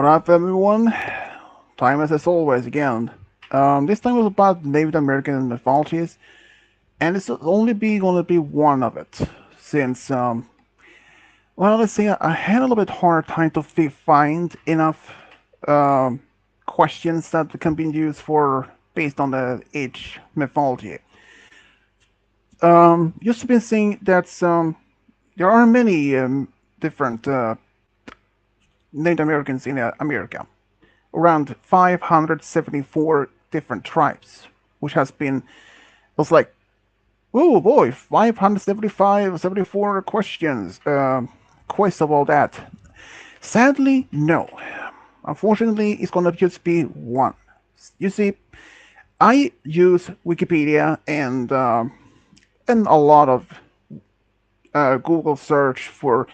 What up, everyone? Time as always again. This time was about Native American mythologies, and it's only be gonna be one of it, since well, let's say I had a little bit hard time to find enough um, questions that can be used for based on each mythology. Just been seeing that there are many different Native Americans in America. Around 574 different tribes, which has been, it was like, oh boy, 575, 74 questions, quiz of all that. Sadly, no. Unfortunately, it's gonna just be one. You see, I use Wikipedia and a lot of Google search for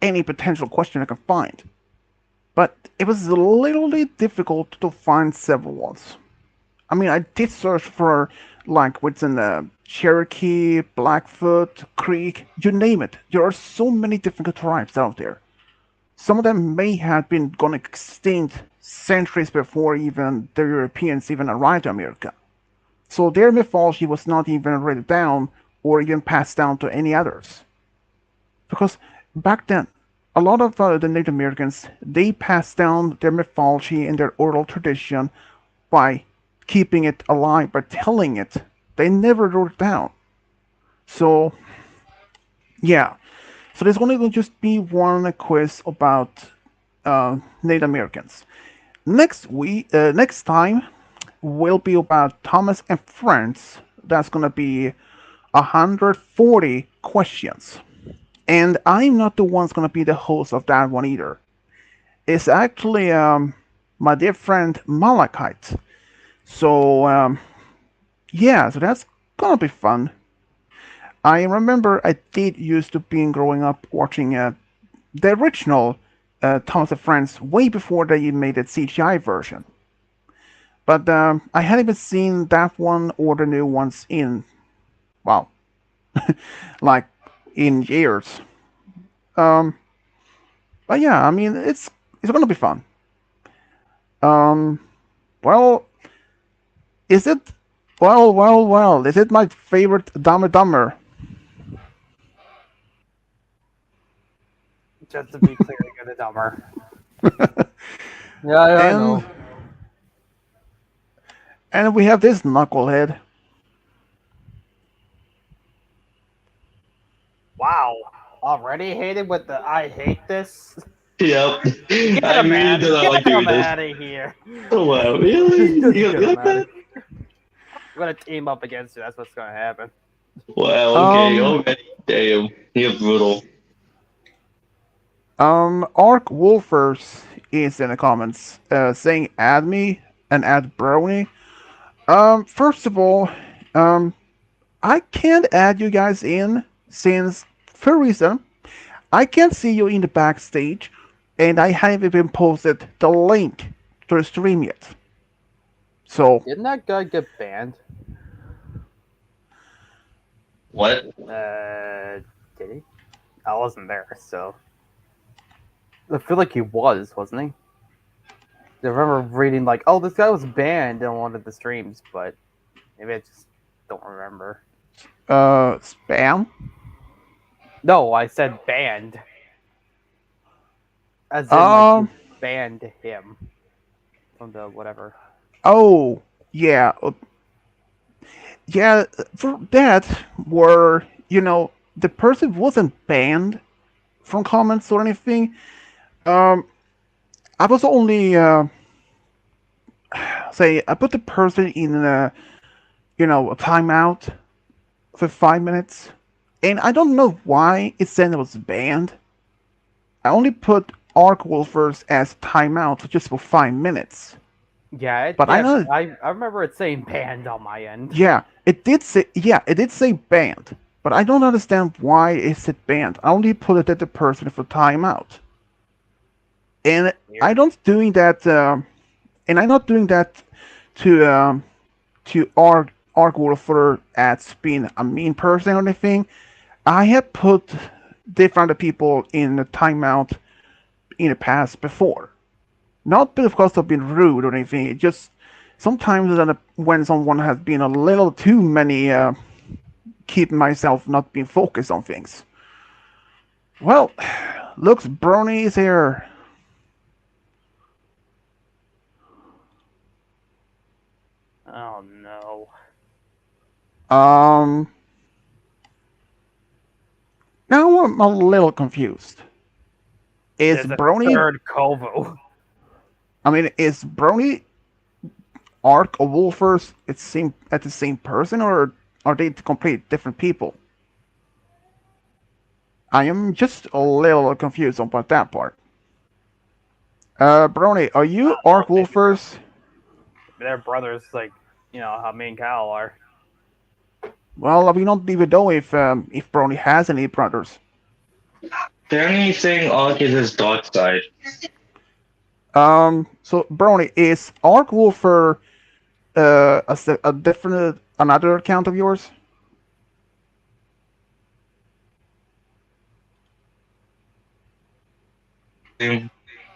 any potential question I can find. But it was a little bit difficult to find several ones. I mean, I did search for like within the Cherokee, Blackfoot, Creek, you name it. There are so many different tribes out there. Some of them may have been gone extinct centuries before even the Europeans even arrived to America. So their mythology was not even written down or even passed down to any others. Because back then, a lot of the Native Americans, they passed down their mythology and their oral tradition by keeping it alive, by telling it. They never wrote it down. So, yeah. So there's only going to just be one quiz about Native Americans. Next time will be about Thomas and Friends. That's going to be 140 questions. And I'm not the one's going to be the host of that one either. It's actually my dear friend Malachite. So, yeah, so that's going to be fun. I remember I did used to be growing up watching the original Thomas and Friends way before they made the CGI version. But I hadn't even seen that one or the new ones in, well, like in years. Um, but yeah, I mean it's gonna be fun. Um, well, is it? Well. Is it my favorite Dumber Dumber? Just to be clear, you're the dumber. Yeah, I and know. and we have this knucklehead. Wow. Already hated with the I hate this? Yep. Get I him really do not like doing this. out of here. Oh wow, really? Just You get gonna him be like out of that? here. I'm gonna team up against you. That's what's gonna happen. Wow, okay, Um, already. Damn. You're brutal. Ark Wolfers is in the comments saying add me and add Brony. First of all, um, I can't add you guys in since, for a reason, I can't see you in the backstage, and I haven't even posted the link to the stream yet. So, Didn't that guy get banned? What? Did he? I wasn't there, so I feel like he was, wasn't he? I remember reading like, oh, this guy was banned in one of the streams, but maybe I just don't remember. spam. No, I said banned. As in, like, you Um, banned him from the whatever. oh, yeah, yeah, for that, where, the person wasn't banned from comments or anything. Um, I was only, say, I put the person in a timeout for 5 minutes, and I don't know why it said it was banned. I only put Arc Wolfers as timeout just for 5 minutes. But I know, I remember it saying banned on my end. yeah, it did say banned, but I don't understand why it said banned. I only put it at the person for timeout, and Weird. I don't doing that, and I'm not doing that to Arc Wolfer as being a mean person or anything. I have put different people in the timeout in the past before. Not because of being rude or anything. It just sometimes when someone has been a little too many, keep myself not being focused on things. Well, looks Brony is here. Oh no. Um, Now I'm a little confused. Is There's a Brony? third Kovo. I mean, is Brony Arc or Wolfers it seem at the same person, or are they complete different people? I am just a little confused about that part. Brony, are you I don't Arc know, maybe Wolfers? they're brothers, like how me and Cal are. Well, we don't even know if Brony has any brothers. The only thing Ark is his dark side. So Brony, is Arc Wolfer a different another account of yours? Same,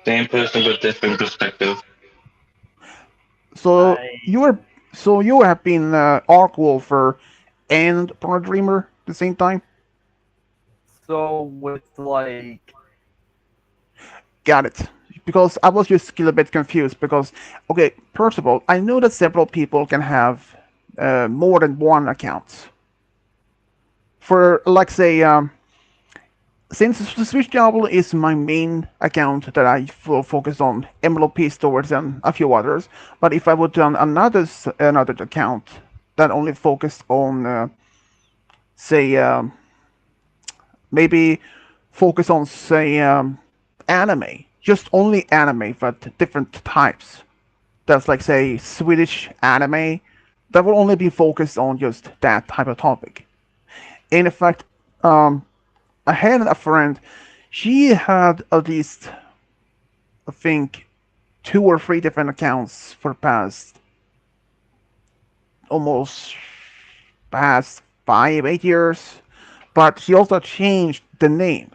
same person but different perspective. So I you were so you have been Arc Wolfer and Porno Dreamer at the same time? so with like Got it. Because I was just a little bit confused because, okay, first of all, I know that several people can have more than one account. For, like, say, since the Switch Double is my main account that I focus on MLP stores and a few others, but if I would do another account that only focused on, say, maybe focus on, say, anime, just only anime, but different types. That's like, say, Swedish anime. That will only be focused on just that type of topic. In fact, um, I had a friend. She had at least, I think, two or three different accounts for the almost past 5, 8 years. But she also changed the name.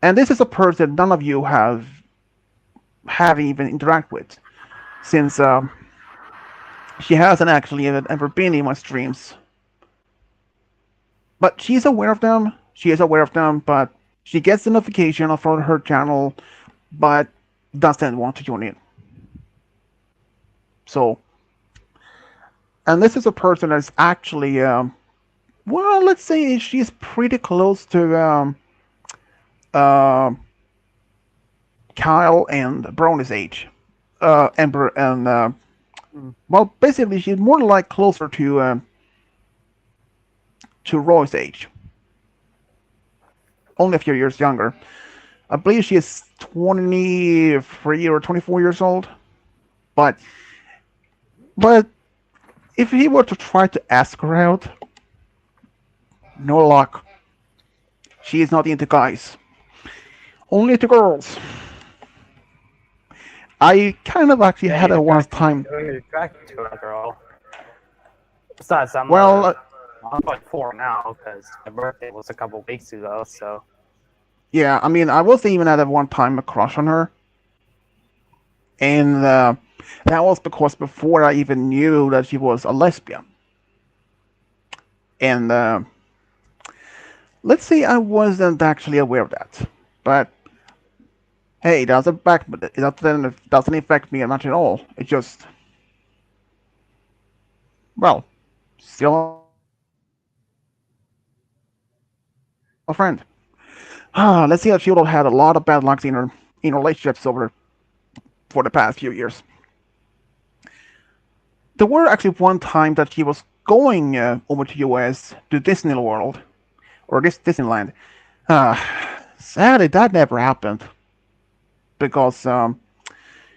And this is a person none of you have even interact with, since she hasn't actually ever been in my streams. But she's aware of them. She is aware of them, but she gets the notification from her channel, but doesn't want to join in. So, and this is a person that's actually, well, let's say she's pretty close to uh, Kyle and Brony's age. Ember and well, basically she's more like closer to Roy's age, only a few years younger. I believe she is 23 or 24 years old. But but if he were to try to ask her out, no luck. She is not into guys, only to girls. I kind of actually yeah, had he's a one attracted time. he's attracted to a girl. Besides, Well, I'm 24 now because my birthday was a couple weeks ago. So yeah, I mean, I was even at a one time a crush on her, and that was because before I even knew that she was a lesbian. And let's say I wasn't actually aware of that, but hey, it doesn't affect me much at all. It just, well, still a friend. Let's see that she would have had a lot of bad luck in relationships for the past few years. There were actually one time that she was going over to US to Disney World or this Disneyland. Uh, Sadly, that never happened because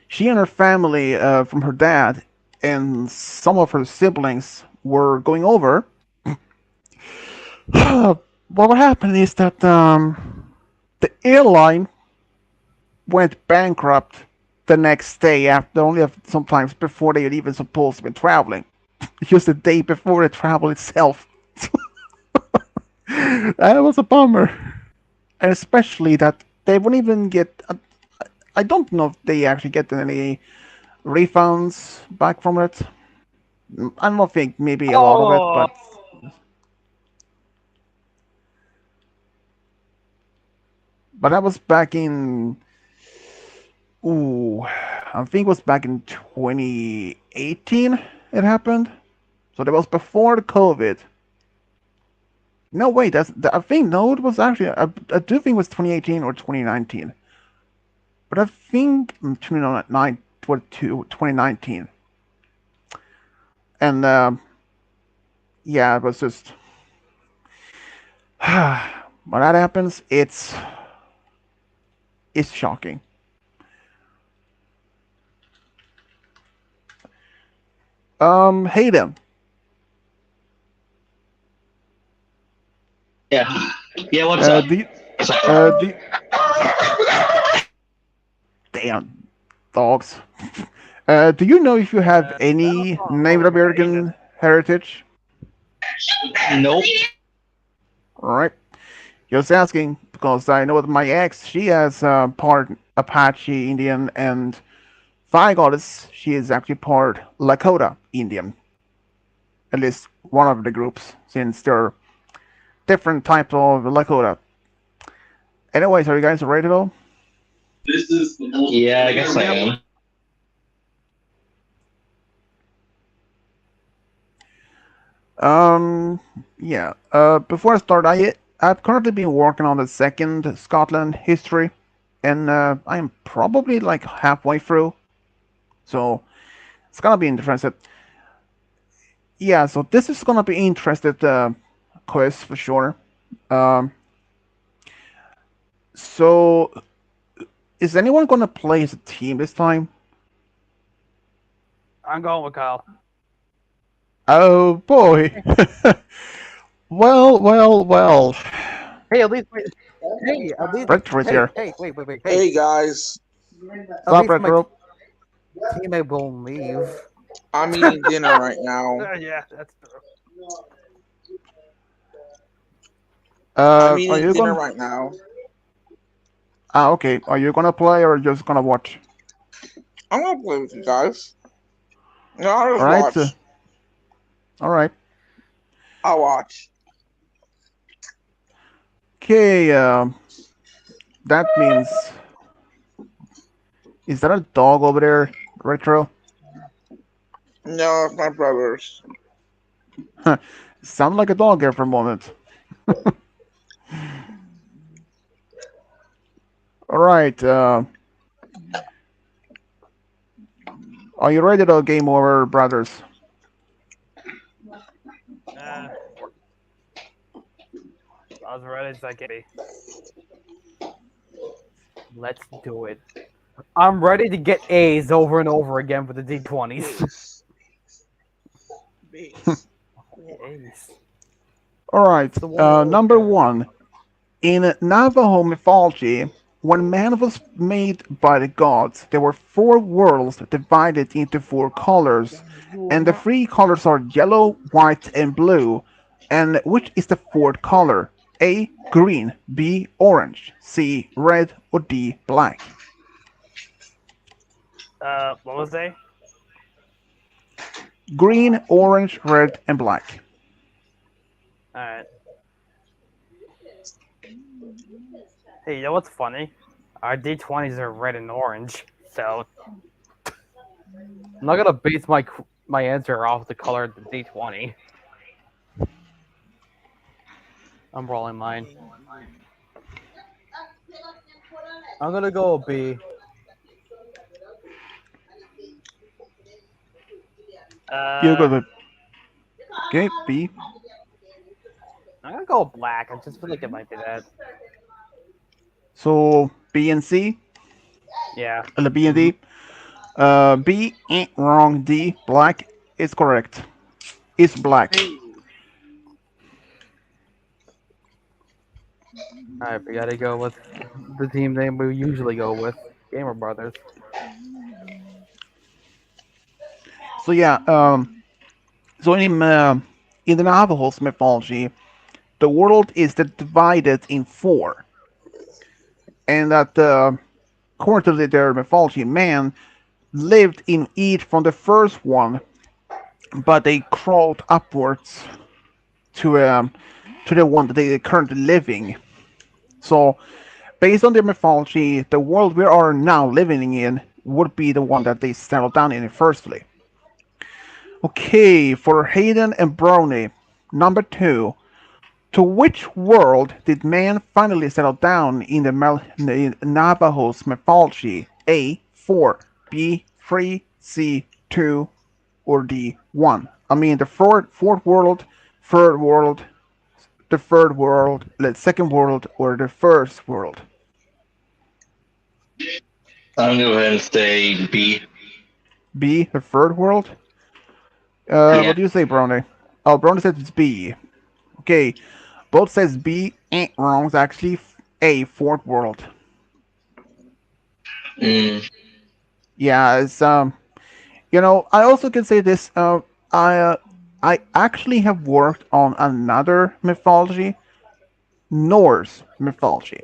she and her family, from her dad and some of her siblings, were going over. What happened is that the airline went bankrupt the next day after only sometimes before they had even supposed to be traveling. Just the day before the travel itself. That was a bummer. And especially that they wouldn't even get I don't know if they actually get any refunds back from it. I don't think maybe a lot of it, Oh, but that was back in ooh, I think it was back in 2018 it happened. So that was before the COVID. No, wait, I think no, it was actually I do think it was 2018 or 2019, but I think 2019, and yeah, it was just when that happens, it's shocking. Hey them. Yeah. Yeah, what's up? Do you, What's up? do you, damn dogs. Do you know if you have I don't any know Native notification. American heritage? Nope. All right. Just asking because I know that my ex, she has part Apache Indian and Fire Goddess, she is actually part Lakota Indian. At least one of the groups, since there are different types of Lakota. Anyways, are you guys ready to go? Yeah, I guess I Yep. am. Um, yeah. Before I start, I've currently been working on the second Scotland history, and I'm probably like halfway through, so it's gonna be interesting. Yeah, so this is gonna be interesting quiz for sure. Um, so is anyone gonna play as a team this time? I'm going with Kyle. Oh boy. Well. Hey, at least, hey, at least, Victory's hey, here. hey, wait, hey, Hey guys, at Stop, least my Retro. teammate won't leave. I'm eating dinner right now. Yeah, that's true. I'm Are eating you dinner gonna? right now. Okay. Are you gonna play or just gonna watch? I'm gonna play with you guys. No, I'll All just right. watch. All right. I'll watch. Okay. That means is that a dog over there, Retro? No, it's my brothers. Sound like a dog here for a moment. All right. Are you ready to game over, brothers? Uh, as ready as I can be. Let's do it. I'm ready to get A's over and over again for the D20s. Base. Base. A's. All right. It's the one and only Number card. one. In Navajo mythology, when man was made by the gods, there were four worlds divided into four colors, and the three colors are yellow, white, and blue. And which is the fourth color? A. Green, B. Orange, C. Red, or D. Black? What was they? Green, orange, red, and black. Alright. Hey, you know what's funny? Our D20s are red and orange, so I'm not gonna base my answer off the color of the D20. I'm rolling mine. I'm gonna go B. You Uh, got the okay B. I'm gonna go black. I just feel like it might be that. So B and C, Yeah. B and Mm-hmm. D. B, wrong. D, black is correct. It's black. Hey. Alright, we gotta go with the team name we usually go with, Gamer Brothers. So yeah, so in the Navajo's mythology, the world is divided in four, and that according to their mythology, man lived in each from the first one, but they crawled upwards to um to the one that they are currently living. So, based on their mythology, the world we are now living in would be the one that they settled down in firstly. Okay, for Hayden and Brownie, number two. To which world did man finally settle down in the Navajo's mythology? A. 4, B. 3, C. 2, or D. 1? I mean, the fourth world, third world, the third world, the second world, or the first world? I'm gonna go ahead and say B. B. The third world? Yeah. What do you say, Brownie? Oh, Brownie says it's B. Okay, both says B. Ain't wrong. It's actually A. Fourth world. Mm. Yeah, it's I also can say this. I uh, I actually have worked on another mythology, Norse mythology,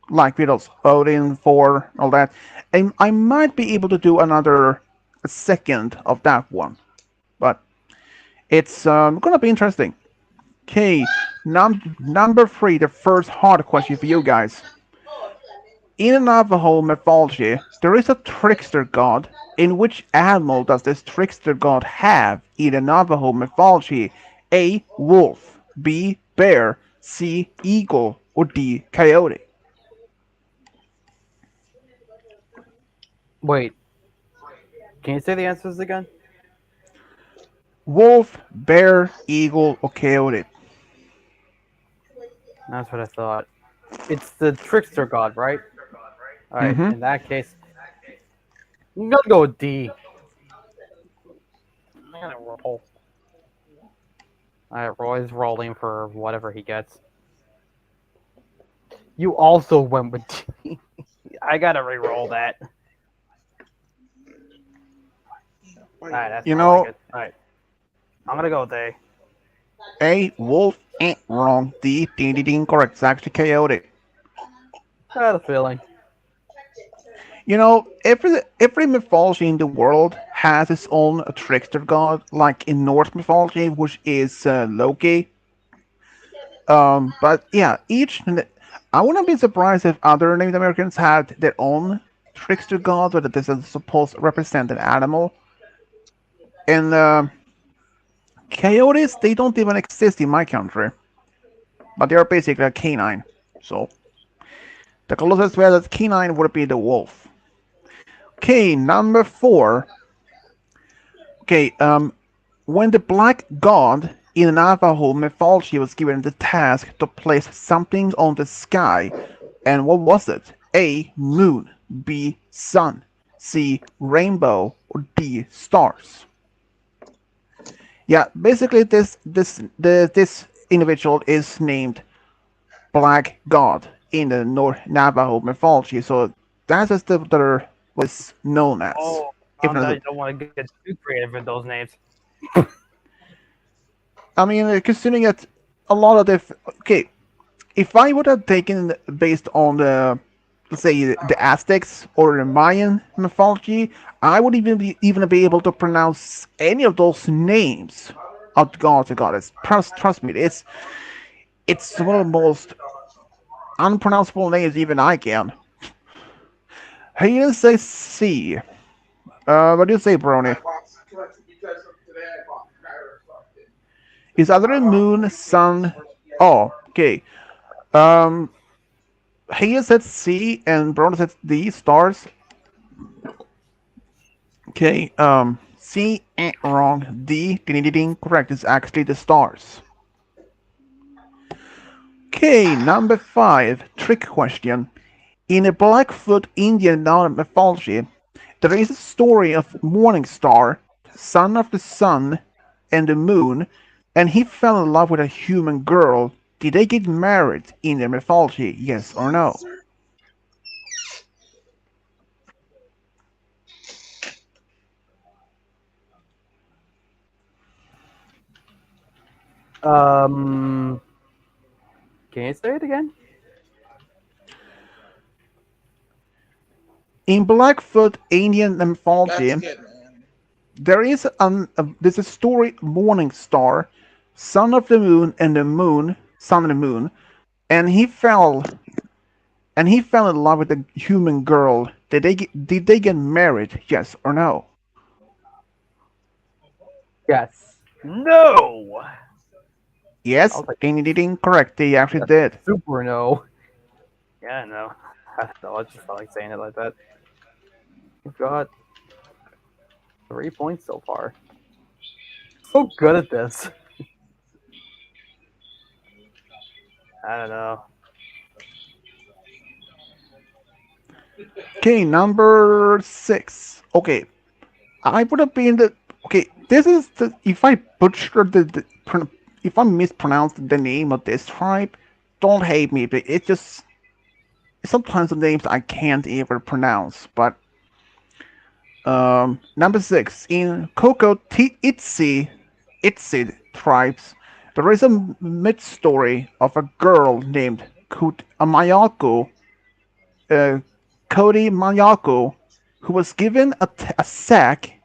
like with those Odin, Thor, all that. And I might be able to do another second of that one, but it's gonna be interesting. Okay, number three, the first hard question for you guys. In Navajo mythology, there is a trickster god. In which animal does this trickster god have in the Navajo mythology? A. Wolf. B. Bear. C. Eagle. Or D. Coyote? Wait, can you say the answers again? Wolf, bear, eagle, or coyote? That's what I thought. It's the trickster god, right? All right. Mm-hmm. In that case, I'm gonna go with D. I'm gonna roll. All right, Roy's rolling for whatever he gets. You also went with D. I gotta re-roll that. All right, that's You more like know, it. All right, I'm gonna go with A. A. Wolf ain't wrong. D. Ding ding ding. Correct. It's actually coyote. I had a feeling. Every mythology in the world has its own trickster god, like in Norse mythology, which is Loki. But yeah, I wouldn't be surprised if other Native Americans had their own trickster gods, or that this is supposed to represent an animal. And coyotes, they don't even exist in my country, but they are basically a canine. So the closest way that canine would be the wolf. Okay, number four. Okay, when the black god in Navajo mythology was given the task to place something on the sky, and what was it? A. Moon. B. Sun. C. Rainbow. Or D. Stars. Yeah, basically this individual is named Black God in the North Navajo mythology, so that's just the was known as. Oh, If not, you don't want to get too creative with those names. I mean, considering that a lot of the okay, if I would have taken based on the, let's say, the Aztecs or the Mayan mythology, I would even be able to pronounce any of those names of gods and goddess. Trust me, it's one of the most unpronounceable names even I can. He didn't say C. What do you say, Brony? Is other than moon, sun? Oh, okay. Um, he said C and Brony said D, stars. Okay, C ain't wrong. D, ding ding ding, correct. It's actually the stars. Okay, number five, trick question. In a Blackfoot Indian mythology, there is a story of Morning Star, son of the sun and the moon, and he fell in love with a human girl. Did they get married in their mythology? Yes or no? Um, can you say it again? In Blackfoot Indian That's mythology, good, man. there's a story Morning Star, son of the moon and the moon, son of the moon, and he fell in love with a human girl. Did they get married? Yes or no? Yes. No. I Yes, was like, and you did incorrect. They actually yeah, did. super no. Yeah, no. I don't know. I just felt like saying it like that. We've got 3 points so far. So good at this. I don't know. Okay, number six. Okay, I would have been the. Okay, this is the. If I butcher if I mispronounce the name of this tribe, don't hate me, but it just sometimes the names I can't even pronounce. But number six in Itzi tribes, there is a myth story of a girl named Mayako, uh, Cody Mayako, who was given a sack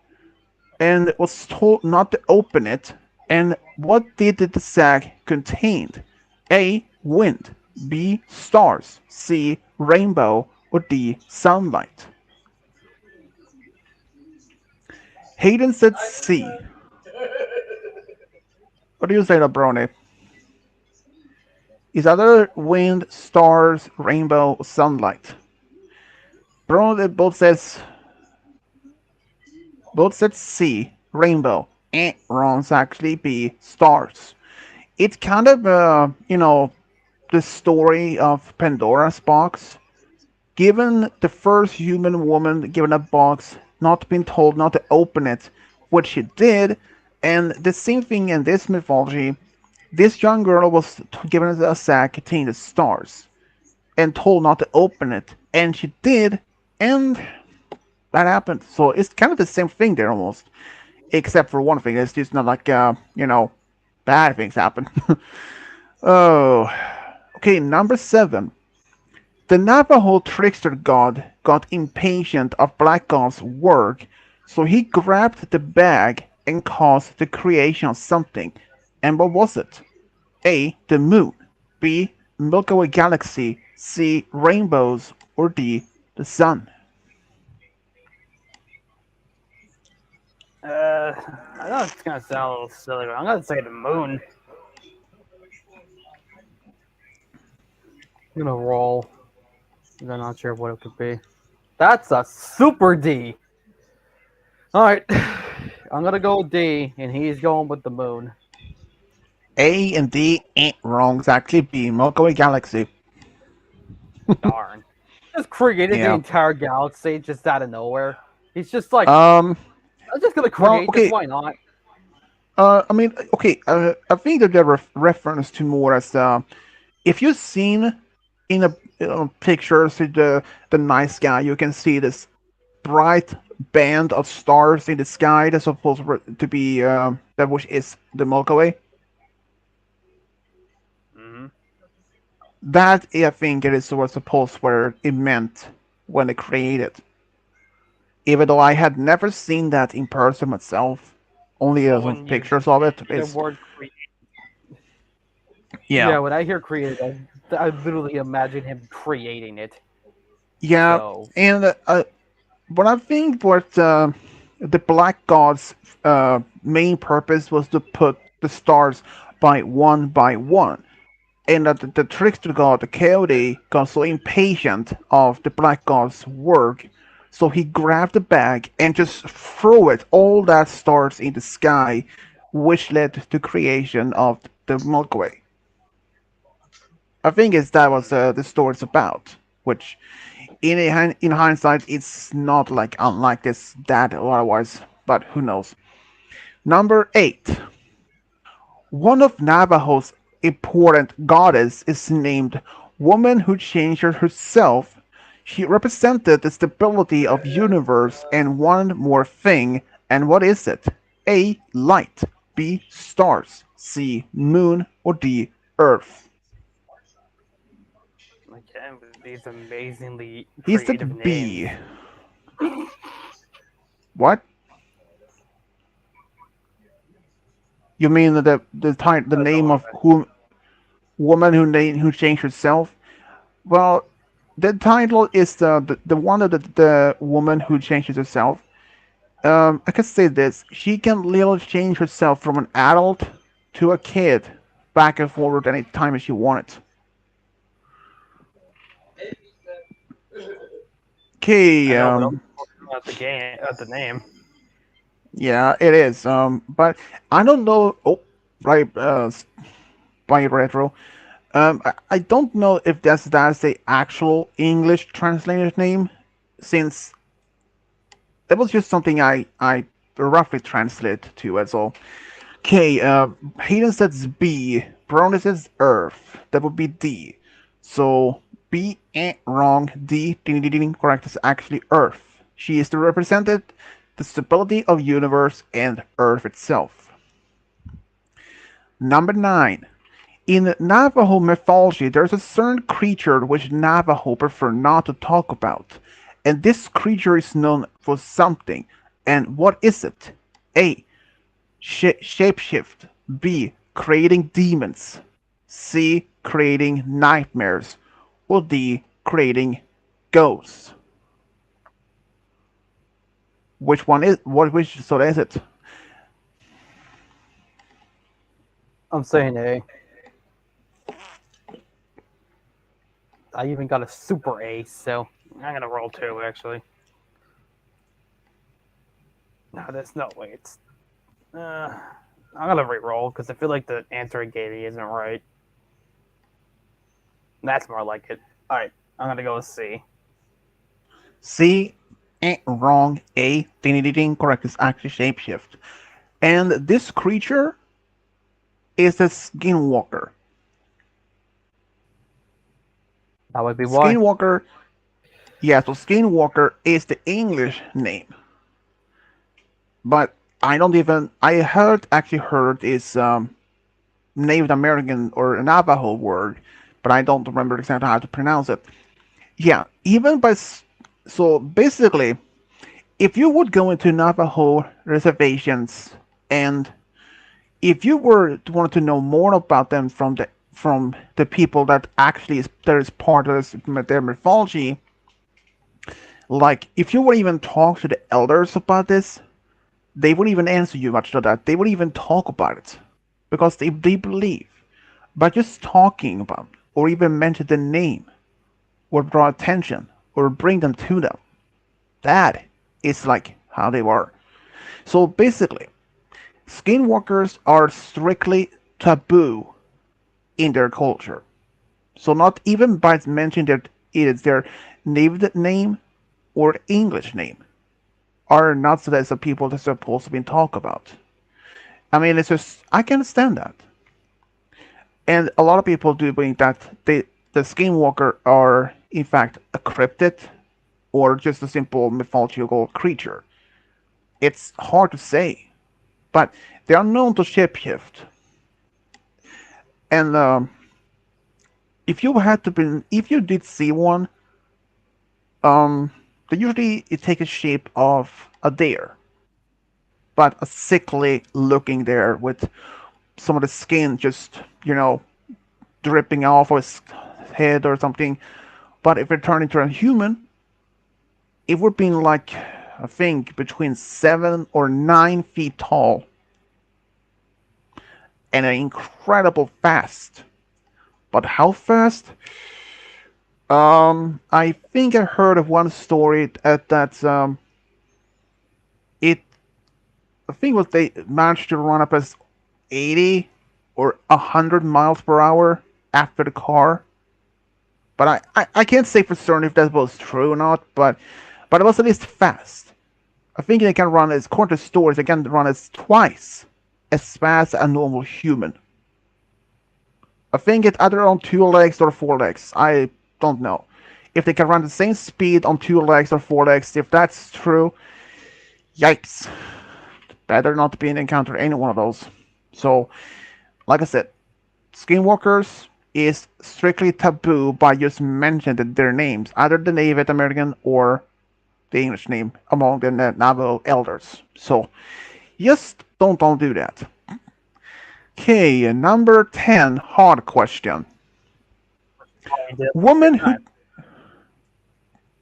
and was told not to open it. And what did the sack contain? A. Wind. B. Stars. C. Rainbow. Or D. Sunlight. Hayden said C. What do you say, Brony? Is either wind, stars, rainbow, or sunlight? Brony both said C. Rainbow. Wrong. It's actually B. Stars. It's kind of the story of Pandora's box. Given the first human woman given a box, not being told not to open it, which she did, and the same thing in this mythology, this young girl was given a sack containing the stars and told not to open it, and she did, and that happened. So it's kind of the same thing there almost, except for one thing. It's just not like bad things happen. Oh, okay. Number seven. The Navajo trickster god got impatient of Black God's work, so he grabbed the bag and caused the creation of something. And what was it? A. The moon. B. Milky Way galaxy. C. Rainbows. Or D. The sun. I know it's gonna sound a little silly, but I'm gonna say the moon. I'm gonna roll. I'm not sure what it could be. That's a super D. All right, I'm gonna go with D, and he's going with the moon. A and D ain't wrong. It's actually B. Milky Way galaxy. Darn. Just created the Yeah. entire galaxy just out of nowhere. He's just like, Um. I'm just gonna Well. create this. Okay. Why not? I mean. Okay. I think that they're reference to more as if you've seen in the pictures of the night sky, you can see this bright band of stars in the sky that's supposed to be that which is the Milky Way. Hmm. That I think it is was supposed where it meant when it created. Even though I had never seen that in person myself, only But some when you pictures of it. the It's word create, yeah, yeah, when I hear created, I literally imagine him creating it. yeah, So, and but I think what the Black God's main purpose was to put the stars by one, and that the trickster god, the Coyote, got so impatient of the Black God's work, so he grabbed the bag and just threw it all that stars in the sky, which led to creation of the Milky Way. I think that was the story's about, which in hindsight, it's not like unlike this, that, or otherwise, but who knows. Number eight. One of Navajo's important goddess is named Woman Who Changes Herself. She represented the stability of universe and one more thing, and what is it? A. Light. B. Stars. C. Moon. Or D. Earth. again, with these amazingly He creative said names. B. What? You mean the Don't name worry of about who woman who changed herself? Well, the title is the one of the woman who changes herself. I can say this: she can literally change herself from an adult to a kid, back and forward any time she wanted. it. I Okay, know, but at the game, at the name. yeah, it is. But I don't know. Oh, right, by retro. I don't know if that's the actual English translated name, since that was just something I roughly translate to as all. Okay, Hayden says B. Brown says Earth. That would be D. So B, wrong. D, ding, ding, ding, correct, is actually Earth. She is to represent the stability of universe and Earth itself. Number 9. In Navajo mythology, there's a certain creature which Navajo prefer not to talk about. And this creature is known for something. And what is it? A. Shapeshift. B. Creating demons. C. Creating nightmares. Or D. Creating ghosts. Which one is which so is it? I'm saying A. I even got a super A, so I'm gonna roll two actually. No, there's no way. It's. Uh, I'm gonna re-roll because I feel like the answer I gave you isn't right. That's more like it. All right, I'm gonna go with C. C. Wrong. A. Ding ding ding ding. Correct. It's actually shapeshift. And this creature is a skinwalker. That would be why. Skinwalker, yeah, so Skinwalker is the English name, but I don't even. I actually heard is Native American or Navajo word, but I don't remember exactly how to pronounce it. Yeah, even by so basically, if you would go into Navajo reservations and if you were to want to know more about them from the people that actually that is part of their mythology, like if you would even talk to the elders about this, they wouldn't even answer you much to that. They wouldn't even talk about it because they believe by just talking about or even mention the name or draw attention or bring them to them. That is like how they are. So basically, skinwalkers are strictly taboo in their culture. So not even by mentioning that it is their native name or English name are not so that the people they're supposed to be talked about. I mean, it's just I can understand that, and a lot of people do believe that the skinwalker are in fact a cryptid or just a simple mythological creature. It's hard to say, but they are known to shapeshift. And if you did see one, they usually it takes a shape of a deer, but a sickly looking deer with some of the skin just dripping off of his head or something. But if it turned into a human, it would be like I think between 7 or 9 feet tall and incredible fast. But how fast? I think I heard of one story that it I think was they managed to run up as 80 or 100 miles per hour after the car. But I can't say for certain if that was true or not. But it was at least fast. I think they can run as according to stories they can run as twice as fast as a normal human. I think it's either on 2 legs or 4 legs. I don't know. If they can run the same speed on 2 legs or 4 legs, if that's true, yikes. Better not be encounter any one of those. So, like I said, skinwalkers is strictly taboo by just mentioning their names, either the Native American or the English name among the Navajo elders. So just don't do that. Okay, number 10, hard question. We did Woman who, time.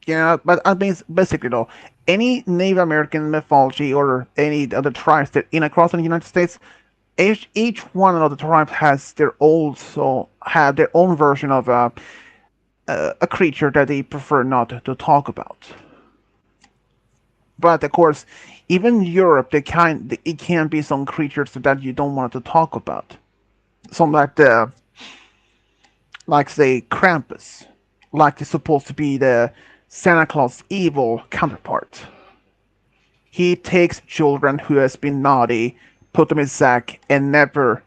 yeah, but I mean, basically though, any Native American mythology or any other tribes that in across the United States, each one of the tribes has their also have their own version of a creature that they prefer not to talk about. But of course, even Europe, it can be some creatures that you don't want to talk about. Some like say Krampus, like it's supposed to be the Santa Claus evil counterpart. He takes children who has been naughty, put them in sack, and never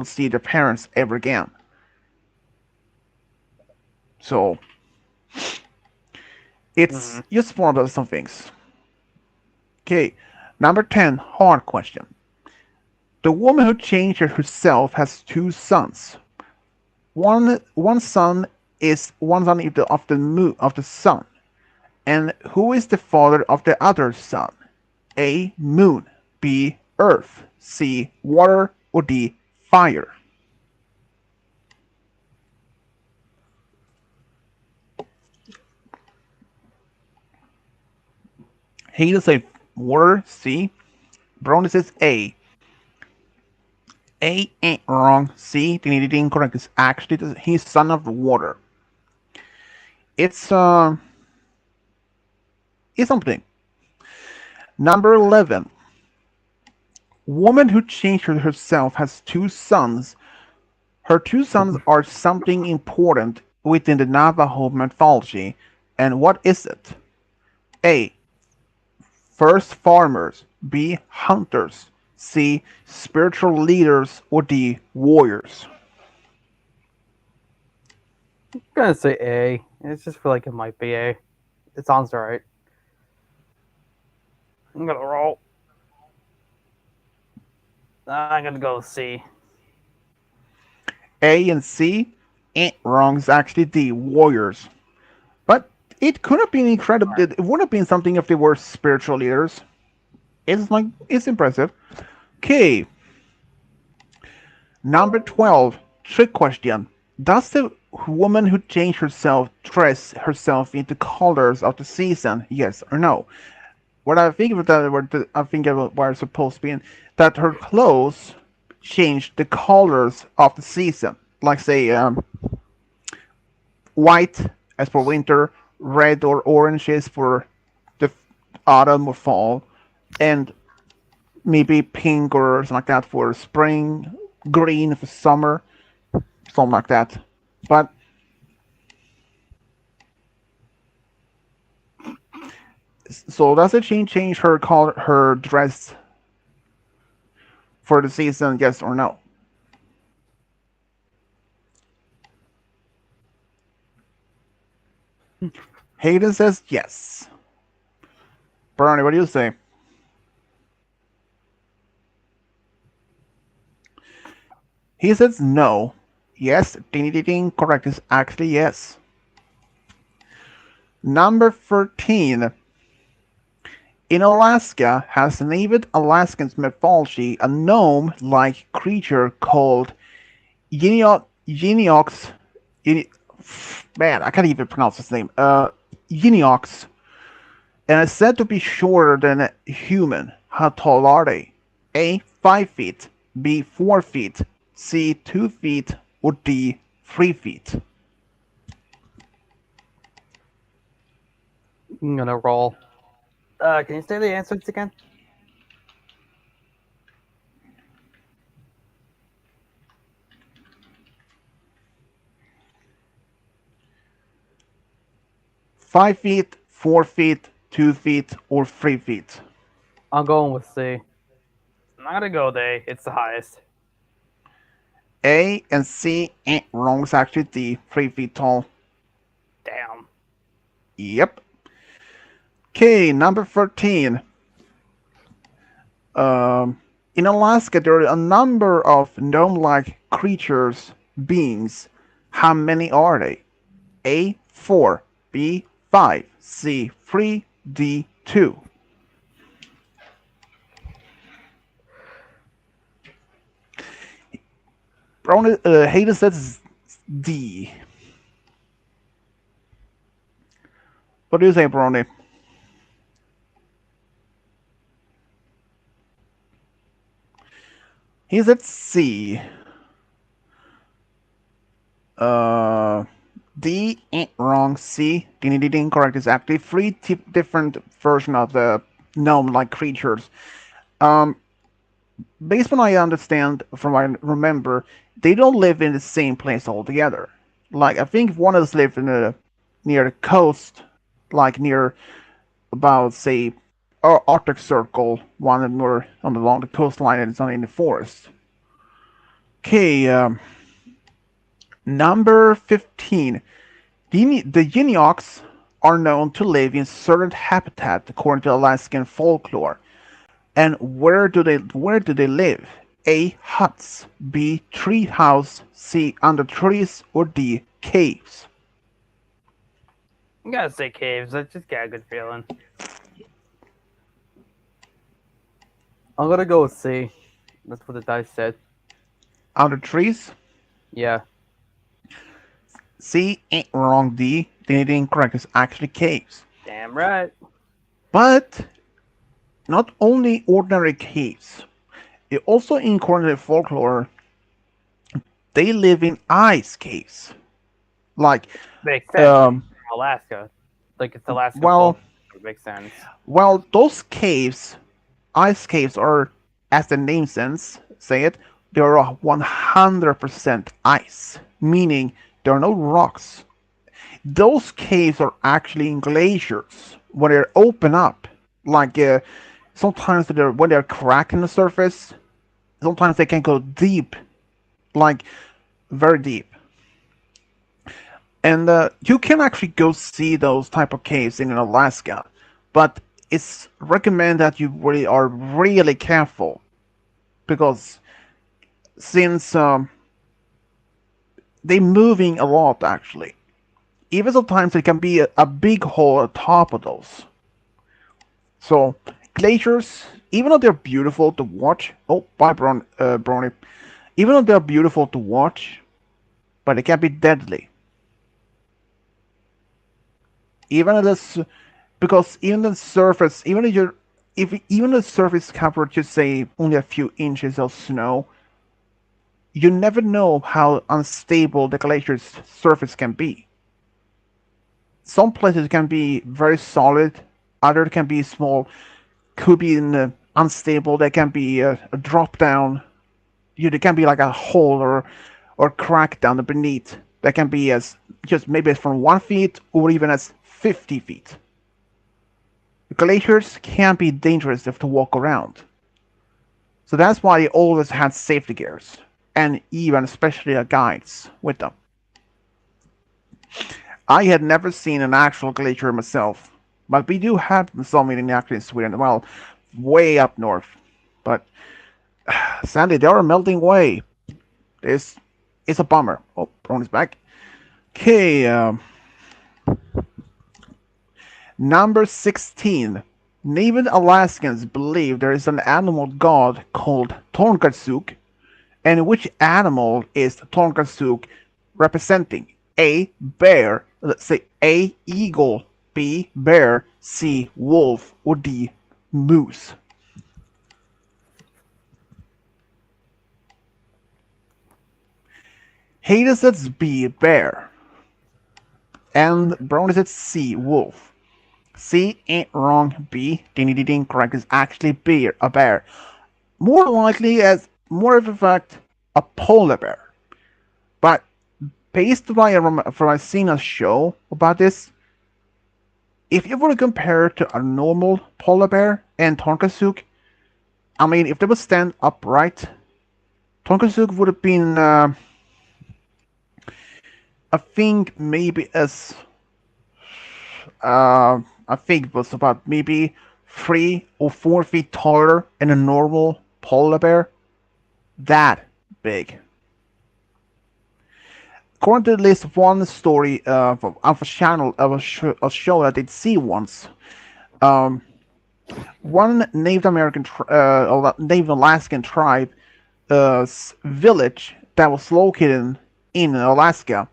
see their parents ever again. So Hmm. it's just one of those some things. Okay, number 10, hard question. The woman who changed herself has two sons. One son is one son of the sun. And who is the father of the other son? A. Moon. B. Earth. C. Water. Or D. Fire. He says water. C. Brony says A. A ain't wrong. C. Incorrect. It's actually he's son of water. It's it's something. Number 11. Woman who changed herself has two sons. Her two sons are something important within the Navajo mythology. And what is it? A. First farmers. B. Hunters. C. Spiritual leaders. Or D. Warriors. I'm gonna say A. I just feel like it might be A. It sounds right. I'm gonna roll. I'm gonna go C. A and C ain't wrong. It's actually D. Warriors. But it could have been incredible. It would have been something if they were spiritual leaders. It's impressive. Okay, number 12, trick question. Does the woman who changed herself dress herself into colors of the season? Yes or no? What I think of that, I think of what it's supposed to be, that her clothes change the colors of the season. Like say, white as for winter, red or orange is for the autumn or fall, and maybe pink or something like that for spring, green for summer, something like that. But so does it change her color, her dress for the season? Yes or no? Hayden says yes. Bernie, what do you say? He says no. Yes, ding ding ding. Correct is actually yes. Number 13. In Alaska has Native Alaskan mythology a gnome-like creature called Yiniox. Man, I can't even pronounce his name. Yiniox, and is said to be shorter than a human. How tall are they? A. 5 feet. B. 4 feet. C. 2 feet. Or D. 3 feet. I'm gonna roll. Can you say the answers again? 5 feet, 4 feet, 2 feet, or 3 feet. I'm going with C. I'm not gonna go with A. It's the highest. A and C ain't wrong. It's actually D. 3 feet tall. Damn. Yep. Okay, number 13. In Alaska, there are a number of gnome-like creatures, beings. How many are they? A. 4. B. 5. C. 3. D2. Brownie, Hayden says D. What do you say, Brownie? He said C. Uh, D ain't wrong. C. Ding ding ding. Correct. It's actually three different version of the gnome-like creatures. Um, Based on what I understand, from what I remember, they don't live in the same place altogether. Like I think one is live in a near the coast, like near about say Arctic Circle, one more on along the coastline, and it's not in the forest. Okay, number 15. The Yinioks are known to live in certain habitat according to Alaskan folklore. And where do they live? A. Huts. B. Tree house. C. Under trees. Or D. Caves. I'm gonna say caves. I just got a good feeling. I'm gonna go with C. That's what the dice said. Under trees. Yeah. C. Ain't wrong. D. The incorrect is actually caves. Damn right. But not only ordinary caves. It also in coordinate folklore, they live in ice caves. Like, Makes sense. um, Alaska. Like it's Alaska well, folk. It makes sense. well, those caves, ice caves, are, as the name say it, they are 100% ice, meaning there are no rocks. Those caves are actually in glaciers when they open up. Like sometimes when they're cracking the surface, sometimes they can go deep, like very deep. And you can actually go see those type of caves in Alaska, but it's recommended that you really are really careful because since they're moving a lot actually. Even sometimes it can be a big hole at the top of those. So glaciers, even though they're beautiful to watch, oh bye Brony, even though they're beautiful to watch, but they can be deadly. Even this, because even the surface, even if you're, if even the surface covered, just say only a few inches of snow, you never know how unstable the glacier's surface can be. Some places can be very solid, others can be small, could be unstable. They can be a drop down. There can be like a hole or crack down beneath. That can be as just maybe from 1 feet or even as 50 feet. Glaciers can be dangerous to walk around. So that's why they always had safety gears and even especially guides with them. I had never seen an actual glacier myself, but we do have some in Sweden, well, way up north. But sadly, they are melting away. It's a bummer. Oh, Ron is back. Okay, number 16. Native Alaskans believe there is an animal god called Tornkarsuk, and which animal is Tornkarsuk representing? A. Bear. Let's say A. Eagle. B. Bear. C. Wolf. Or D. Moose. Hayden says B. Bear. And Brown says C. Wolf. C ain't wrong. B. Ding ding ding. Correct is actually bear. A bear. More likely as more of a fact a polar bear. But based on from I've seen a show about this, if you were to compare to a normal polar bear and Tonkasuk, I mean, if they would stand upright, Tonkasuk would have been, I think, maybe as, I think it was about maybe 3 or 4 feet taller than a normal polar bear. That big. According to at least one story of a channel of a show I did see once, Um, one Native Alaskan tribe village that was located in Alaska.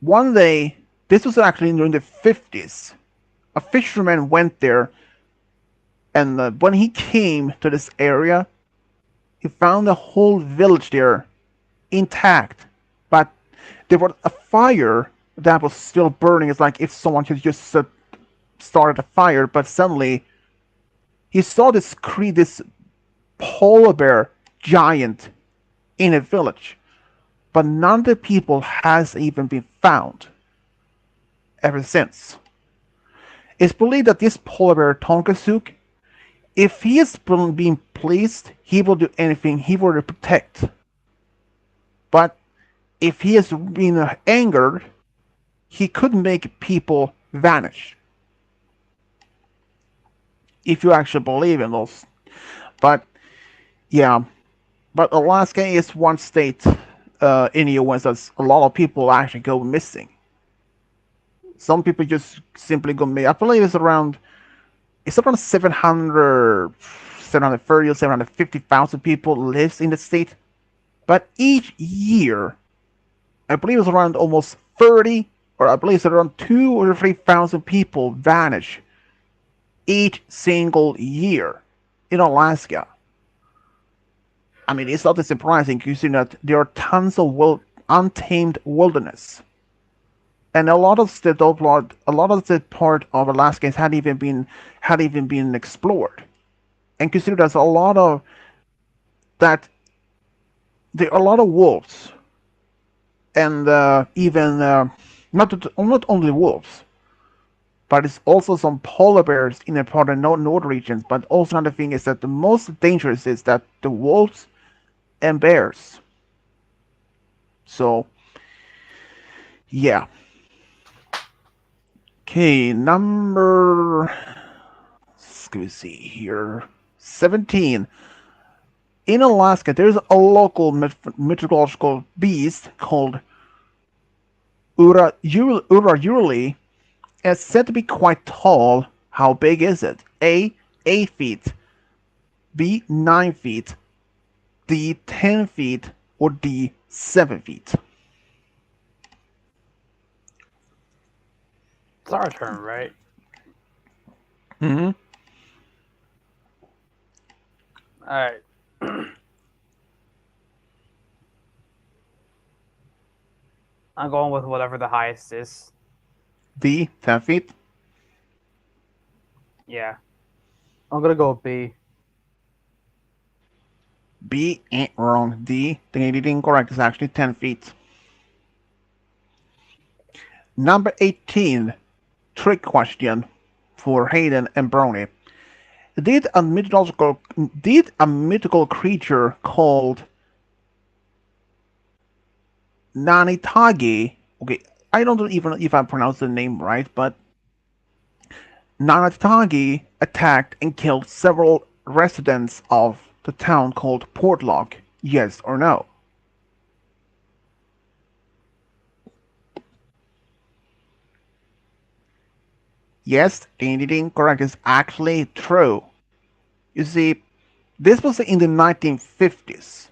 One day, this was actually during the 50s, a fisherman went there, and when he came to this area, he found the whole village there intact, but there was a fire that was still burning. It's like if someone had just started a fire, but suddenly he saw this polar bear giant in a village, but none of the people has even been found ever since. It's believed that this polar bear Tonkasuk, if he is being pleased, he will do anything he will to protect. But if he is being angered, he could make people vanish. If you actually believe in those. But yeah, but Alaska is one state in the US that a lot of people actually go missing. Some people just simply go missing. I believe it's around 730 or 750,000 people lives in the state. But each year, I believe it's around almost 30, or I believe it's around 2 or 3,000 people vanish each single year in Alaska. I mean, it's not that surprising considering that there are tons of untamed wilderness, and a lot of the part of Alaska hadn't even been explored. And consider there's a lot of that there are a lot of wolves, and even not only wolves, but it's also some polar bears in the part of north regions. But also another thing is that the most dangerous is that the wolves and bears. So yeah. Okay, number. Let me see here. 17. In Alaska, there's a local mythological beast called Urayurli. It's said to be quite tall. How big is it? A. 8 feet. B. 9 feet. D. 10 feet. Or D. 7 feet. It's our turn, right? Mm-hmm. Alright. I'm going with whatever the highest is. D. 10 feet. Yeah. I'm gonna go with B. B ain't wrong. D. The incorrect is actually 10 feet. Number 18. Trick question for Hayden and Brony. Did a mythical creature called Nanitagi, okay, I don't know even if I pronounced the name right, but Nanitagi attacked and killed several residents of the town called Portlock? Yes or no? Yes, anything correct is actually true. You see, this was in the 1950s,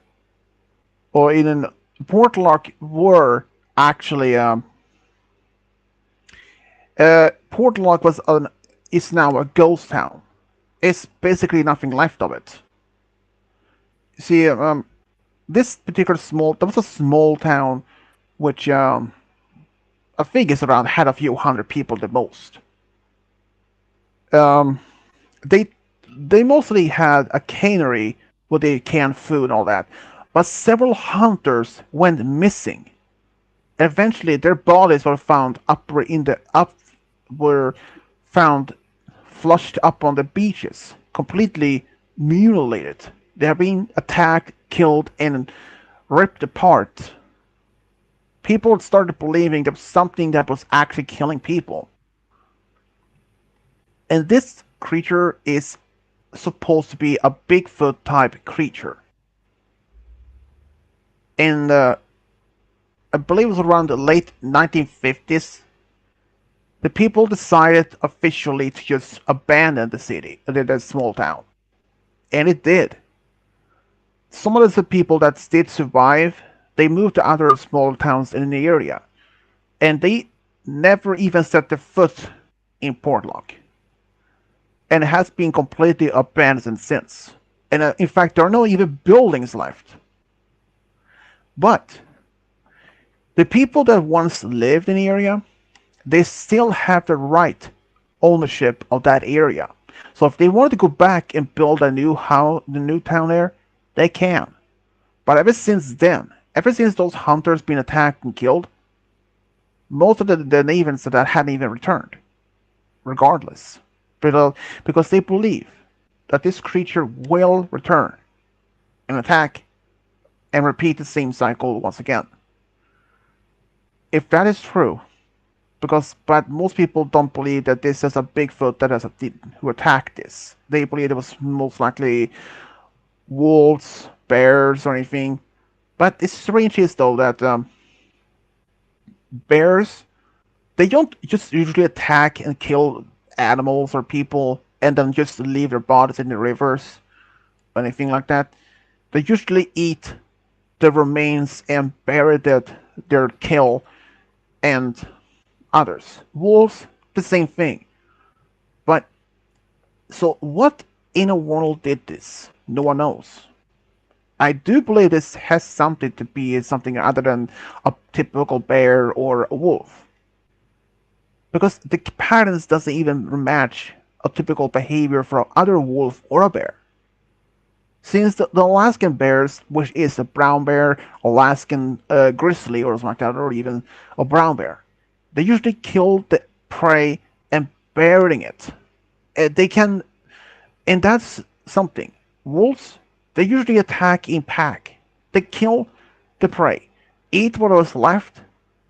or in Portlock were actually Portlock is now a ghost town. It's basically nothing left of it. See, this particular there was a small town, which I think is around had a few hundred people the most. Um, they they mostly had a cannery where they canned food and all that, but several hunters went missing. Eventually, their bodies were found were found flushed up on the beaches, completely mutilated. They have been attacked, killed, and ripped apart. People started believing there was something that was actually killing people. And this creature is supposed to be a Bigfoot type creature. And I believe it was around the late 1950s. The people decided officially to just abandon the city, the small town. And it did. Some of the people that did survive, they moved to other small towns in the area. And they never even set their foot in Portlock. And it has been completely abandoned since. And in fact, there are no even buildings left. But the people that once lived in the area, they still have the right ownership of that area. So if they wanted to go back and build a new house, the new town there, they can. But ever since then, ever since those hunters been attacked and killed, most of the natives that hadn't even returned, regardless, because they believe that this creature will return and attack and repeat the same cycle once again. If that is true, but most people don't believe that this is a Bigfoot that has who attacked this. They believe it was most likely wolves, bears, or anything. But it's strange is though that bears, they don't just usually attack and kill animals or people and then just leave their bodies in the rivers or anything like that. They usually eat the remains and bury their kill and others. Wolves, the same thing. But so what in the world did this? No one knows. I do believe this has something to be something other than a typical bear or a wolf. Because the patterns doesn't even match a typical behavior for other wolf or a bear. Since the Alaskan bears, which is a brown bear, Alaskan grizzly or something like that, or even a brown bear, they usually kill the prey and burying it. They can, and that's something. Wolves, they usually attack in pack. They kill the prey, eat what was left.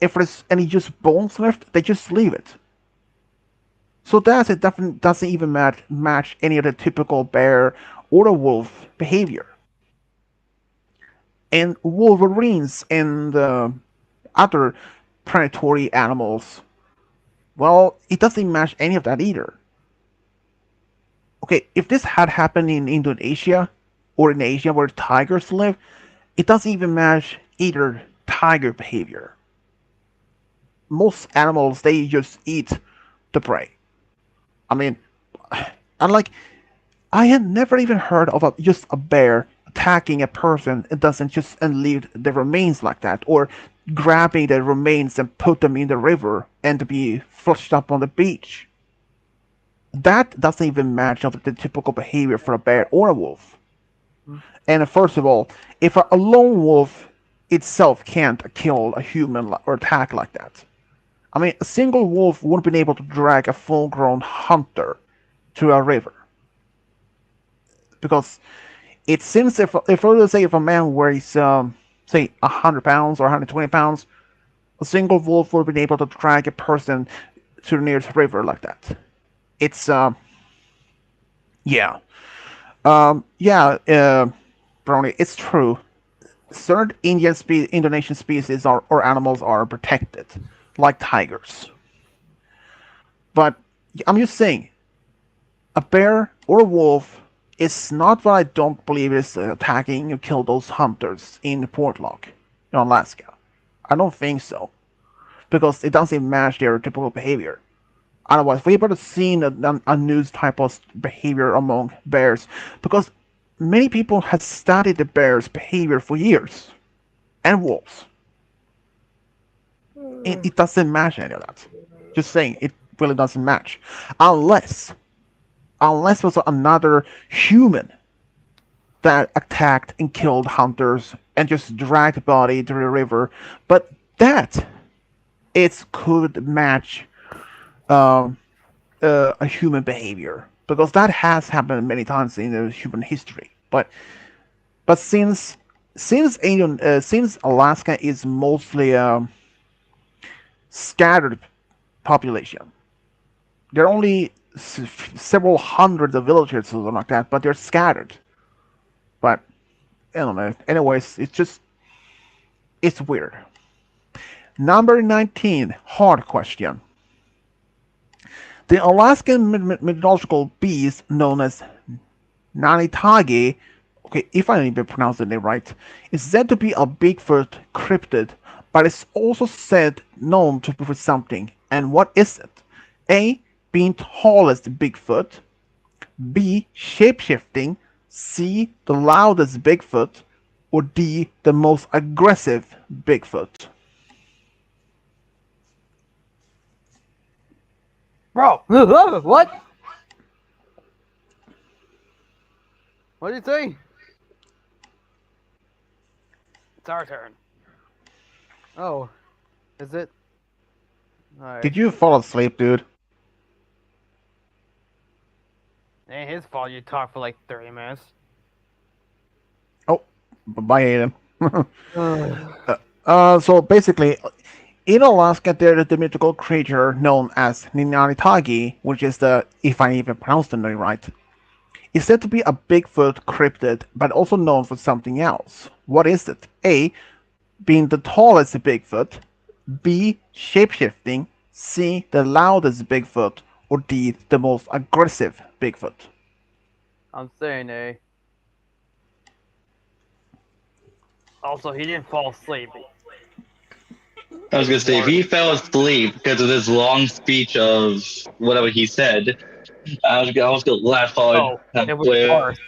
If there's any just bones left, they just leave it. So that it definitely doesn't even match any of the typical bear or a wolf behavior. And wolverines and other predatory animals, well, it doesn't match any of that either. Okay, if this had happened in Indonesia or in Asia where tigers live, it doesn't even match either tiger behavior. Most animals, they just eat the prey. I mean, unlike I had never even heard of just a bear attacking a person and doesn't just and leave the remains like that, or grabbing the remains and put them in the river and to be flushed up on the beach. That doesn't even match up with the typical behavior for a bear or a wolf. And first of all, if a lone wolf itself can't kill a human or attack like that, I mean, a single wolf wouldn't be able to drag a full-grown hunter to a river because it seems if let's say if a man weighs say 100 pounds or 120 pounds, a single wolf would be able to drag a person to the nearest river like that. It's yeah yeah Brony, it's true. Certain Indonesian species or animals are protected, like tigers. But I'm just saying, a bear or a wolf is not what I don't believe is attacking and kill those hunters in Portlock, in Alaska. I don't think so because it doesn't match their typical behavior. Otherwise, we would have seen a news type of behavior among bears because many people have studied the bear's behavior for years and wolves. It doesn't match any of that. Just saying, it really doesn't match unless it was another human that attacked and killed hunters and just dragged the body to the river. But that it could match um, a human behavior because that has happened many times in the human history. But since Alaska is mostly scattered population, there are only several hundred of villages or something like that, but they're scattered. But I don't know. Anyways, it's weird. Number 19, hard question. The Alaskan mythological beast known as Nanitagi, okay, if I even pronounce the name right, is said to be a Bigfoot cryptid, but it's also said known to be for something. And what is it? A. Being tallest Bigfoot. B. Shapeshifting. C. The loudest Bigfoot. Or D. The most aggressive Bigfoot. Bro, what? What did you say? It's our turn. Oh, is it? Alright. Did you fall asleep, dude? Ain't his fault you talked for like 30 minutes. Oh, bye, Aiden. Ugh. So basically, in Alaska, there is the mythical creature known as Ninanitagi, which is the, if I even pronounce the name right, is said to be a Bigfoot cryptid, but also known for something else. What is it? A. Being the tallest Bigfoot. B. Shapeshifting. C. The loudest Bigfoot. Or D. The most aggressive Bigfoot. I'm saying A. Also, he didn't fall asleep. I was gonna say if he fell asleep because of this long speech of whatever he said, I was gonna laugh hard. Oh, it was worse.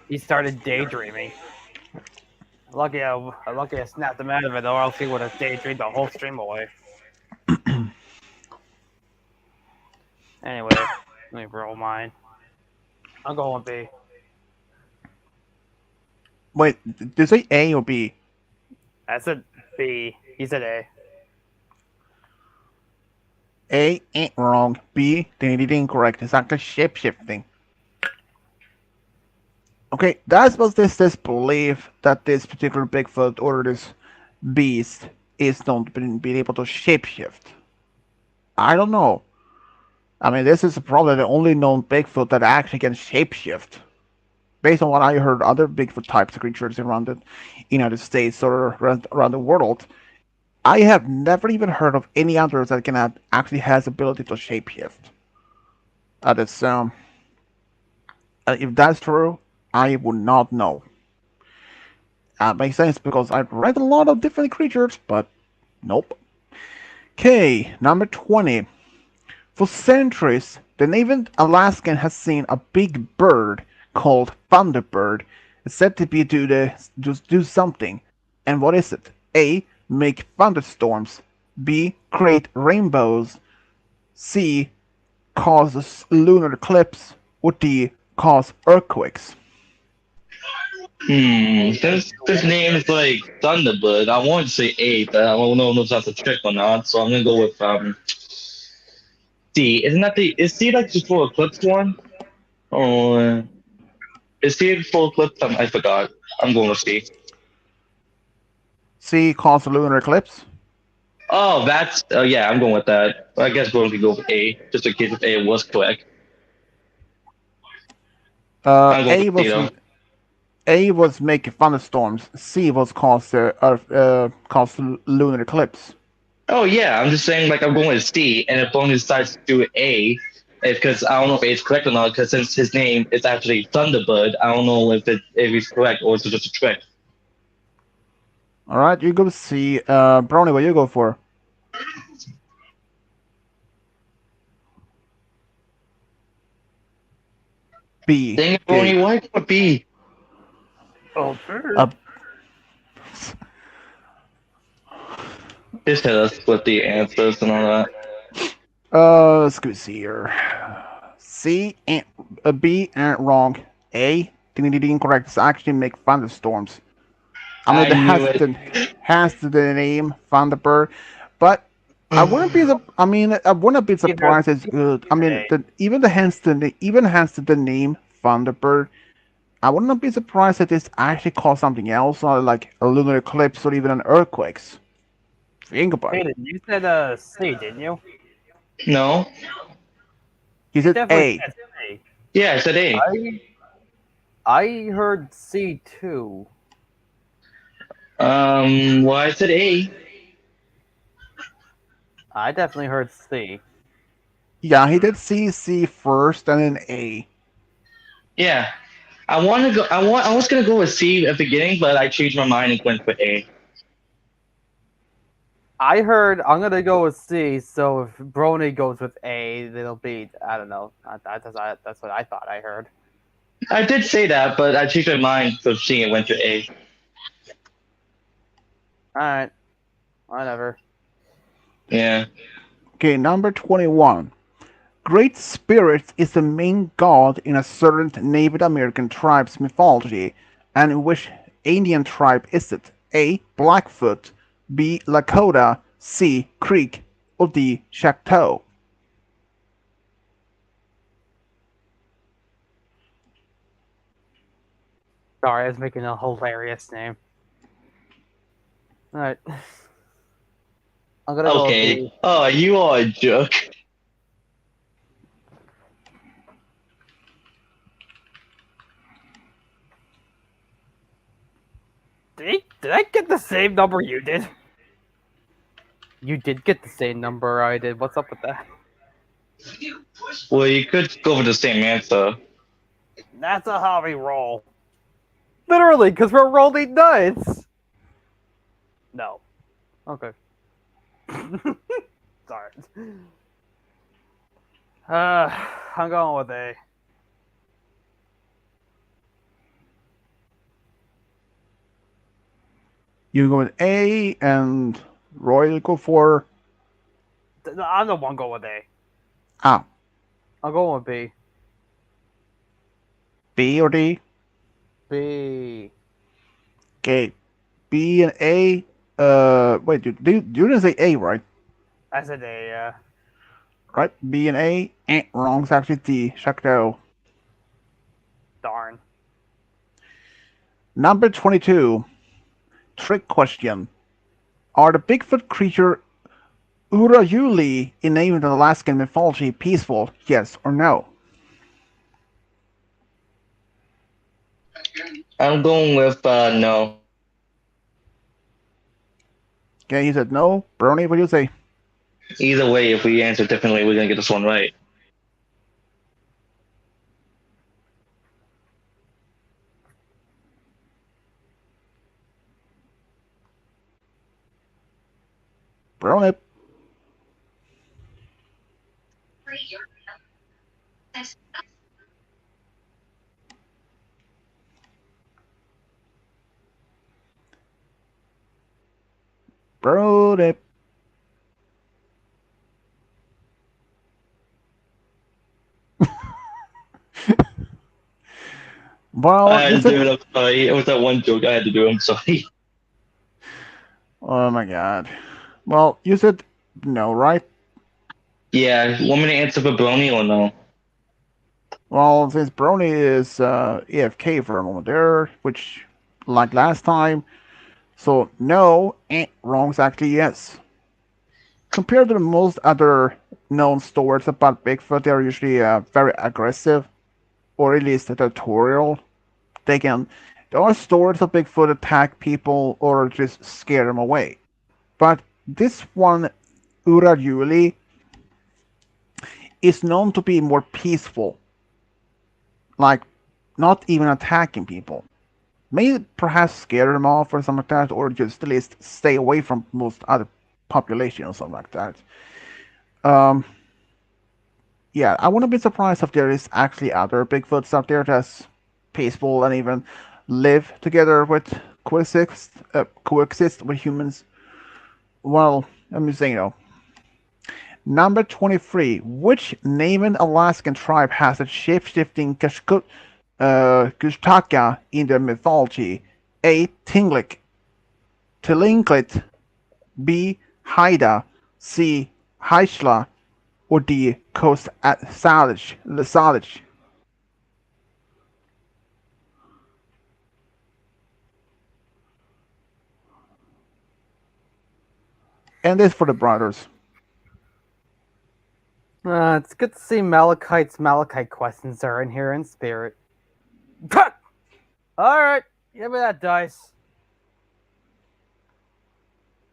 He started daydreaming. Lucky I snapped him out of it, or else he would have daydreamed the whole stream away. Anyway, let me roll mine. I'm going B. Wait, did you say A or B? I said B. He said A. A ain't wrong. B, they did incorrect. It's actually shapeshifting. Okay, that's what this belief that this particular Bigfoot or this beast is not being able to shapeshift. I don't know. I mean, this is probably the only known Bigfoot that actually can shapeshift. Based on what I heard, other Bigfoot types of creatures around the United States or around the world, I have never even heard of any others that can actually has ability to shapeshift. That is, if that's true, I would not know. Makes sense because I've read a lot of different creatures, but nope. Okay, number 20. For centuries, the native Alaskan has seen a big bird called Thunderbird. It's said to be do something. And what is it? A. Make thunderstorms. B. Create rainbows. C. Cause lunar eclipse. Or D. Cause earthquakes. This name is like Thunderbird. I want to say A, but I don't know if that's a trick or not. So I'm gonna go with C. Isn't that the is C like the full eclipse one? Or is C full eclipse? I forgot. I'm going with C. C. Cause lunar eclipse. Oh, that's yeah. I'm going with that. I guess we're going to go with A, just in case if A was correct. I'm going with A C was though. A was make thunderstorms. C was cause cause lunar eclipse. Oh yeah, I'm just saying like I'm going with C, and if Bonus decides to do A, because I don't know if A is correct or not, because since his name is actually Thunderbird, I don't know if he's correct or it's just a trick. All right, you go C. Brownie, what you go for? B. Dang it, Okay. Brony, why would B? Oh, Uh, Just hit us with the answers and all that. let's go see here. C and B ain't wrong. A, the incorrect. It's actually make thunderstorms. I mean, I it knew has it. the name Thunderbird, but I wouldn't be the. I mean, I wouldn't be either surprised. It's good. I mean, A. even the has the name Thunderbird. I would not be surprised if this actually caused something else, like a lunar eclipse or even an earthquake. Think about it. Hayden, you said C, didn't you? No. Is You it definitely A? said C. Yeah, I said A. I heard C too. Well, I said A. I definitely heard C. Yeah, he did C first and then A. Yeah, I want to go. I was gonna go with C at the beginning, but I changed my mind and went for A. I heard I'm gonna go with C. So if Brony goes with A, it'll be I don't know. That's what I thought I heard. I did say that, but I changed my mind for C and went to A. All right, whatever. Yeah. Okay, number 21. Great Spirit is the main god in a certain Native American tribe's mythology, and in which Indian tribe is it? A. Blackfoot, B. Lakota, C. Creek, or D. Choctaw? Sorry, I was making a hilarious name. All right, I'm gonna go with Okay. B. Oh, you are a jerk. Did I get the same number you did? You did get the same number I did. What's up with that? Well, you could go for the same answer. That's a how we roll. Literally, because we're rolling dice. No. Okay. Sorry. I'm going with A. You go with A, and Roy will go for No, I'm the one going with A. A. I'm going with B. B or D? B. Okay, B and A. Wait, you didn't say A, right? I said A, yeah. Right? B and A. Wrong. It's actually D. Choctaw. Darn. Number 22. Trick question. Are the Bigfoot creature Urayuli in native Alaskan mythology peaceful? Yes or no? I'm going with no. Okay, he said no. Brony, what do you say? Either way, if we answer differently, we're gonna get this one right. Brony. Brony. I Well, you had to said. do it. I'm sorry. It was that one joke I had to do. I'm sorry. Oh my god. Well, you said no, right? Yeah, want me to answer for Brony or no? Well, since Brony is AFK for a moment there, which, like last time, so no, wrong is actually yes. Compared to most other known stories about Bigfoot, they are usually very aggressive, or at least territorial. There are stories of Bigfoot attack people or just scare them away. But this one, Urayuli, is known to be more peaceful, like not even attacking people. May perhaps scare them off or something like that, or just at least stay away from most other population or something like that. Um, yeah, I wouldn't be surprised if there is actually other Bigfoots out there that's peaceful and even live together with coexist with humans. Well, I'm just saying, Number 23. Which named Alaskan tribe has a shape-shifting Kushtaka in their mythology? A. Tinglik, Tilinklit, B. Haida, C. Haisla, or D. Coast Salage. And this for the brothers. It's good to see Malachite questions are in here in spirit. Alright, give me that dice.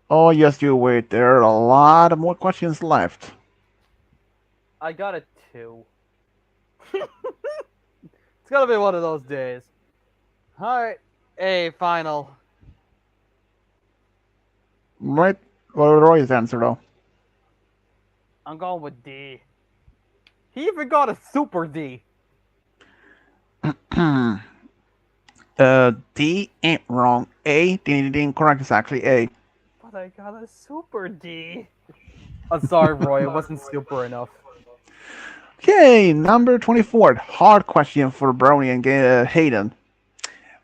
Oh, yes, you wait. There are a lot of more questions left. I got a 2. It's gotta be one of those days. Alright, A, final. Right? Well, Roy's answer though. I'm going with D. He even got a super D. D ain't wrong. A, the incorrect is actually A. But I got a super D. I'm sorry, Roy, it wasn't super enough. Okay, number 24. Hard question for Brony and Hayden.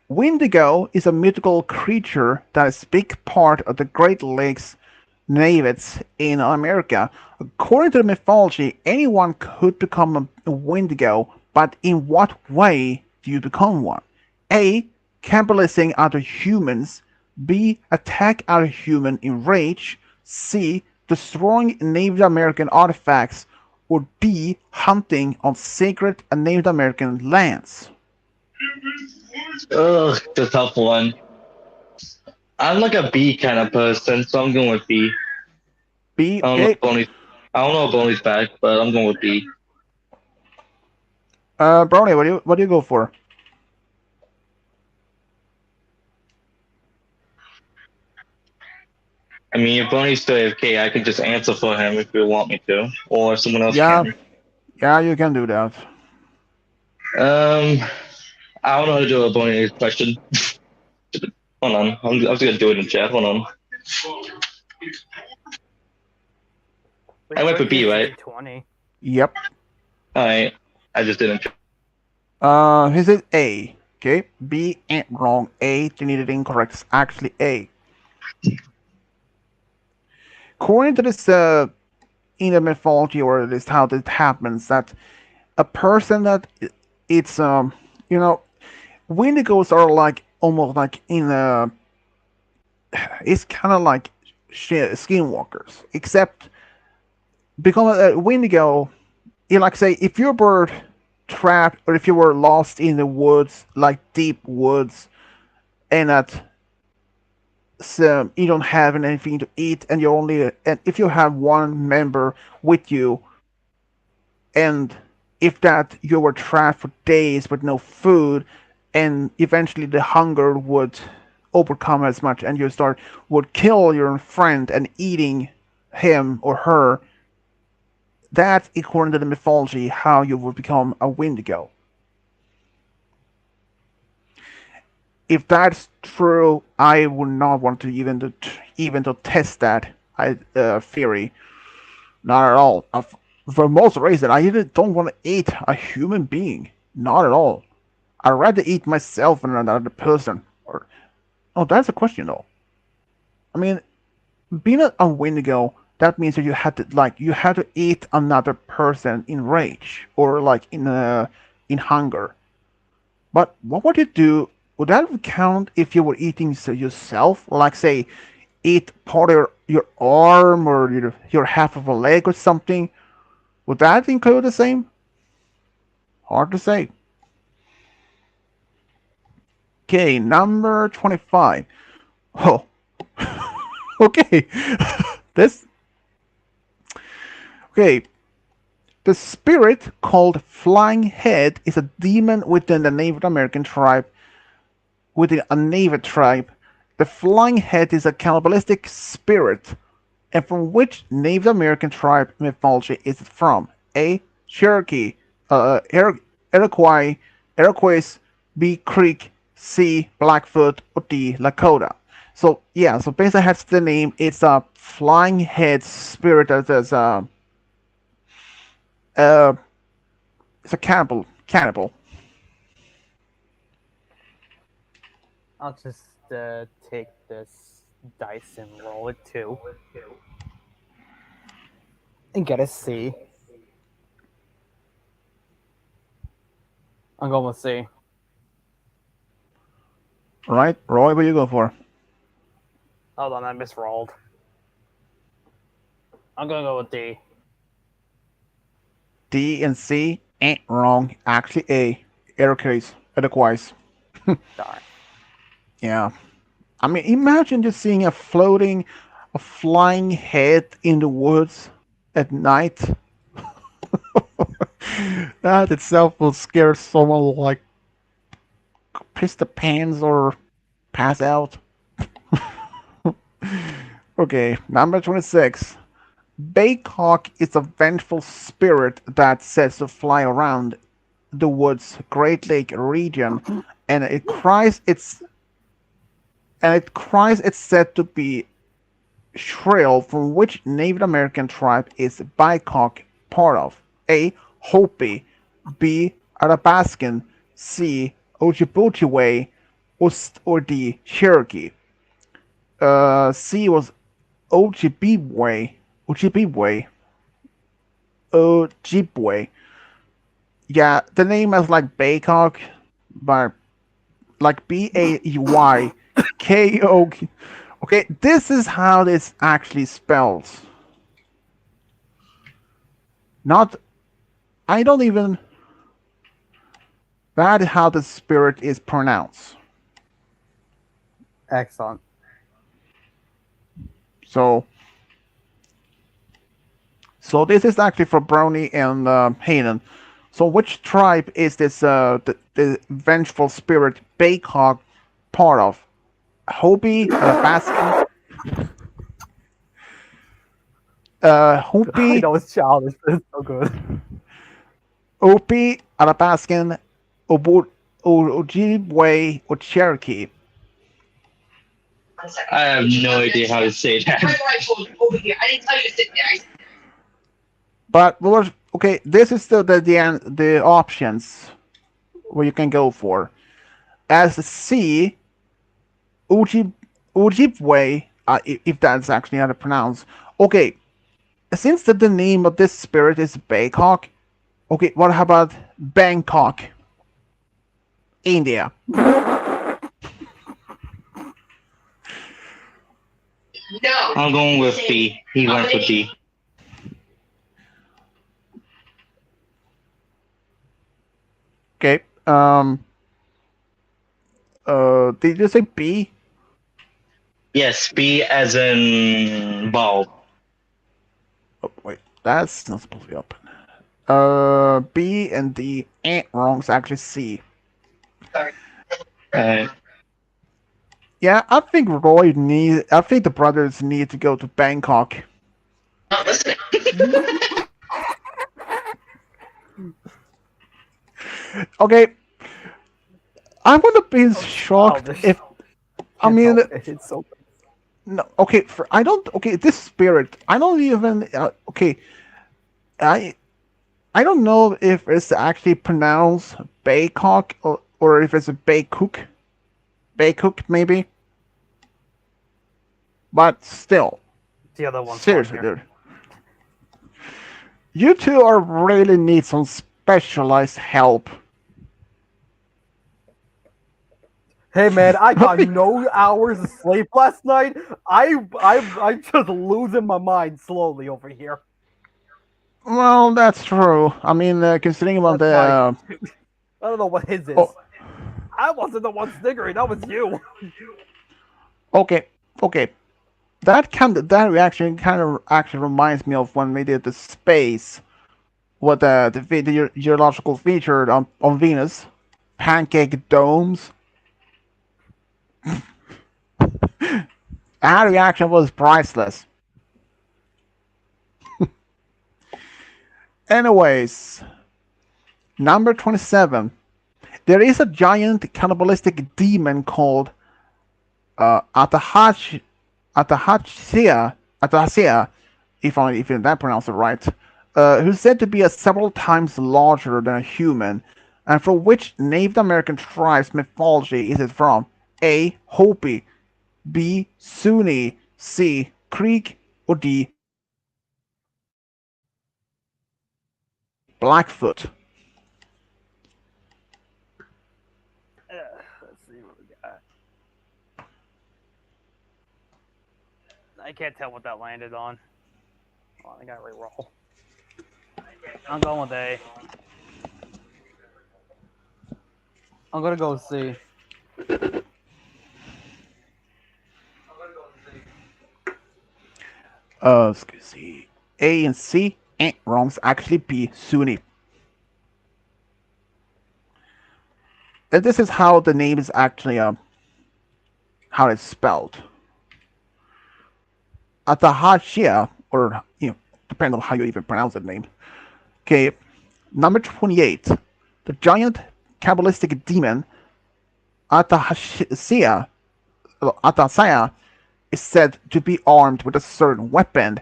Wendigo is a mythical creature that is a big part of the Great Lakes natives in America. According to the mythology, anyone could become a Wendigo, but in what way do you become one? A. Cannibalizing other humans. B. Attack other human in rage. C. Destroying Native American artifacts. Or D. Hunting on sacred Native American lands. Ugh, the tough one. I'm like a B kind of person, so I'm going with B. B. I don't know Okay. if Bonnie's, I don't know if Bonnie's back, but I'm going with B. Brownie, what do you go for? I mean, if Bonnie's still AFK, I can just answer for him if you want me to, or if someone else Yeah, can. yeah, you can do that. Um, I don't know how to do a Bonnie's question. Hold on, I'm just gonna do it in chat. Hold on. Wait, I went for Drake B, is right? D20. Yep. All right, I just didn't. This is A. Okay. B ain't wrong. A, you needed incorrect. It's actually A. According to this, in the mythology, or this how this happens, that a person that it's you know, Wendigos are like almost like in a, it's kind of like skinwalkers, except because a Wendigo, you like say if you were trapped or if you were lost in the woods, like deep woods, and that so you don't have anything to eat, and you only and if you have one member with you, and if that you were trapped for days with no food, and eventually the hunger would overcome as much, and you start would kill your friend and eating him or her. That's according to the mythology how you would become a Wendigo. If that's true, I would not want to even to test that theory. Not at all. For most reason, I even don't want to eat a human being. Not at all. I'd rather eat myself than another person. Or oh, that's a question though. I mean, being a Wendigo, that means that you have to eat another person in rage or like in hunger. But what would you do? Would that count if you were eating yourself? Like, say, eat part of your arm or your half of a leg or something? Would that include the same? Hard to say. Okay, number 25. Oh, okay. This, okay. The spirit called Flying Head is a demon within the Native American tribe within a Native tribe. The Flying Head is a cannibalistic spirit. And from which Native American tribe mythology is it from? A. Cherokee, Iroquois, Iroquois, B. Creek, C. Blackfoot, or D. Lakota. So yeah, so basically has the name. It's a flying head spirit that is uh, it's a cannibal. Cannibal. I'll just take this dice and roll it too. And get a C. I'm going with C. All right, Roy, what do you go for? Hold on, I misrolled. I'm gonna go with D. D and C ain't wrong. Actually, A. Iroquois. Darn. Yeah. I mean, imagine just seeing a flying head in the woods at night. That itself will scare someone like piss the pants or pass out. Okay, number 26. Baycock is a vengeful spirit that says to fly around the woods Great Lake region, and it's said to be shrill, from which Native American tribe is Baycock part of? A. Hopi, B. Athabascan, C. Ojibwe, or D. Cherokee. C was Ojibwe, Ojibwe, Ojibwe. Yeah, the name is like Baycock, but like Bayko. Okay, this is how this actually spells. Not, I don't even. That is how the spirit is pronounced. Excellent. So, so this is actually for Brownie and Hayden. So, which tribe is this the vengeful spirit Baycock part of? Hopi, Athabascan, I Hopi, know it's childish, but it's so good. Hopi, Athabascan, Ojibwe, or Cherokee. I have no idea how to say that. But okay, this is the options where you can go for. As C, Ojibwe, if that's actually how to pronounce. Okay, since the name of this spirit is Baycock, okay, what about Bangkok, India? I'm going with B. He went with D. Okay, did you say B? Yes, B as in ball. Oh, wait, that's not supposed to be open. B and D ain't wrong. It's actually C. Uh, Yeah, I think the brothers need to go to Bangkok. not listening. Okay, I'm gonna be shocked Childish. if I Can't mean help it. It's so good. no. Okay, I don't. Okay, this spirit. I don't even. Okay, I I don't know if it's actually pronounced Baycock or if it's a Baycook. Baycook maybe. But still, The other one's seriously, funnier. dude. You two are really need some specialized help. Hey man, I got Okay. no hours of sleep last night. I'm just losing my mind slowly over here. Well, that's true. I mean, considering about That's the my. I don't know what his is. oh, I wasn't the one sniggering. That was you. okay, okay. That reaction kind of actually reminds me of when we did the space, what the geological feature on Venus, pancake domes. That reaction was priceless. Anyways, number 27. There is a giant cannibalistic demon called Atahach Atahachia, if that pronounced it right, who's said to be several times larger than a human, and from which Native American tribes mythology is it from? A. Hopi, B. Sunni, C. Creek, or D. Blackfoot. Let's see what we got. I can't tell what that landed on. Oh, I gotta re-roll. I'm going with A. I'm gonna go with C. Excuse me. A and C ain't wrong. It's actually B. Sunni. And this is how the name is actually how it's spelled. Atahashia, or depending on how you even pronounce that name. Okay, number 28. The giant Kabbalistic demon Atahashia, Atasaya, is said to be armed with a certain weapon,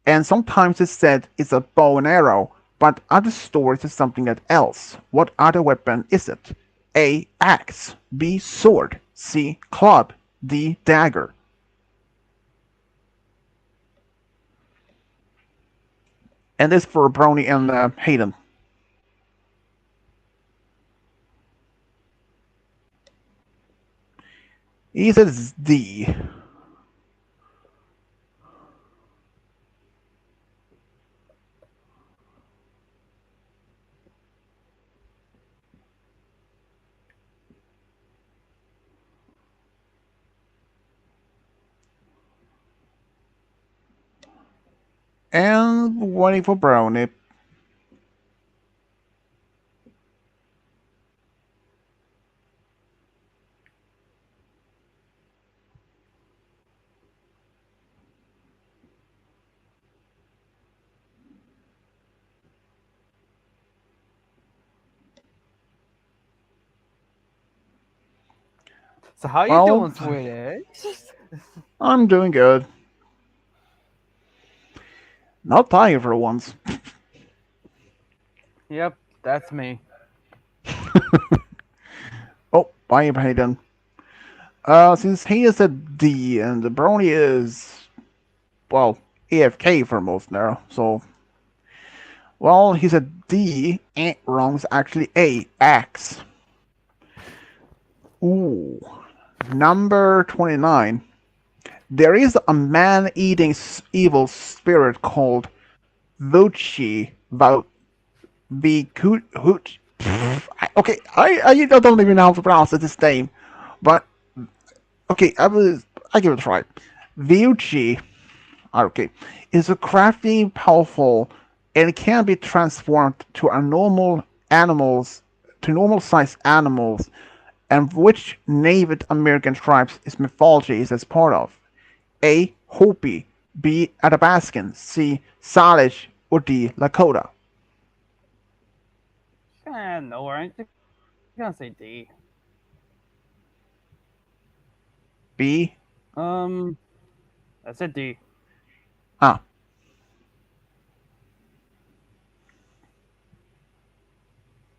and sometimes it's said it's a bow and arrow, but other stories is something else. What other weapon is it? A. Axe. B. Sword. C. Club. D. Dagger. And this for Brony and Hayden. He says D. And waiting for Brownie. So how you Well, doing, Swedish? I'm doing good. Not tired for once. Yep, that's me. Oh, bye, Hayden. Since he is a D and the Brony is, well, AFK for most now, so. Well, he's a D, and wrong's actually A, Axe. Ooh. Number 29. There is a man-eating evil spirit called Vuchi. Okay, I don't even know how to pronounce this name, but okay, I give it a try. Vuchi, okay, is a crafty, powerful, and can be transformed to a normal-sized animals, and which Native American tribes is mythologies as part of? A. Hopi, B. Athabascan, C. Salish, or D. Lakota. No, I'm just gonna say D. B. I said D. Ah,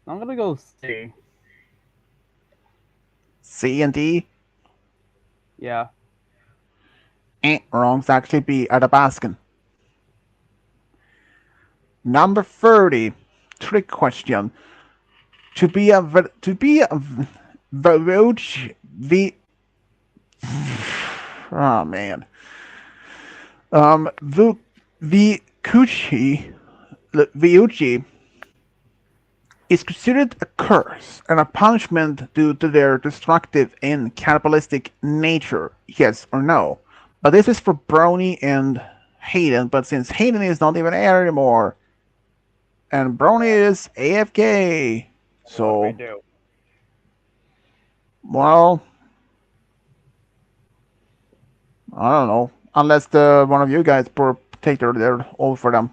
I'm gonna go C. C and D. Yeah. Wrong. It's actually B. Athabascan. Number 30. Trick question. To be a Varoch V. Oh man. Vikuchi Viuchi is considered a curse and a punishment due to their destructive and cannibalistic nature. Yes or no? But this is for Brony and Hayden. But since Hayden is not even here anymore, and Brony is AFK, What do we so do? well, I don't know. Unless the one of you guys take their oath for them.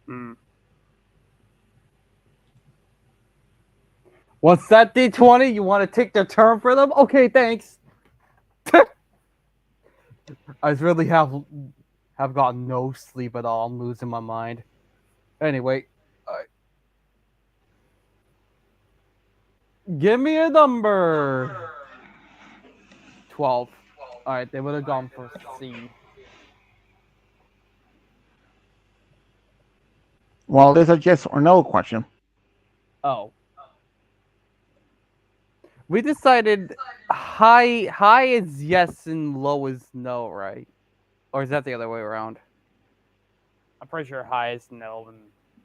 Hmm. What's that, D20? You want to take the turn for them? Okay, thanks. I really have gotten no sleep at all. I'm losing my mind. Anyway, give me a number. 12. All right, they would have gone for C. Well, this is a yes or no question. Oh. We decided high is yes and low is no, right? Or is that the other way around? I'm pretty sure high is no and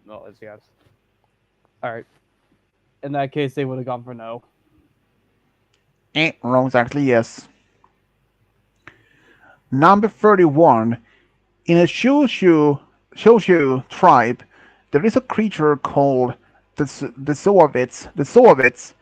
low is yes. All right. In that case, they would have gone for no. Wrong is actually yes. Number 31. In a Shushu tribe, there is a creature called the Zoavits. The Zoavits,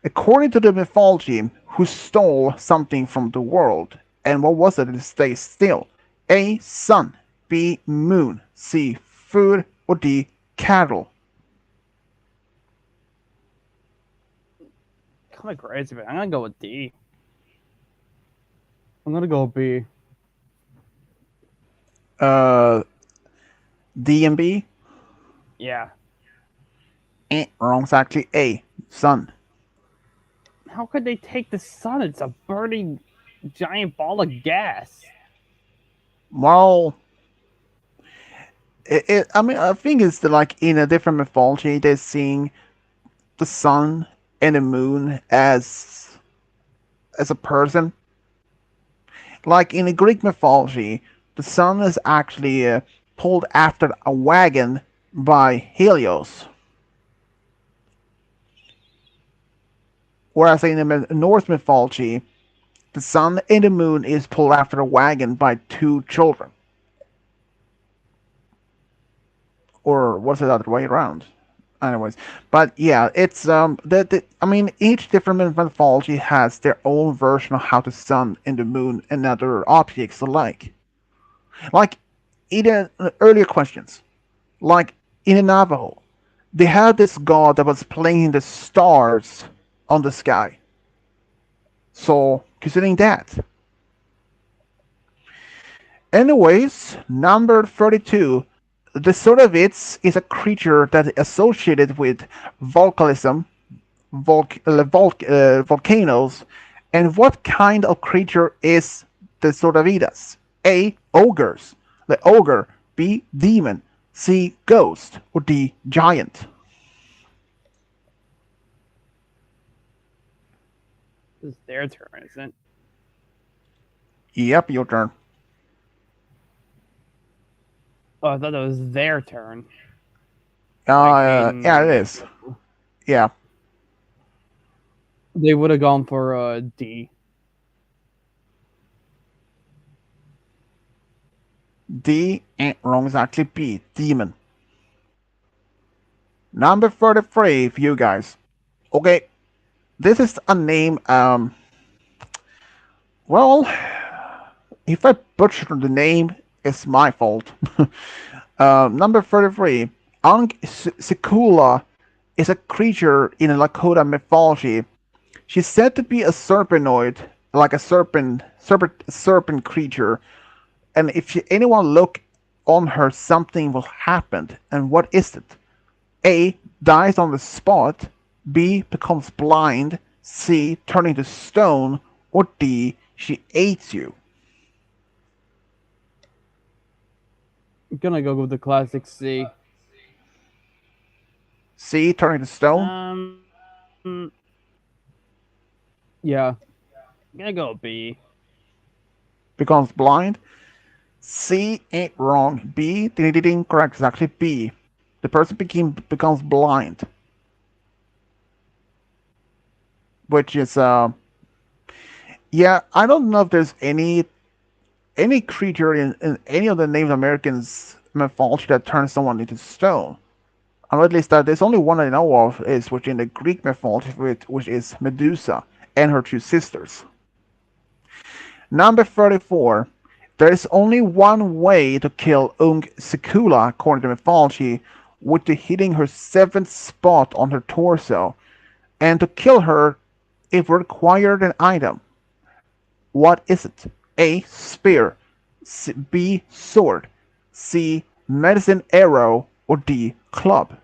according to the mythology, who stole something from the world. And what was it that stays still? A. Sun. B. Moon. C. Food. Or D. Cattle. Kind of crazy, but I'm gonna go with D. I'm gonna go with B. Uh, D and B? Yeah. Wrong. It's actually A. Sun. How could they take the sun? It's a burning giant ball of gas. Well, I mean, I think it's like in a different mythology, they're seeing the sun and the moon as a person. Like in the Greek mythology, the sun is actually pulled after a wagon by Helios, whereas in the Norse mythology, the sun and the moon is pulled after a wagon by two children. Or was it the other way around? Anyways, but yeah, it's I mean, each different mythology has their own version of how the sun and the moon and other objects alike. Like in the earlier questions, like in the Navajo, they had this god that was playing the stars on the sky. So considering that. Anyways, number 32. The Soravits is a creature that is associated with volcanism, volcanoes. And what kind of creature is the Soravidas? A. Ogres. The ogre. B. Demon. C. Ghost. Or D. Giant. It's their turn, isn't it? Yep, your turn. Oh, I thought it was their turn. Like Yeah, it is. Yeah. They would have gone for D. D ain't wrong. It's actually B. Demon. Number 33 for you guys. Okay, this is a name. Well, if I butcher the name, it's my fault. Number 33. Ankh Sekula is a creature in Lakota mythology. She's said to be a serpentoid, like a serpent creature. And if anyone look on her, something will happen. And what is it? A. Dies on the spot. B. Becomes blind. C. Turning to stone. Or D. She eats you. I'm gonna go with the classic C. C. Turning to stone. Yeah. I'm gonna go B. Becomes blind. C ain't wrong. B. Ding ding ding. Correct. It's actually B. The person becomes blind. Which is yeah, I don't know if there's any creature in any of the Native Americans mythology that turns someone into stone. Or at least there's only one I know of is which in the Greek mythology, which is Medusa and her two sisters. Number 34. There is only one way to kill Ung Sekula according to mythology, with hitting her seventh spot on her torso, and to kill her if required an item. What is it? A. Spear. B. Sword. C. Medicine arrow. Or D. Club.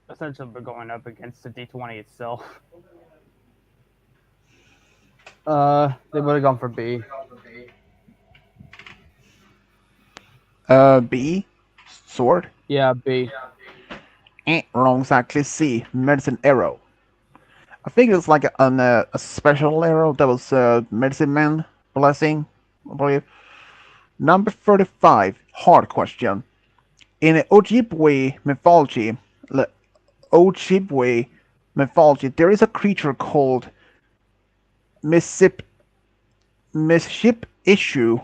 Essentially, we're going up against the D20 itself. They would have gone for B. B. Sword. Yeah, B. Wrong. It's actually C. Medicine arrow. I think it's like a special arrow that was Medicine Man blessing, I believe. Number 35. Hard question. In Ojibwe mythology, there is a creature called Mississippi Misship issue.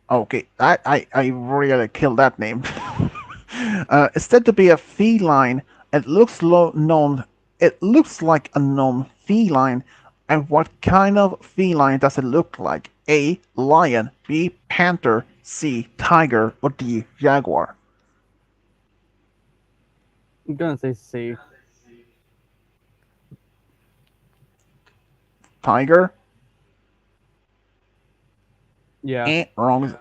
Okay, I really killed that name. It's said to be a feline. It looks known. It looks like a known feline. And what kind of feline does it look like? A. Lion. B. Panther. C. Tiger. Or D. Jaguar. I'm gonna say C. Tiger? Yeah. Wrong.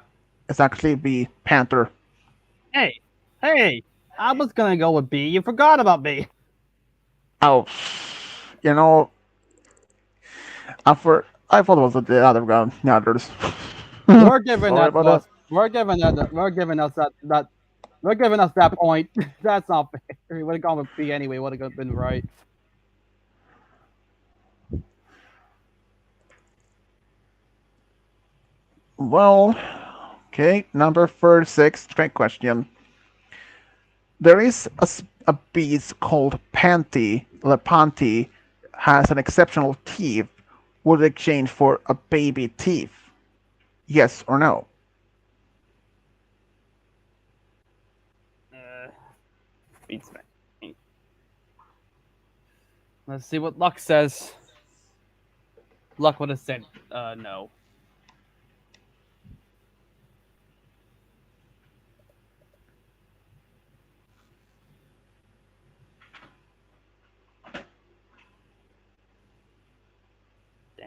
It's actually B. Panther. Hey, hey! I was gonna go with B. You forgot about B. Oh, you know, I thought it was the other guy. The others. We're giving Sorry that about to us. that. We're giving us that. We're giving us that point. That's not fair. We would have gone with B anyway. Would have been right. Well, okay, number 36, trick question. There is a beast called Panty. The Panty has an exceptional teeth. Would it exchange for a baby teeth? Yes or no? Uh, beats me. Let's see what Luck says. Luck would have said no.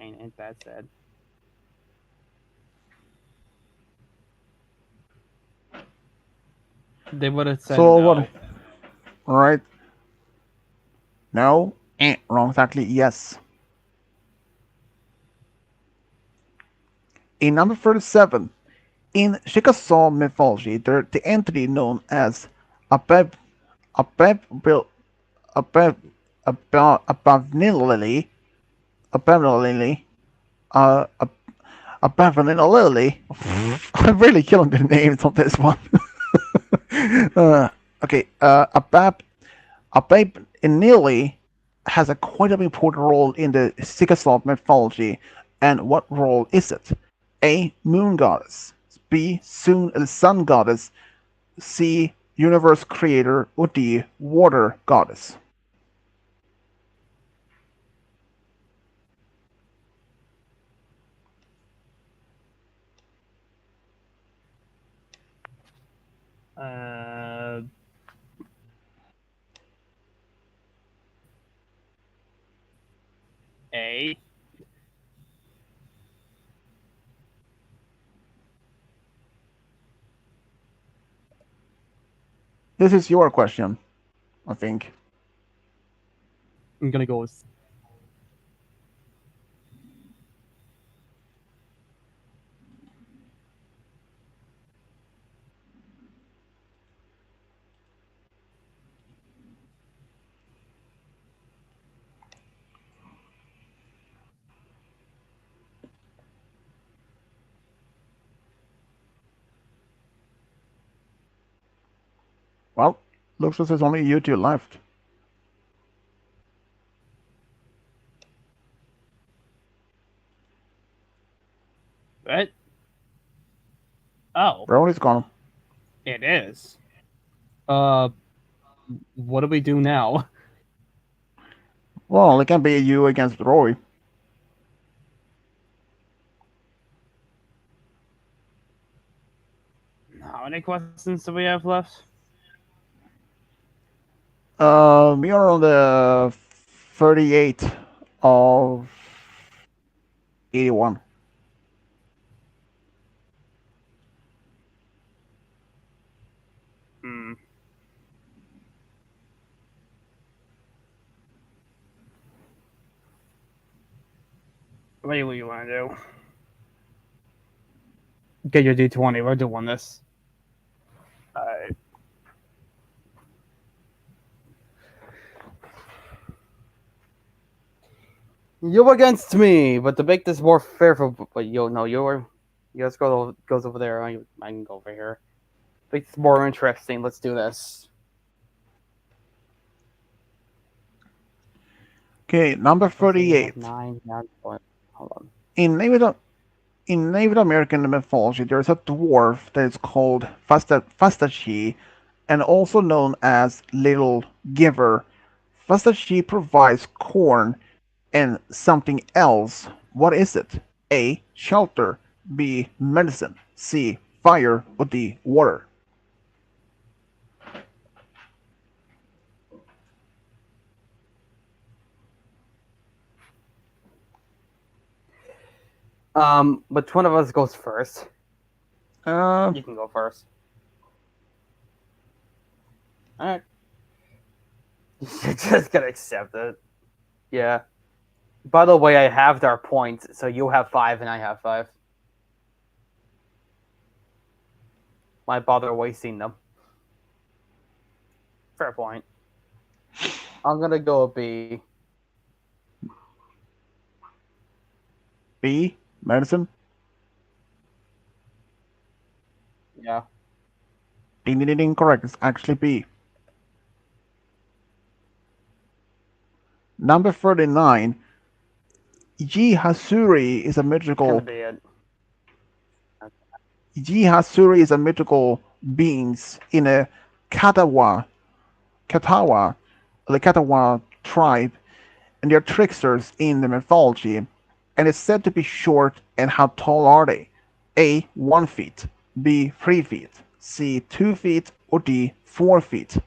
Dang, ain't that sad? They would have said So what? no. Alright. No? Wrong, exactly. Yes. In number 37, in Chickasaw mythology, the entity known as Abeb, Abeb, Abeb, Abavnilili, Abavnilili, uh, Abavnilili. I'm really killing the names on this one. Okay, Abab Inili has a quite an important role in the Chickasaw mythology. And what role is it? A. Moon goddess. B. Sun goddess. C. Universe creator. Or D. Water goddess. Uh, A. This is your question, I think. I'm gonna go with. Well, looks as there's only you two left. What? Oh, Broly's gone. it is. Uh, what do we do now? Well, it can be you against Roy. How many questions do we have left? We are on the 38 of 81. Hmm. What do you want to do? Get your D20. We're doing this. Alright. You against me, but to make this more fair for, but you no, you're, you guys goes over there. I can go over here. Make this more interesting. Let's do this. Okay, number Let's see, we have 38. nine. Now, hold on. In Native, in Native American mythology, there's a dwarf that is called Fastashi, and also known as Little Giver. Fastashi provides corn and something else. What is it? A. Shelter. B. Medicine. C. Fire. Or D. Water. Which one of us goes first? Uh, You can go first. All right. You're just gonna accept it. Yeah. By the way, I halved our points, so you have 5 and I have 5. Why bother wasting them? Fair point. I'm gonna go B. B. Medicine. Yeah. Ding ding ding. Correct. It's actually B. Number 39. Ji Hasuri is a Gonna mythical. be it. Ji Hasuri is a mythical beings in a Katawa, Katawa, the Katawa tribe, and they're tricksters in the mythology, and is said to be short. And how tall are they? A. 1 feet. B. 3 feet. C. 2 feet. Or D. 4 feet.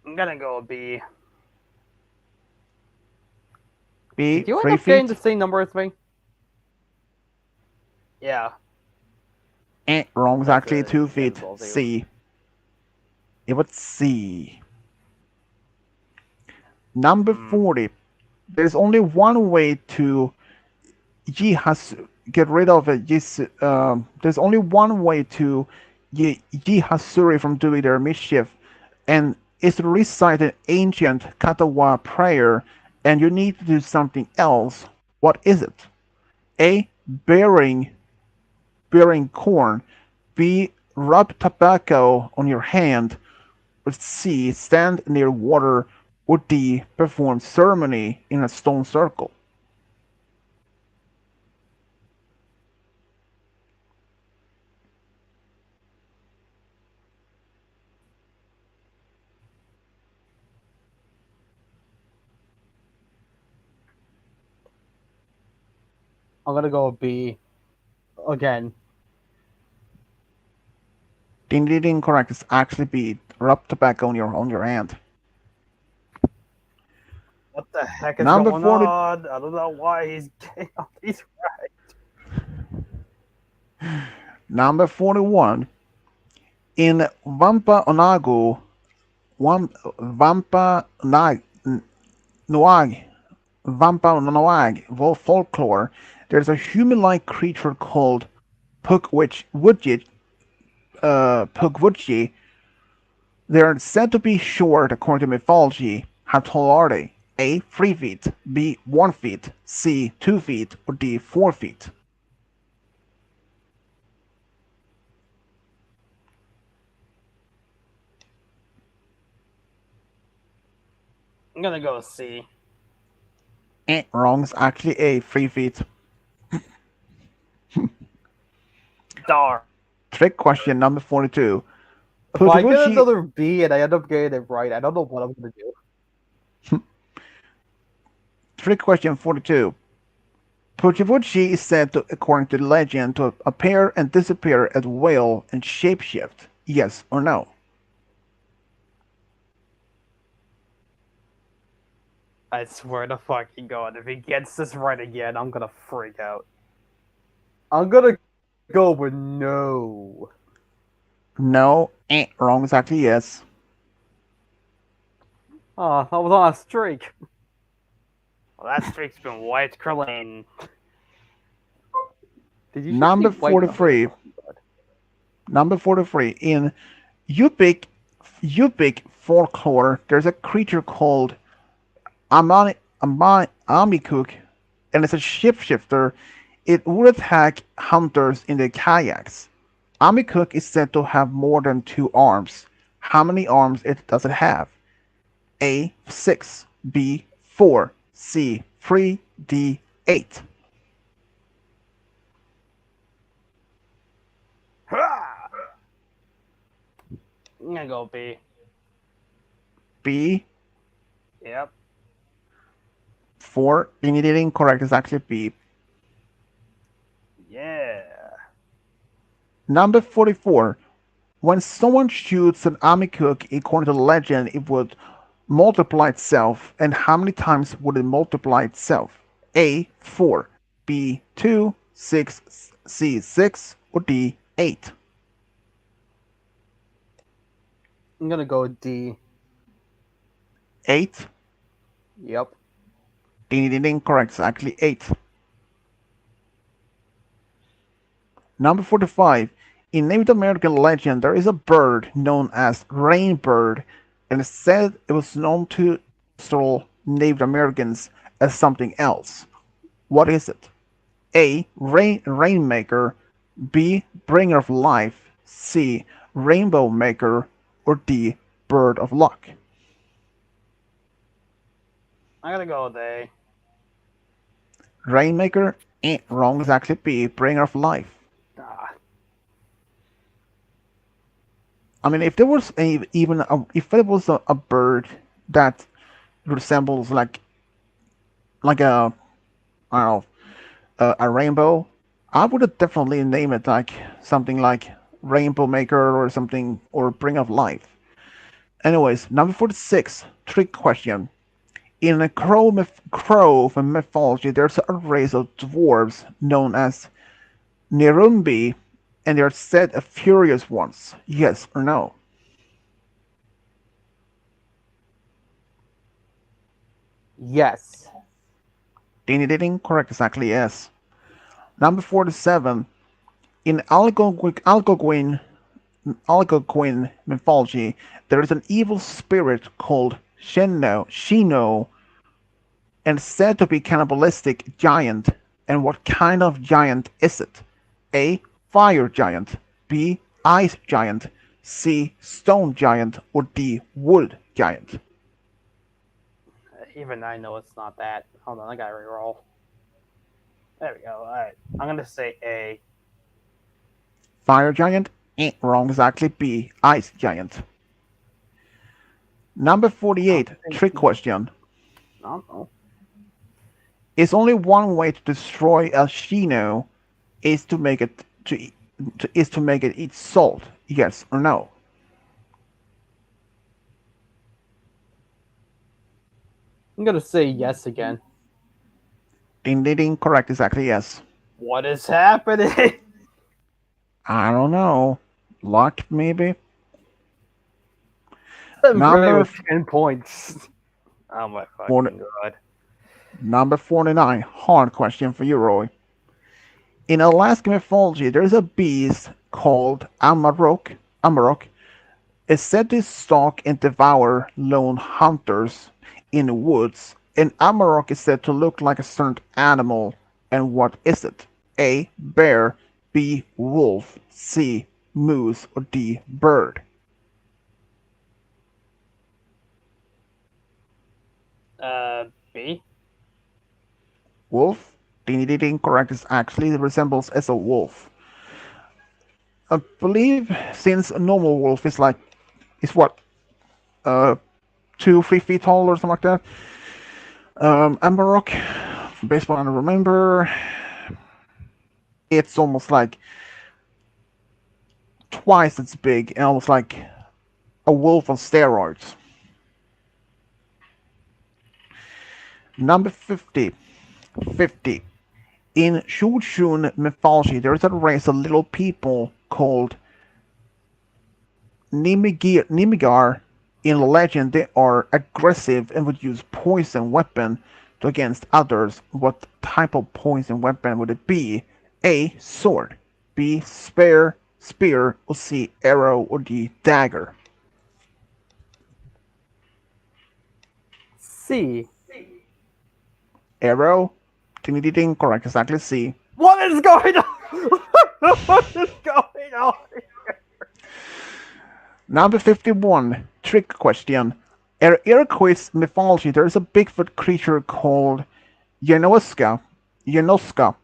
I'm gonna go B. B. Did you end 3 up getting the feet. same number as me? Yeah. Wrong. It's That's actually a 2 yeah, feet. both of you. C. It was C. Number 40. There's only one way to get rid of it. There's only one way to Hasuri from doing their mischief, and it's to recite an ancient Katawa prayer, and you need to do something else. What is it? A. Bearing corn. B. Rub tobacco on your hand. Or C. Stand near water. Or D. Perform ceremony in a stone circle. I'm gonna go B again. Ding ding ding, correct. It's actually B. Rub tobacco on your hand. What the heck is Number going 40. on? I don't know why he's getting all these Number 41. In Vampa Onagu, Vampa Noag, Vampa Noag folklore, there's a human-like creature called Pugwitchi. Pugwitchi. They're said to be short according to mythology. How tall are they? A. 3 feet. B. 1 feet. C. 2 feet. Or D. 4 feet. I'm gonna go C. Wrong. It's actually A. 3 feet. Darn. Trick question number 42. If I get Pugwitchi. another B and I end up getting it right, I don't know what I'm gonna do. Trick question 42. Pugwitchi is said to, according to the legend, to appear and disappear at will and shapeshift. Yes or no? I swear to fucking god, if he gets this right again, I'm gonna freak out. I'm gonna go with no. No. Wrong. It's actually yes. Oh, I was on a streak. Well, that streak's been wiped clean. Did you Number just say white? 43. Number 43. In Yupik folklore, there's a creature called Amikuk, and it's a shapeshifter It would attack hunters in their kayaks. Amikuk is said to have more than two arms. How many arms does it have? A. 6. B. 4. C. 3. D. 8. Ha! I'm gonna go B. B. Yep. 4. Indeed incorrect is actually B. Yeah. Number 44. When someone shoots an Amikuk, according to legend, it would multiply itself. And how many times would it multiply itself? A. 4. B. 2. 6. C. 6. Or D. 8. I'm gonna go D. 8. Yep. Incorrect. It's actually 8. Number 45. In Native American legend, there is a bird known as Rainbird, and it's said it was known to pastoral Native Americans as something else. What is it? A. Rainmaker. B. Bringer of life. C. Rainbow maker. Or D. Bird of luck. I'm gonna go with A. Rainmaker? Wrong. Is actually B. Bringer of life. Ah, I mean, if there was if there was a bird that resembles like I don't know a rainbow, I would definitely name it like something like Rainbow Maker or something or Bring of Life. Anyways, number 46, trick question. In a crow mythology, there's a race of dwarves known as Nirumbi, and they're said a furious ones. Yes or no? yes. Ding ding ding. Correct. Exactly. Yes. Number 47. In Algonquin mythology, there is an evil spirit called Shino, and said to be cannibalistic giant. And what kind of giant is it? A. Fire giant. B. Ice giant. C. Stone giant. Or D. Wood giant. Even I know it's not that. Hold on, I gotta reroll. There we go. Alright. I'm gonna say A. Fire giant? Wrong. Exactly. B. Ice giant. Number I'm 48. Trick thinking. question. I don't know. Is only one way to destroy a Shino is to make it is to make it eat salt. Yes or no? I'm gonna say yes again. Ding ding ding. Correct. Exactly. Yes. What is happening? I don't know. Luck maybe. I'm running Number with 10 points. Oh my 40, fucking god. number 49. Hard question for you, Roy. In Alaska mythology, there's a beast called Amarok. It's said to stalk and devour lone hunters in the woods. And Amarok is said to look like a certain animal. And what is it? A. Bear. B. Wolf. C. Moose. Or D. Bird. B? Wolf? Ding ding ding. Correct. It actually resembles as a wolf. I believe since a normal wolf is what uh 2 3 feet tall or something like that. Amarok, based on I remember, it's almost like twice as big and almost like a wolf on steroids. Number 50. 50. In Shujun mythology, there is a race of little people called Nimigar. In legend, they are aggressive and would use poison weapon to against others. What type of poison weapon would it be? A. Sword. B. Spear. Or C. Arrow. Or D. Dagger. C. Arrow? Ding ding ding. Correct. Exactly. C. What is going on? What is going on? Number 51, trick question. In Iroquois mythology, there is a Bigfoot creature called Yenoska. Yenoska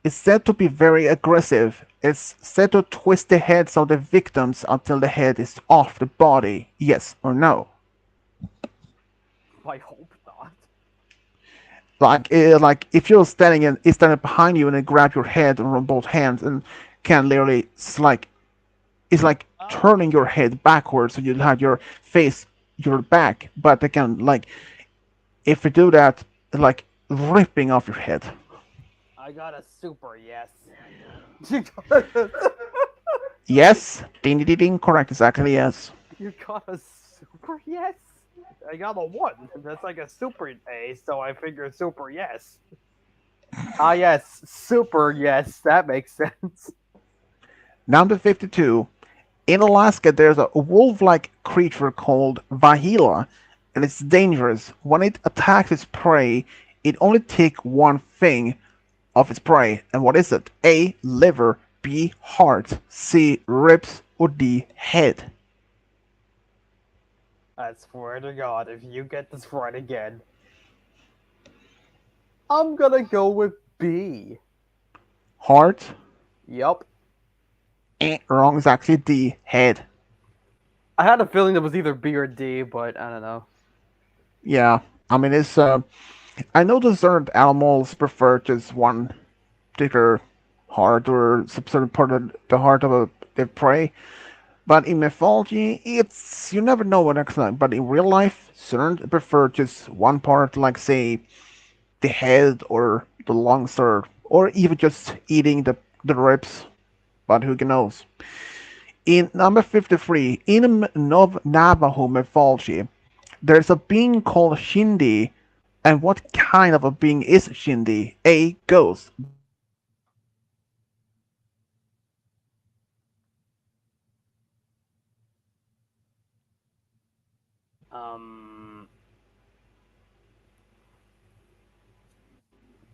is said to be very aggressive. It's said to twist the heads of the victims until the head is off the body. Yes or no? I hope not. Like if you're standing and it's standing behind you and they grab your head on both hands and can literally, it's like Oh, turning your head backwards so you have your face your back, but they can like if you do that, like ripping off your head. I got a super yes. Yes, ding ding ding, correct, exactly yes. You got a super yes? I got a 1. That's like a super A, so I figure super yes. Ah, yes, super yes. That makes sense. Number 52. In Alaska, there's a wolf-like creature called Vahila, and it's dangerous. When it attacks its prey, it only takes one thing of its prey. And what is it? A. Liver. B. Heart. C. Ribs. Or D. Head. I swear to God, if you get this right again, I'm gonna go with B. Heart? Yup. Wrong, it's actually D. Head. I had a feeling it was either B or D, but I don't know. Yeah, I mean, I know the certain animals prefer just one particular heart or some sort of part of the heart of their prey. But in mythology, you never know what actually. But in real life, certain prefer just one part, like say the head or the lungs, or even just eating the ribs. But who knows? In number 53, in Navajo mythology, there's a being called Shindy. And what kind of a being is Shindy? A. Ghost. B. Goddess. C. Giant. Or D. Um,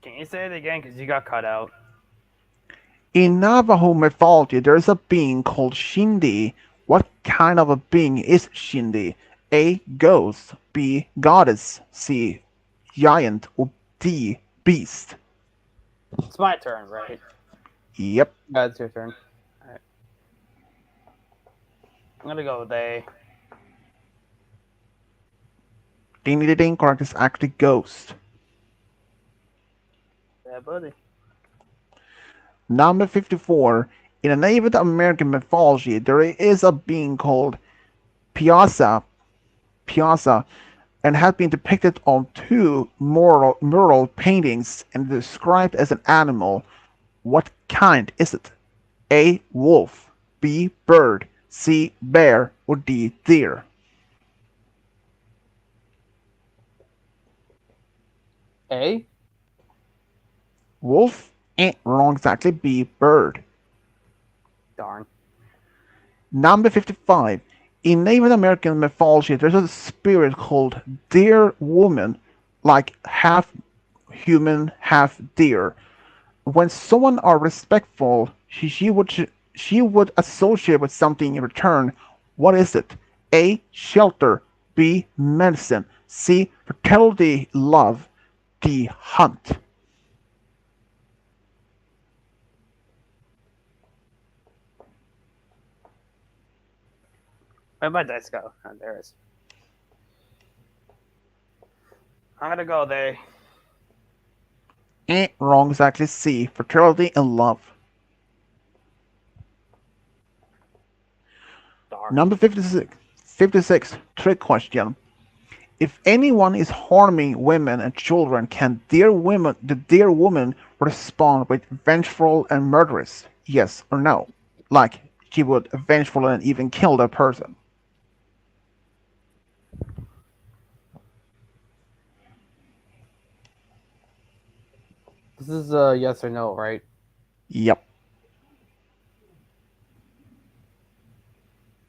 can you say it again? Because you got cut out. In Navajo mythology, there's a being called Shindy. What kind of a being is Shindy? A. Ghost. B. Goddess. C. Giant. Or D. Beast. It's my turn, right? Yep. Yeah, it's your turn. Alright. I'm gonna go with A. Ding ding ding. Correct is actually Ghost. Yeah, buddy. Number 54. In a Native American mythology, there is a being called Piazza, and has been depicted on two mural paintings and described as an animal. What kind is it? A. Wolf. B. Bird. C. Bear. Or D. Deer. A? Wolf? Wrong exactly. B. Bird. Darn. Number 55. In Native American mythology, there's a spirit called Deer Woman, like half human, half deer. When someone are respectful, she would associate with something in return. What is it? A. Shelter. B. Medicine. C. Fertility. Love. D. Hunt. Where'd my dice go? Oh, there it is. I'm gonna go there. Wrong exactly. C. Fertility and love. Darn. Number 56. 56. Trick question. If anyone is harming women and children, can the dear woman respond with vengeful and murderous? Yes or no? Like she would vengeful and even kill that person. This is a yes or no, right? Yep.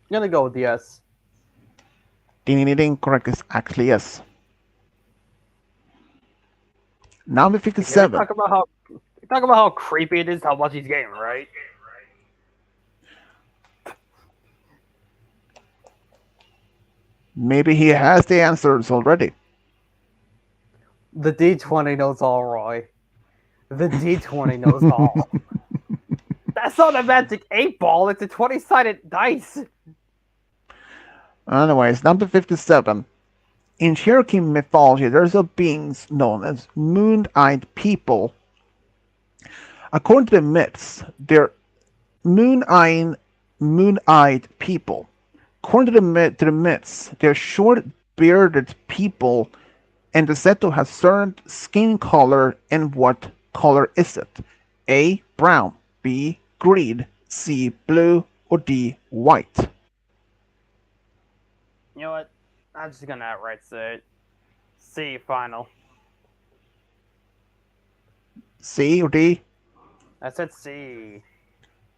I'm gonna go with yes. Ding ding ding. Correct is actually yes. Number Can we 57. talk about how Talk about how creepy it is, how much he's getting, right? Maybe he has the answers already. The D20 knows all, Roy. The D20 knows all. That's not a magic 8 ball, it's a 20-sided dice. Anyways, number 57. In Cherokee mythology, there's a beings known as moon-eyed people. According to the myths, they're moon-eyed, moon-eyed people. According to the myths, they're short-bearded people, and the said to have certain skin color. And what color is it? A. Brown. B. Green. C. Blue. Or D. White. You know what? I'm just gonna outright say it. C, final. C or D? I said C.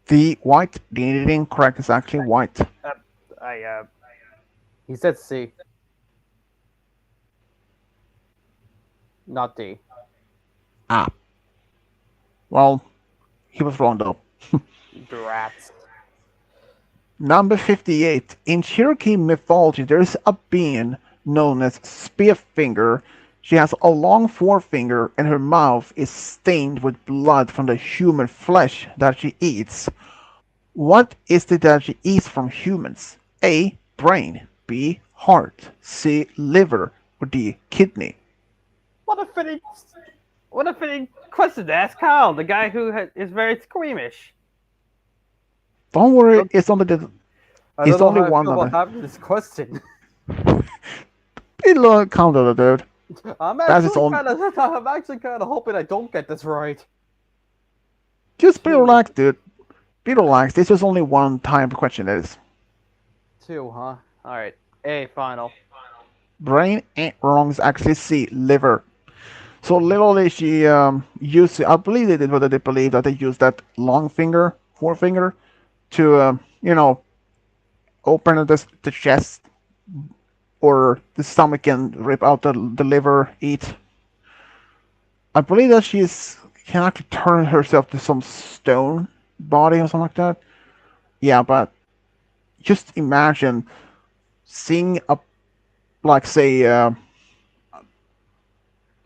The white. The incorrect is actually white. I He said C. Not D. Ah. Well, he was wrong though. Rats. Number 58. In Cherokee mythology, there's a being known as Spearfinger. She has a long forefinger and her mouth is stained with blood from the human flesh that she eats. What is it that she eats from humans? A. Brain. B. Heart. C. Liver. Or D. Kidney. What a fitting question to ask Kyle, the guy who is very squeamish. Don't worry, it's only the. I It's don't know only how I one feel of about them. having this question. It don't count on it, dude. I'm That's its actually own. kind of hoping I don't get this right. Just be relaxed, dude. Be relaxed. This is only one time question. Is 2, huh? All right. A, final. brain ain't wrong. It's actually C. Liver. So literally, she used. I believe they did what they believe that they used that long finger, forefinger, to open the chest or the stomach and rip out the liver, eat. I believe that she's can actually turn herself to some stone body or something like that. Yeah, but just imagine seeing a like say a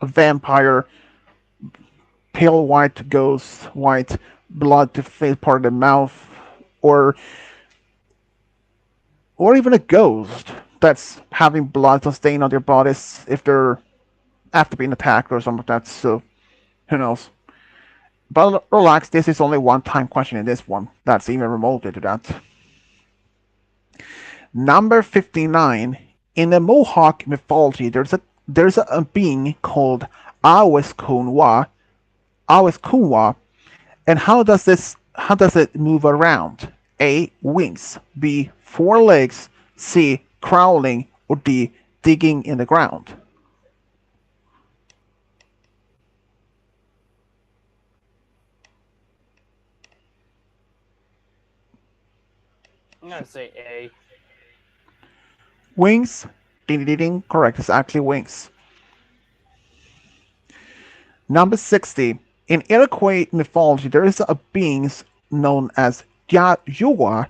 vampire, pale white ghost, white blood to fill part of the mouth, or or even a ghost that's having blood stain on their bodies if they're after being attacked or something like that. So who knows? But relax, this is only one time question in this one. That's even remotely to that. Number 59. In the Mohawk mythology, there's a being called Aweskunwa. Aweskunwa. And how does it move around? A. Wings. B. Four legs. C. Crawling. Or D. Digging in the ground. I'm gonna say A. Wings. Ding ding ding. Correct. It's actually wings. Number 60. In Iroquois mythology, there is a being known as Yuga,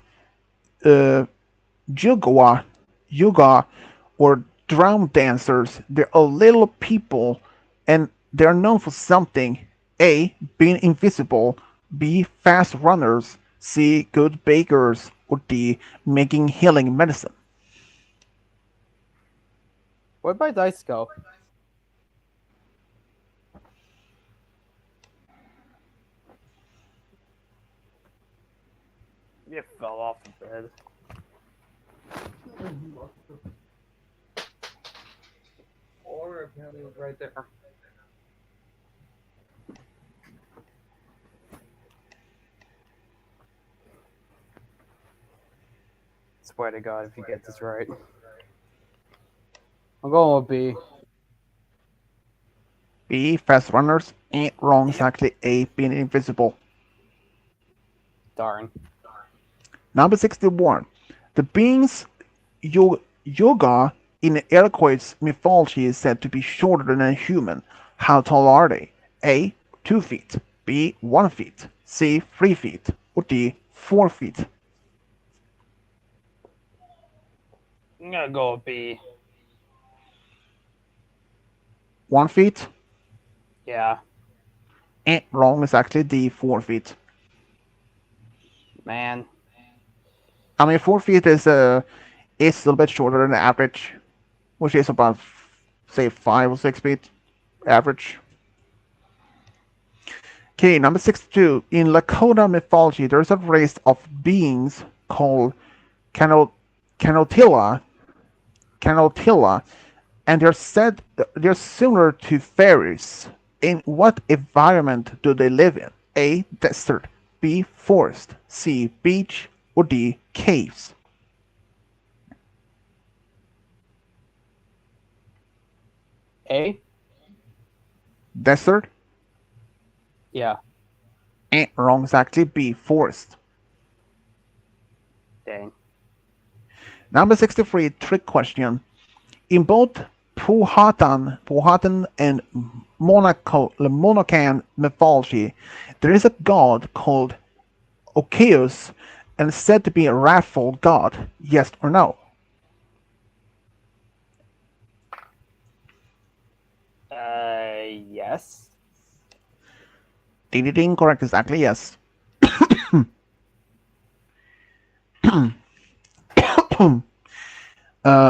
uh, Yugawa, Yuga, or drum dancers. They're a little people, and they're known for something. A. Being invisible. B. Fast runners. C. Good bakers. Or D. Making healing medicine. Where'd my dice go? You fell off the bed. Or apparently it was right there. Swear to God, if you get this right. I'm going with B. B. Fast runners. Ain't wrong. It's actually A. Being invisible. Darn. Number 61. The beings Yoga in Iroquois mythology is said to be shorter than a human. How tall are they? A. 2 feet. B. 1 feet, C. 3 feet, or D. 4 feet? I'm gonna go with B. 1 feet? Yeah, Wrong, it's actually D. 4 feet. man. I mean, 4 feet is a little bit shorter than the average, which is about, say, 5 or 6 feet average. Okay, number 62. In Lakota mythology, there's a race of beings called Cano- Canotilla, Canotilla, and they're similar to fairies. In what environment do they live in? A. Desert, B. Forest, C. Beach, or D. Caves? A? Desert? Yeah. Wrong, it's actually B. Forest. Dang. Number 63, trick question. In both Powhatan and Monacan mythology, there is a god called Okeus and said to be a wrathful god. Yes or no? Yes. Ding ding ding, correct, exactly, yes.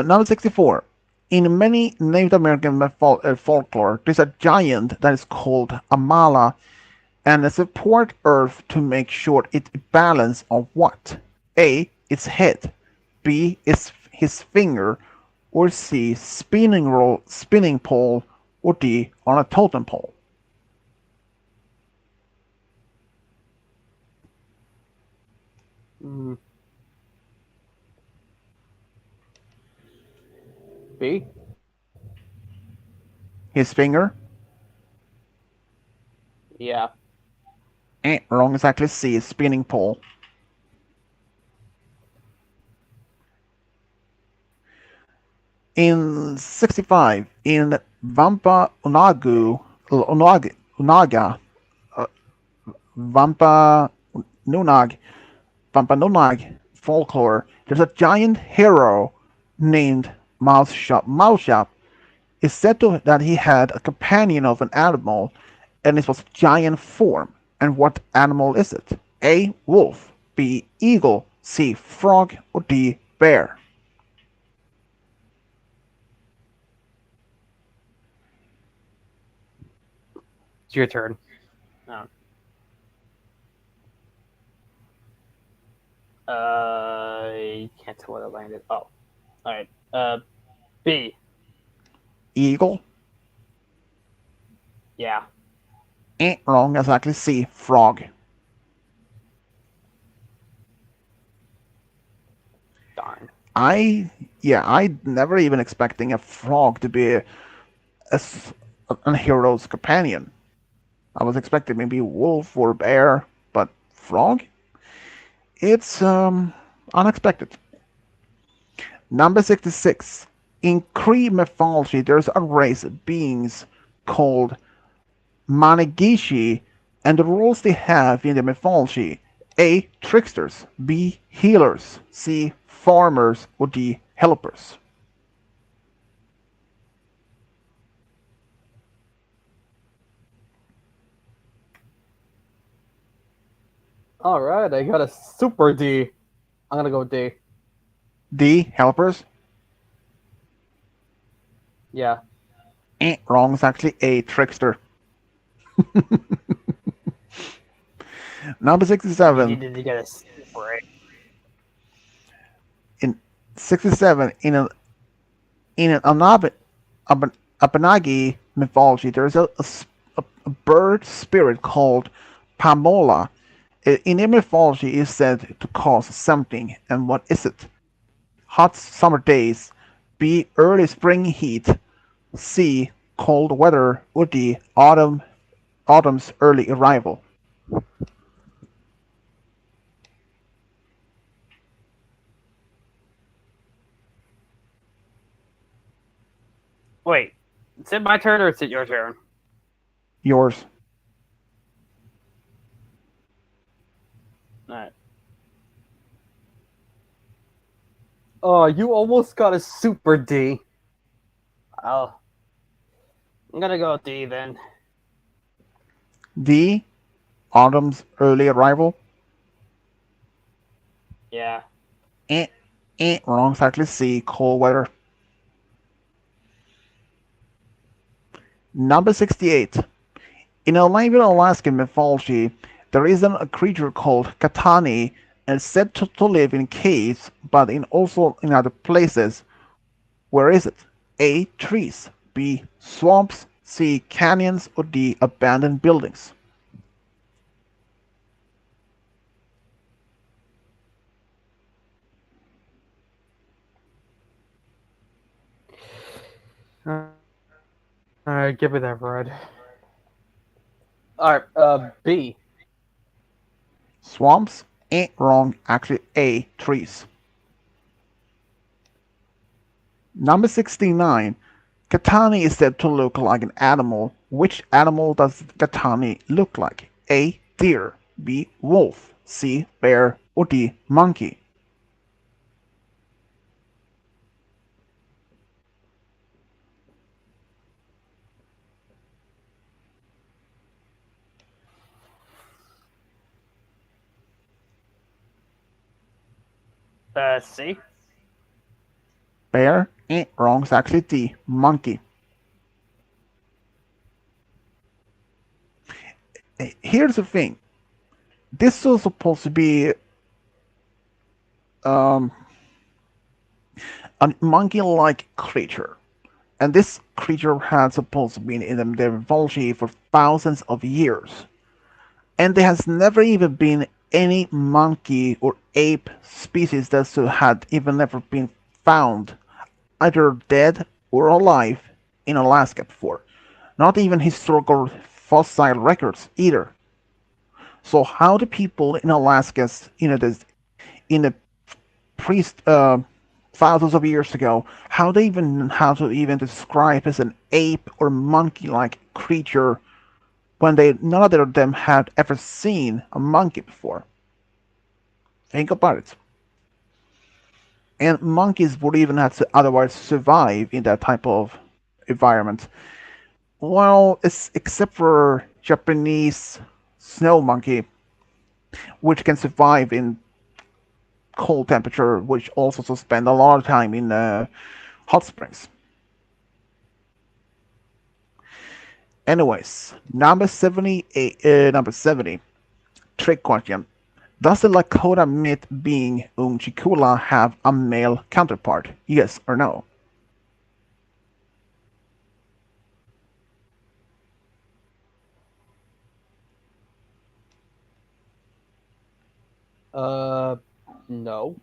Number 64. In many Native American folklore, there's a giant that is called Amala and support Earth to make sure it balance on what? A. Its head. B. Its his finger. Or C. Spinning pole. Or D. On a totem pole. Mm. B? His finger? Yeah. Wrong, is actually C. Spinning pole. In 65, in Vampa Unaga, uh, Vampa Nunag, Wampanoag folklore, there's a giant hero named Mouthshop. Mouthshop is said to that he had a companion of an animal, and it was giant form. And what animal is it? A. Wolf. B. Eagle. C. Frog. Or D. Bear. It's your turn. No. I can't tell what it landed. Oh. Alright. B. Eagle. Yeah. Wrong. That's actually C. Frog. Darn. I never even expecting a frog to be a hero's companion. I was expecting maybe wolf or bear, but frog? It's unexpected. Number 66. In Cree mythology, there's a race of beings called Manegishi, and the roles they have in the mythology: A. Tricksters, B. Healers, C. Farmers, or D. Helpers. Alright, I got a super D. I'm gonna go D. D. Helpers? Yeah. Wrong, it's actually A. Trickster. Number You 67. needed to get a super A. In 67, in an Abenagi mythology, there's a bird spirit called Pamola. In their mythology, is said to cause something, and what is it? A. Hot summer days. B. Early spring heat. C. Cold weather. Or D. Autumn's early arrival. Wait. Is it my turn or is it your turn? Yours. Alright. Oh, you almost got a super D. Oh, I'm gonna go with D then. D. Autumn's early arrival. Yeah. Eh, wrong. Exactly. C. Cold weather. Number 68. In Alaskan mythology, there is a creature called Katani and said to live in caves, but in also in other places. Where is it? A. Trees. B. Swamps. C. Canyons. Or D. Abandoned buildings. Alright, give me that red. Alright, B. Swamps? Wrong. Actually, A. Trees. Number 69. Katani is said to look like an animal. Which animal does Katani look like? A. Deer. B. Wolf. C. Bear. Or D. Monkey. C. Bear? Wrong. It's actually D. Monkey. Here's the thing. This was supposed to be um, a monkey-like creature. And this creature had supposed to be in the mythology for thousands of years. And there has never even been any monkey or ape species that had even never been found, either dead or alive, in Alaska before. Not even historical fossil records either. So how do people in Alaska, in the pre thousands of years ago, how to even describe as an ape or monkey-like creature when none of them had ever seen a monkey before? Think about it. And monkeys would even have to otherwise survive in that type of environment. Well, except for Japanese snow monkey, which can survive in cold temperature, which also spend a lot of time in hot springs. Anyways, number 70, trick question. Does the Lakota myth being Chikula have a male counterpart? Yes or no? No.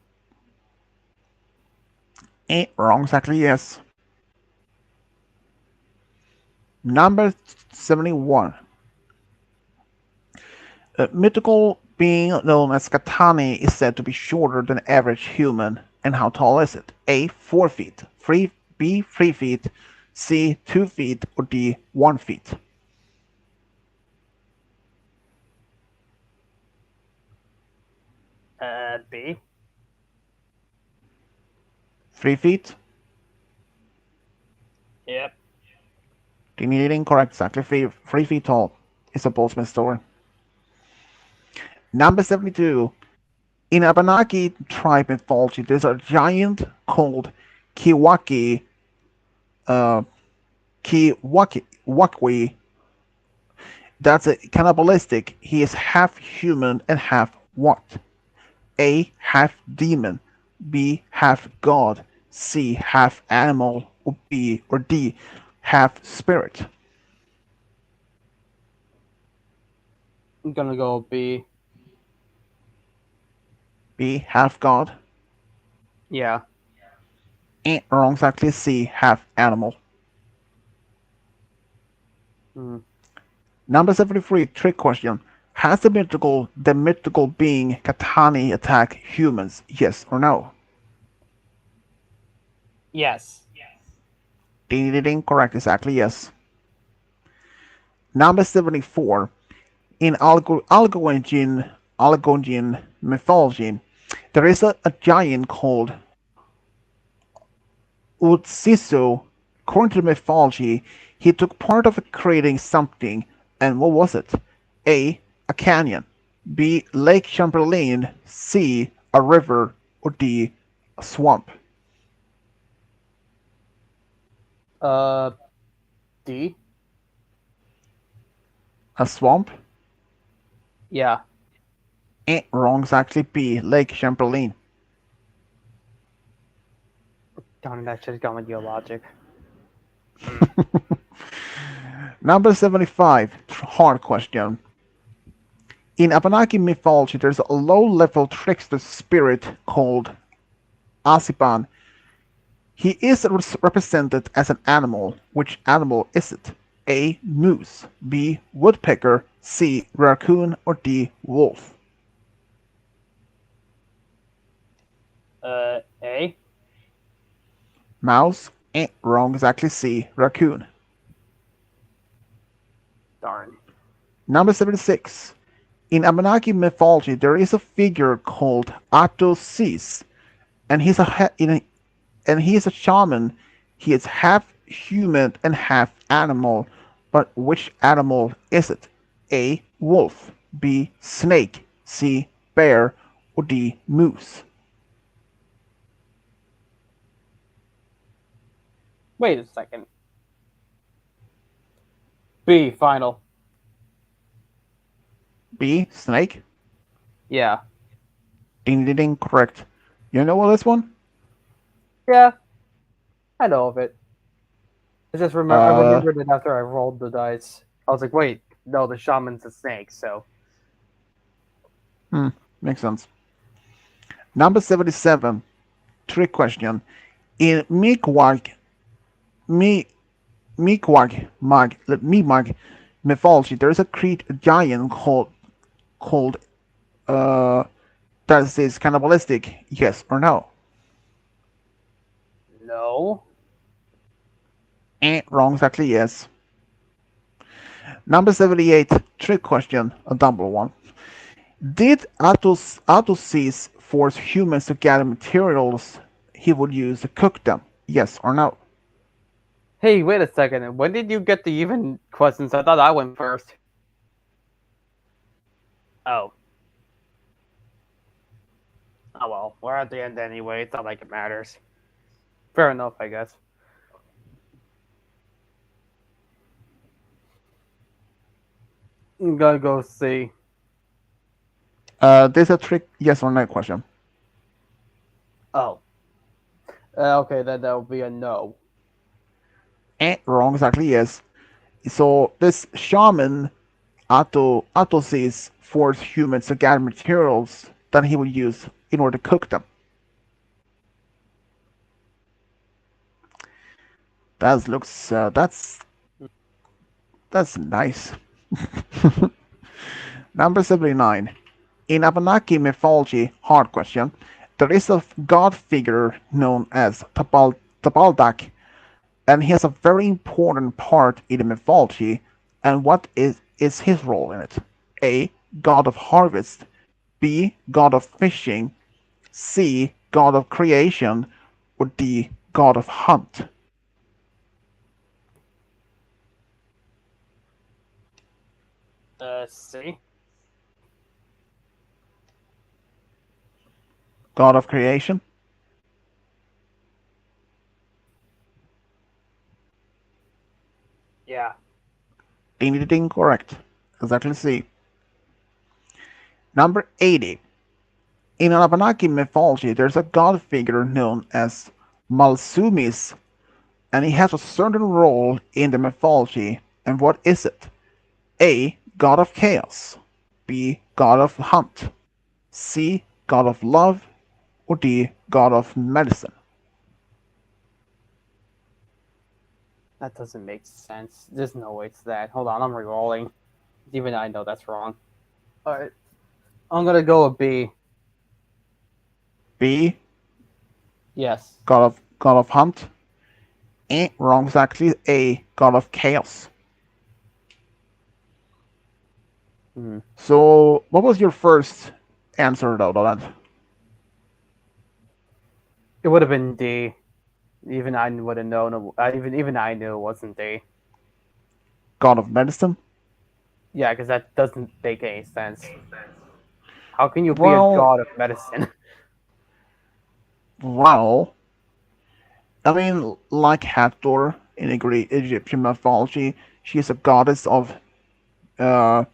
Wrong, exactly yes. Number 71. A mythical being known as Katani is said to be shorter than average human. And how tall is it? A. 4 feet. B. 3 feet. C. 2 feet. Or D. 1 feet. B. 3 feet? Yep. Ding ding ding, correct. Exactly 3 feet tall. It's a Boltzmann story. Number 72. In Abenaki tribe mythology, there's a giant called Kiwaki, uh, Kiwakwi, that's a cannibalistic. He is half human and half what? A. Half demon. B. Half god. C. Half animal. Or D. Half spirit. I'm gonna go B. B. Half god. Yeah. Wrong, exactly. C. Half animal. Hmm. Number 73, trick question. Has the mythical being Katani attack humans? Yes or no? Yes. Ding ding ding, correct, exactly yes. Number 74. In Algonquian mythology, there is a giant called Utsiso. According to the mythology, he took part of creating something, and what was it? A. A canyon. B. Lake Chamberlain. C. A river. Or D. A swamp. Uh, D. A swamp? Yeah. Wrong. It's actually B. Lake Chamberlain. Darn it, I should have gone with your logic. Number 75. Hard question. In Abenaki mythology, there's a low-level trickster spirit called Asipan. He is represented as an animal. Which animal is it? A. Moose. B. Woodpecker. C. Raccoon. Or D. Wolf. A. Mouse? Wrong. It's actually C. Raccoon. Darn. Number 76. In Abenaki mythology, there is a figure called Atosis, and he's a shaman. He is half human and half animal. But which animal is it? A. Wolf. B. Snake. C. Bear. Or D. Moose. Wait a second. B. Final. B. Snake. Yeah. Ding ding ding. Correct. You know what this one? Yeah. I know of it. I just remember. I Uh, remembered it after I rolled the dice. I was like, wait, no, the shaman's a snake. So Makes sense. Number 77. Trick question. In Mi, Mi'kmaq mythology, there is a giant called that is cannibalistic. Yes or no? no. Wrong. Exactly. Yes. Number 78. Trick question. A double one. Did Atosis force humans to gather materials he would use to cook them? Yes or no? Hey, wait a second. When did you get the even questions? I thought I went first. Oh. Oh well, we're at the end anyway. It's not like it matters. Fair enough, I guess. I'm gonna go see. This is a trick yes or no question. Oh. Okay, then that will be a no. Wrong. Exactly. Yes. So this shaman Atosis forced humans to gather materials that he would use in order to cook them. That looks that's nice. Number 79. In Abenaki mythology, hard question, there is a god figure known as Tabaldak, and he has a very important part in the mythology. And what is his role in it? A. God of harvest. B. God of fishing. C. God of creation. Or D. God of hunt. C. God of creation. Yeah. Ding ding ding. Correct. Exactly C. Number 80. In Abenaki mythology, there's a god figure known as Malsumis, and he has a certain role in the mythology. And what is it? A. God of chaos. B. God of hunt. C. God of love. Or D. God of medicine. That doesn't make sense. There's no way it's that. Hold on, I'm rerolling. Even I know that's wrong. Alright. I'm gonna go with B. B. Yes. God of hunt. Wrong. It's actually A. God of chaos. Hmm. So, what was your first answer though, that It would have been D. Even I would have known. Even I knew it wasn't D. god of medicine. Yeah, because that doesn't make any sense. How can you be a Well, god of medicine? well, I mean, like Hathor in the Greek Egyptian mythology, she is a goddess of. Uh,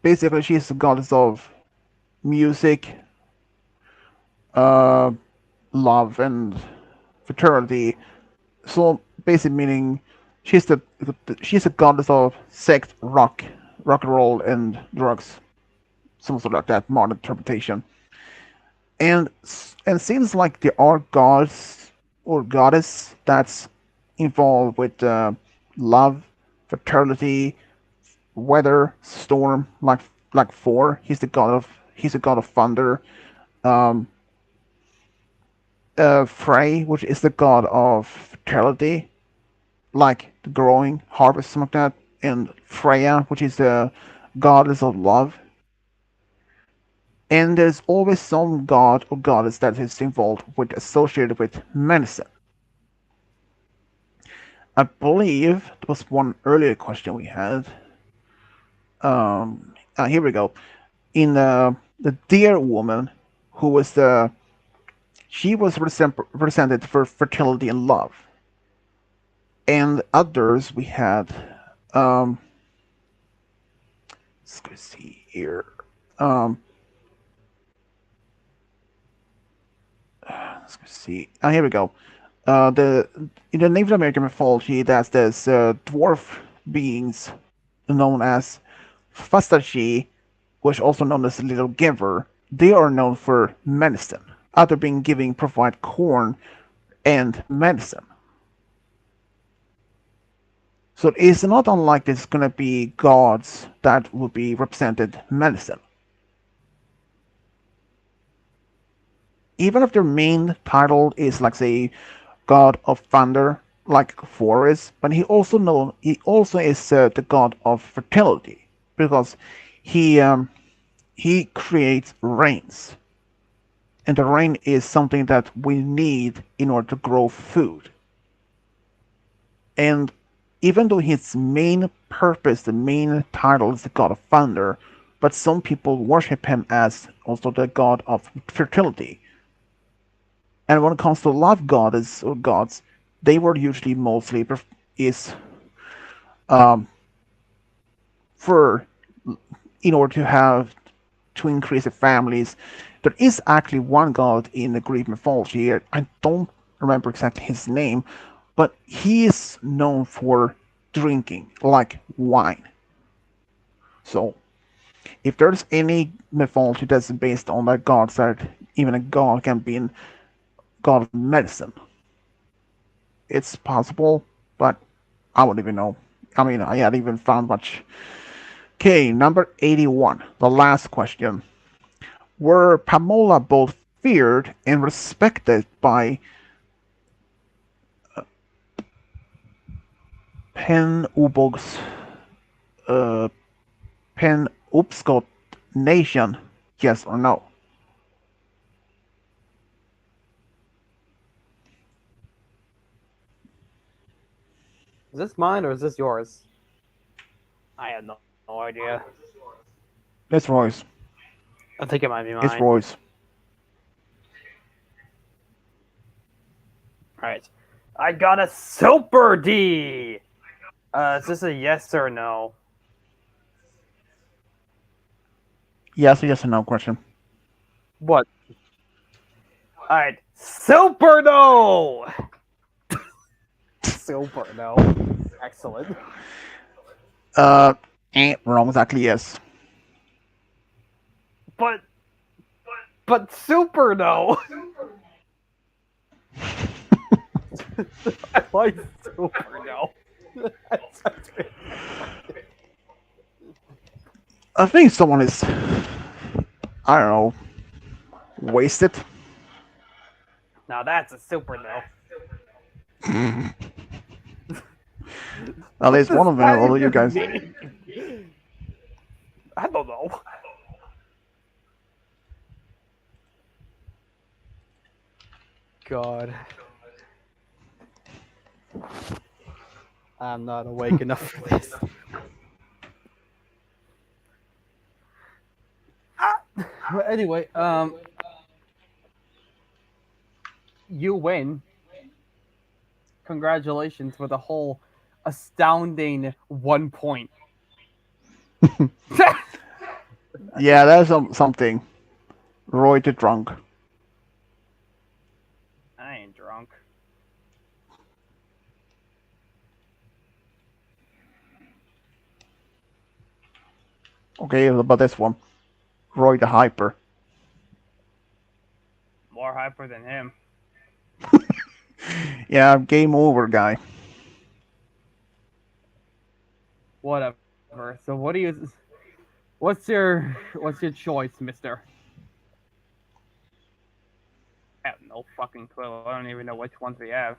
Basically, she is a goddess of music, uh, love, and fertility. So, basically, meaning she's a goddess of sex, rock and roll, and drugs. Something like that. Modern interpretation. And and seems like there are gods or goddess that's involved with love, fertility, weather, storm. Like Thor, he's the god of thunder. Um, Frey, which is the god of fertility, like the growing harvest, something like that. And Freya, which is the goddess of love. And there's always some god or goddess that is involved with associated with medicine. I believe there was one earlier question we had. Here we go. In the deer woman, who was the she was represented for fertility and love, and others we had. Um, let's go see here. Um, let's go see. Here we go. The In the Native American mythology, there's dwarf beings known as Fastashi, which also known as the Little Giver. They are known for medicine. Other being giving provide corn and medicine. So it's not unlike there's gonna be gods that will be represented medicine. Even if their main title is like say god of thunder, like Thor is, but he also is the god of fertility because he um, he creates rains, and the rain is something that we need in order to grow food. And even though his main purpose, the main title is the god of thunder, but some people worship him as also the god of fertility. And when it comes to love goddess or gods, they were usually mostly is um, for in order to have to increase the families. There is actually one god in the Greek mythology. I don't remember exactly his name, but he is known for drinking like wine. So if there's any mythology that's based on that god, that even a god can be a god of medicine, it's possible, but I wouldn't even know. I mean, I hadn't even found much. Okay, number 81, the last question. Were Pamola both feared and respected by Penobog's uh, Penobscot nation? Yes or no? Is this mine or is this yours? I have no idea. It's Royce. I think it might be It's mine. Royce. Alright. I got a super D! Is this a yes or no? Yes or no question. What? Alright. Super no! Super no. Excellent. Uh, Wrong. Exactly. Yes. But super no! I like super no. I think someone is, I don't know, wasted. Now that's a super no. At least one of them, all of you guys. I don't know. God. I'm not awake enough for this. But anyway, you win. Congratulations for the whole astounding 1 point. Yeah, that's something. Roy the drunk. I ain't drunk. Okay, what about this one? Roy the hyper. More hyper than him. Yeah, game over, guy. Whatever. So what do you? What's your choice, Mister? I have no fucking clue. I don't even know which ones we have.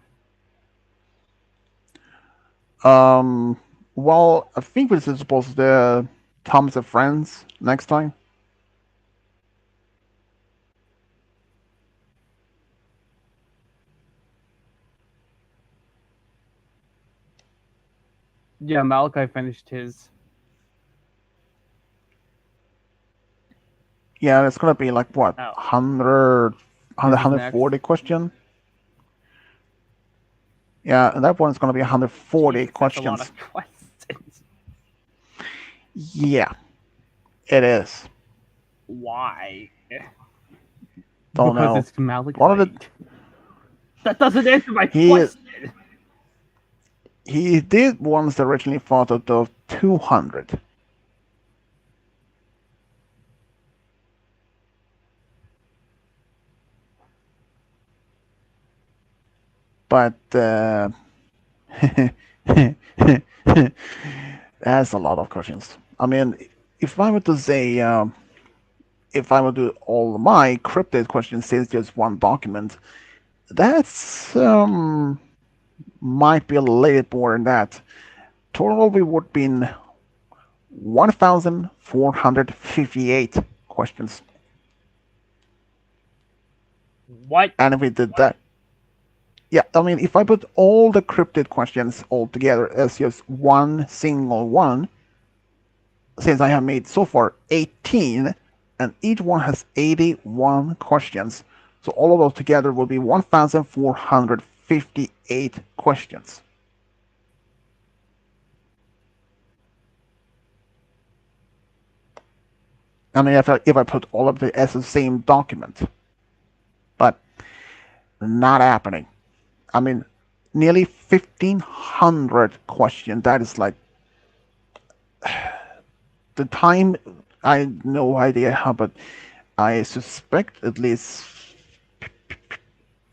Um, well, I think this is supposed to Thomas and Friends next time. Yeah, Malachi finished his. Yeah, it's gonna be like what, Oh, 100, his is 140 question. Yeah, and that one's gonna be 140 Jesus, that's a lot questions. of questions. Yeah, it is. Why? Don't Because know. it's Malachi. One of the That doesn't answer my he question. he did once originally thought of 200. But that's a lot of questions. I mean, if I were to say, if I were to do all my cryptid questions in just one document, that's might be a little more than that. Total we would been 1,458 questions. What? And if we did that, yeah, I mean, if I put all the cryptid questions all together as just one single one, since I have made so far 18, and each one has 81 questions, so all of those together will be 1,458 questions. I mean, if I put all of it as the same document, but not happening. I mean, nearly 1,500 questions. That is like the time. I have no idea how, but I suspect at least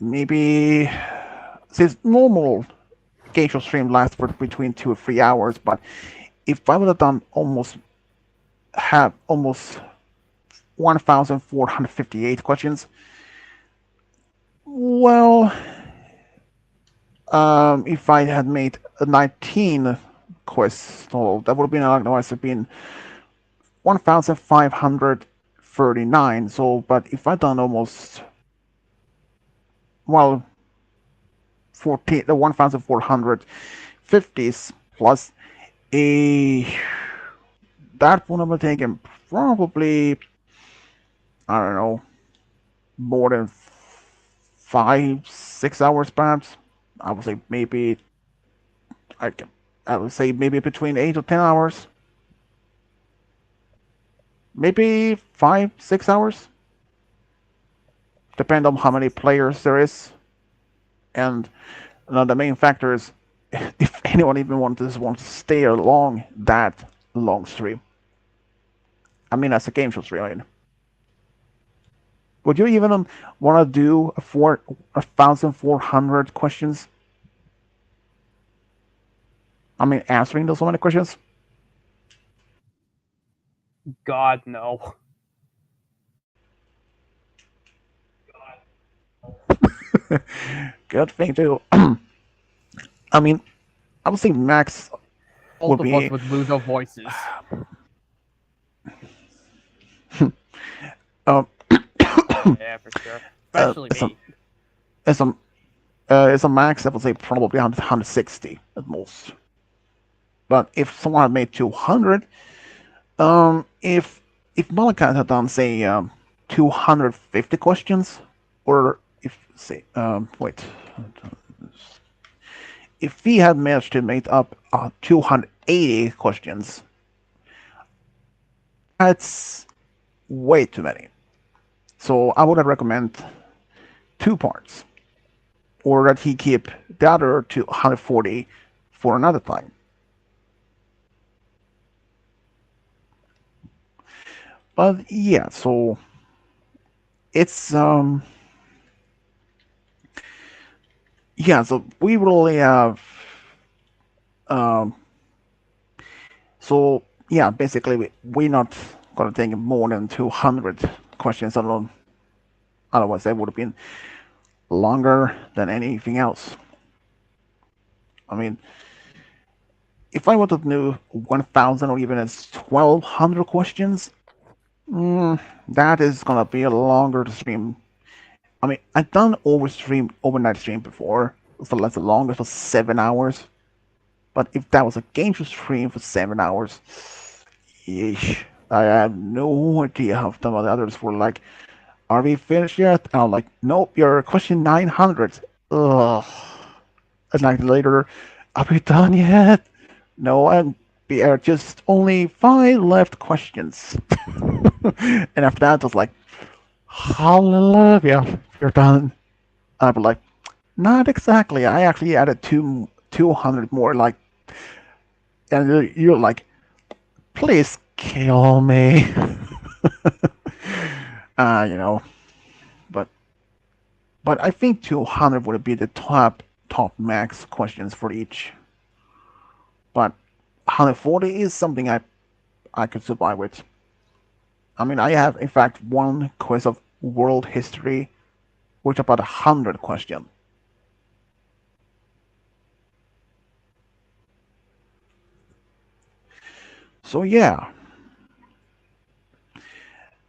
maybe since normal Gameshow stream lasts for between 2 or 3 hours, but if I would have done almost 1,458 questions, well, if I had made a 19 quests, so that would have been otherwise have been 1,539. So, but if I'd done almost, well, 14, the 1,450s plus a, that would have taken probably, I don't know, more than 5, 6 hours perhaps. I would say maybe, I, I would say maybe between 8 to 10 hours. Maybe 5, 6 hours. Depend on how many players there is. And the main factor is if anyone even wants to stay along that long stream. I mean, as a game show stream. I mean. Would you even want to do 1,400 questions? I mean, answering those so many questions? God, no. Good thing too. I mean, I would say max Both would of us be would lose our voices. Um, Yeah, for sure. uh, Especially as a me. as a as a max, I would say probably 160 at most. But if someone had made 200, if Malachi had done say 250 questions, or if say wait, if he had managed to make up 280 questions, that's way too many. So I would recommend two parts, or that he keep the other to 140 for another time. But yeah, so it's yeah, so we really have um so yeah, basically we're not gonna take more than 200 questions alone. Otherwise, that would have been longer than anything else. I mean, if I wanted to do 1,000 or even as 1,200 questions, that is gonna be a longer stream. I mean, I've done overnight stream before, so that's the longest for 7 hours. But if that was a game show stream for 7 hours, yeesh, I have no idea how some of the others were like, "Are we finished yet?" And I'm like, "Nope, you're question 900." Ugh. A night later, "Are we done yet?" "No, and we are just only five left questions." And after that, I was like, "Hallelujah, you're done." I'd be like, "Not exactly. I actually added 200 more." Like, and you're like, "Please kill me." You know, but I think 200 would be the top max questions for each. But 140 is something I could survive with. I mean, I have in fact one quiz of world history, which about 100 questions. So yeah,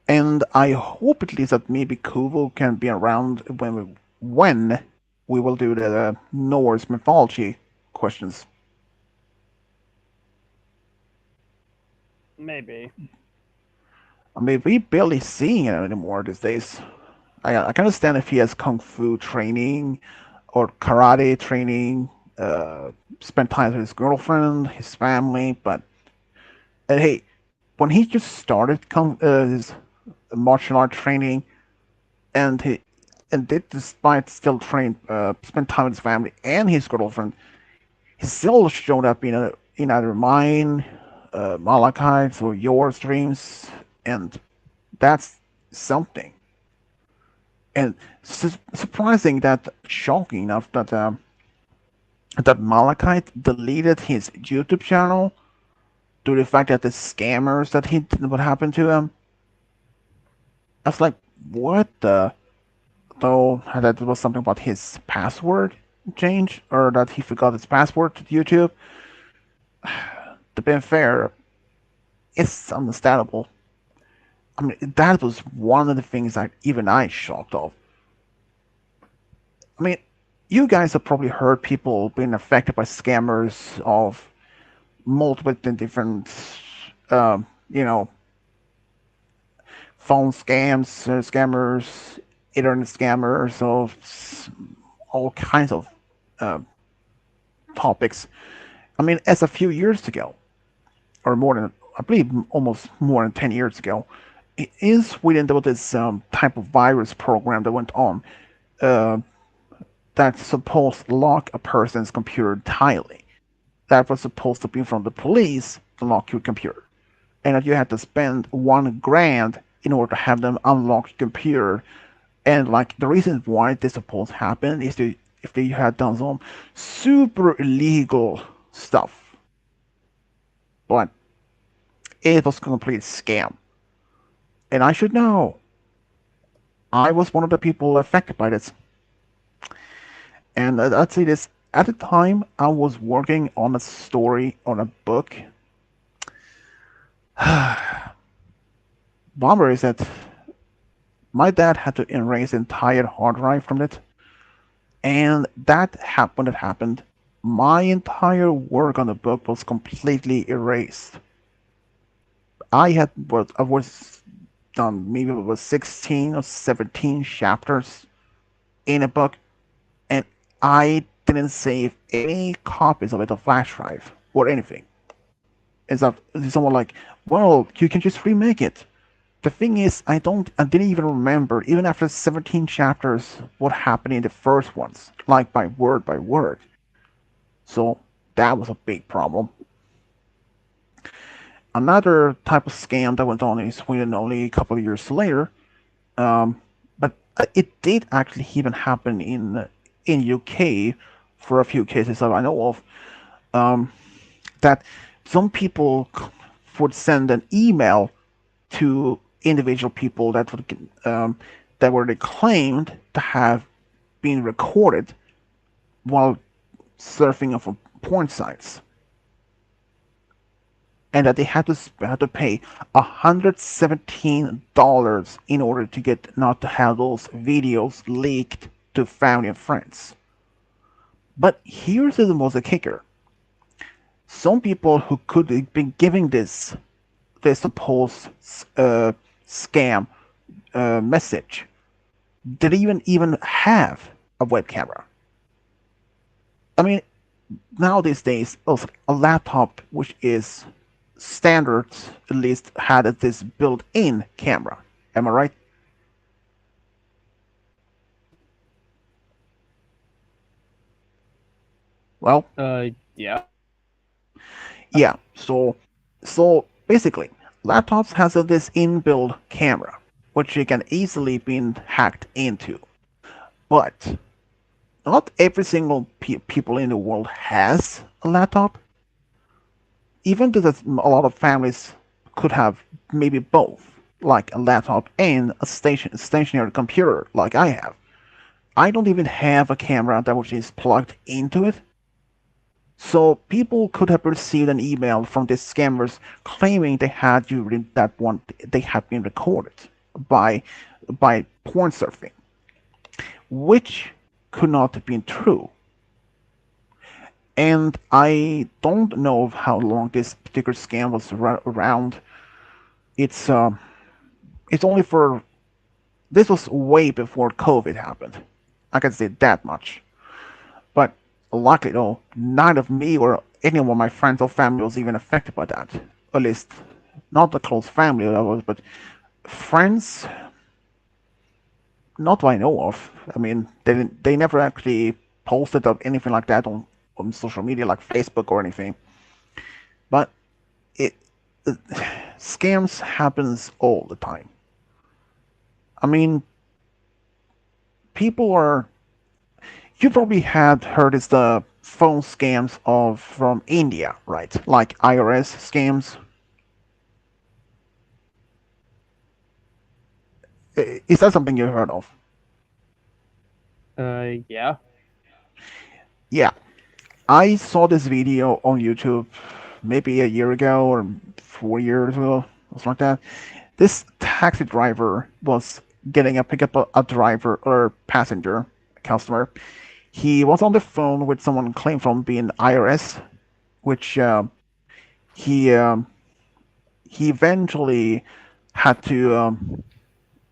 and I hope at least that maybe Kuvo can be around when we will do the Norse mythology questions. Maybe. I mean, we barely seeing it anymore these days. I can understand if he has kung fu training or karate training, uh, spent time with his girlfriend, his family, but hey, when he just started his martial art training, and he and did despite still spend time with his family and his girlfriend, he still showed up in either mine, Malachi's, or your streams, and that's something. And surprising that shocking enough that Malachite deleted his YouTube channel due to the fact that the scammers that he what happened to him. I was like, what the? Though that was something about his password change, or that he forgot his password to YouTube. To be fair, it's understandable. I mean, that was one of the things that even I shocked of. I mean, you guys have probably heard people being affected by scammers of multiple different, you know, phone scams, scammers, internet scammers, of all kinds of uh, topics. I mean, as a few years ago, or more than, I believe, almost more than 10 years ago, in Sweden there was this type of virus program that went on uh, that's supposed to lock a person's computer entirely. That was supposed to be from the police to lock your computer, and that you had to spend 1 grand in order to have them unlock your computer. And like the reason why this supposed to happen is to if they had done some super illegal stuff, but it was a complete scam. And I should know. I was one of the people affected by this. And I'd say this at the time I was working on a story on a book. bummer is that my dad had to erase the entire hard drive from it, and when it happened, my entire work on the book was completely erased. I was done maybe it was 16 or 17 chapters in a book, and I didn't save any copies of it on flash drive or anything. Is that someone like, well, you can just remake it. The thing is, I didn't even remember, even after 17 chapters, what happened in the first ones, like by word by word. So that was a big problem. Another type of scam that went on in Sweden only a couple of years later, um, but it did actually even happen in UK for a few cases that I know of. Um, that some people would send an email to individual people that were claimed to have been recorded while surfing off of porn sites, and that they had to pay $117 in order to get not to have those videos leaked to family and friends. But here's the most kicker: some people who could have been giving this supposed scam message didn't even have a web camera. I mean, now these days, a laptop which is standard at least had this built-in camera. Am I right? Well, Yeah. yeah. So basically, laptops has this inbuilt camera, which you can easily be hacked into. But not every single people in the world has a laptop. Even though that a lot of families could have maybe both, like a laptop and a stationary computer, like I have. I don't even have a camera that which is plugged into it. So people could have received an email from these scammers claiming they had during that one they had been recorded by porn surfing, which could not have been true. And I don't know how long this particular scam was around. It's uh, it's only for this was way before COVID happened. I can say that much. But luckily, though, none of me or any of my friends or family was even affected by that. At least, not the close family that was, but friends, not that I know of. I mean, they never actually posted of anything like that on social media like Facebook or anything. But it, it scams happens all the time. I mean, people are you probably had heard is the phone scams of from India, right? Like IRS scams. Is that something you heard of? Yeah. Yeah, I saw this video on YouTube maybe a year ago or 4 years ago, something like that. This taxi driver was getting a pick up a driver or passenger, customer. He was on the phone with someone claimed from being IRS, which he he eventually had to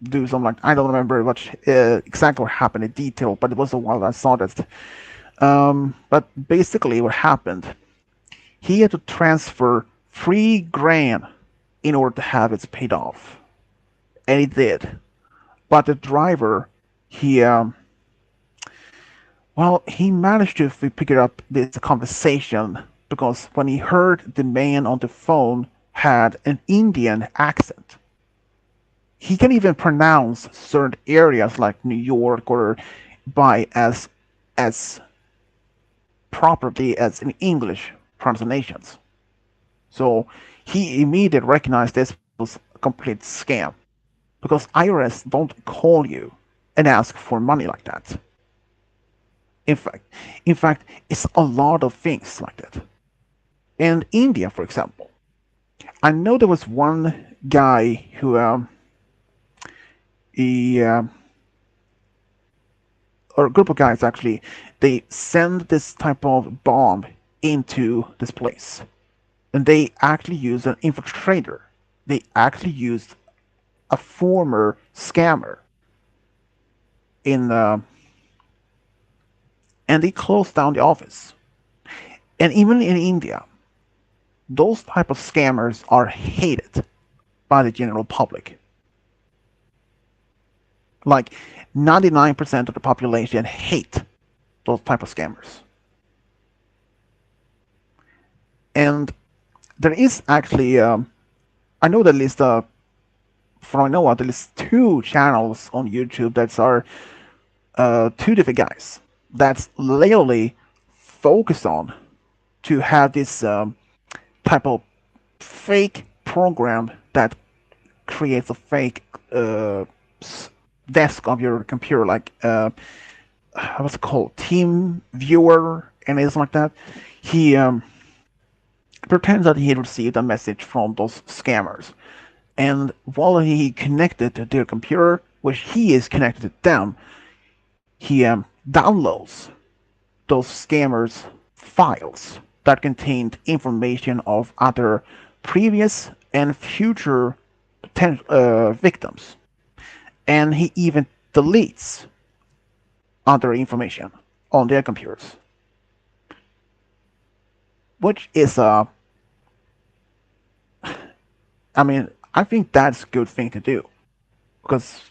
do some like I don't remember what exactly what happened in detail, but it was a while I saw this. But basically, what happened? He had to transfer 3 grand in order to have it paid off, and he did. But the driver, he well, he managed to pick up this conversation because when he heard the man on the phone had an Indian accent, he can even pronounce certain areas like New York or by as properly as in English pronunciations. So he immediately recognized this was a complete scam because IRS don't call you and ask for money like that. In fact, in fact, it's a lot of things like that. And India, for example, I know there was one guy who a or a group of guys actually, they send this type of bomb into this place, and they actually use an infiltrator. They actually used a former scammer in and they closed down the office. And even in India, those type of scammers are hated by the general public. Like 99% of the population hate those type of scammers. And there is actually, I know that at least, from I know, at least two channels on YouTube that are two different guys that's literally focused on to have this type of fake program that creates a fake desk of your computer, like what's it called, Team Viewer, and anything like that. He pretends that he received a message from those scammers, and while he connected to their computer, which he is connected to them, he downloads those scammers' files that contained information of other previous and future victims, and he even deletes other information on their computers, which is I mean, I think that's a good thing to do because,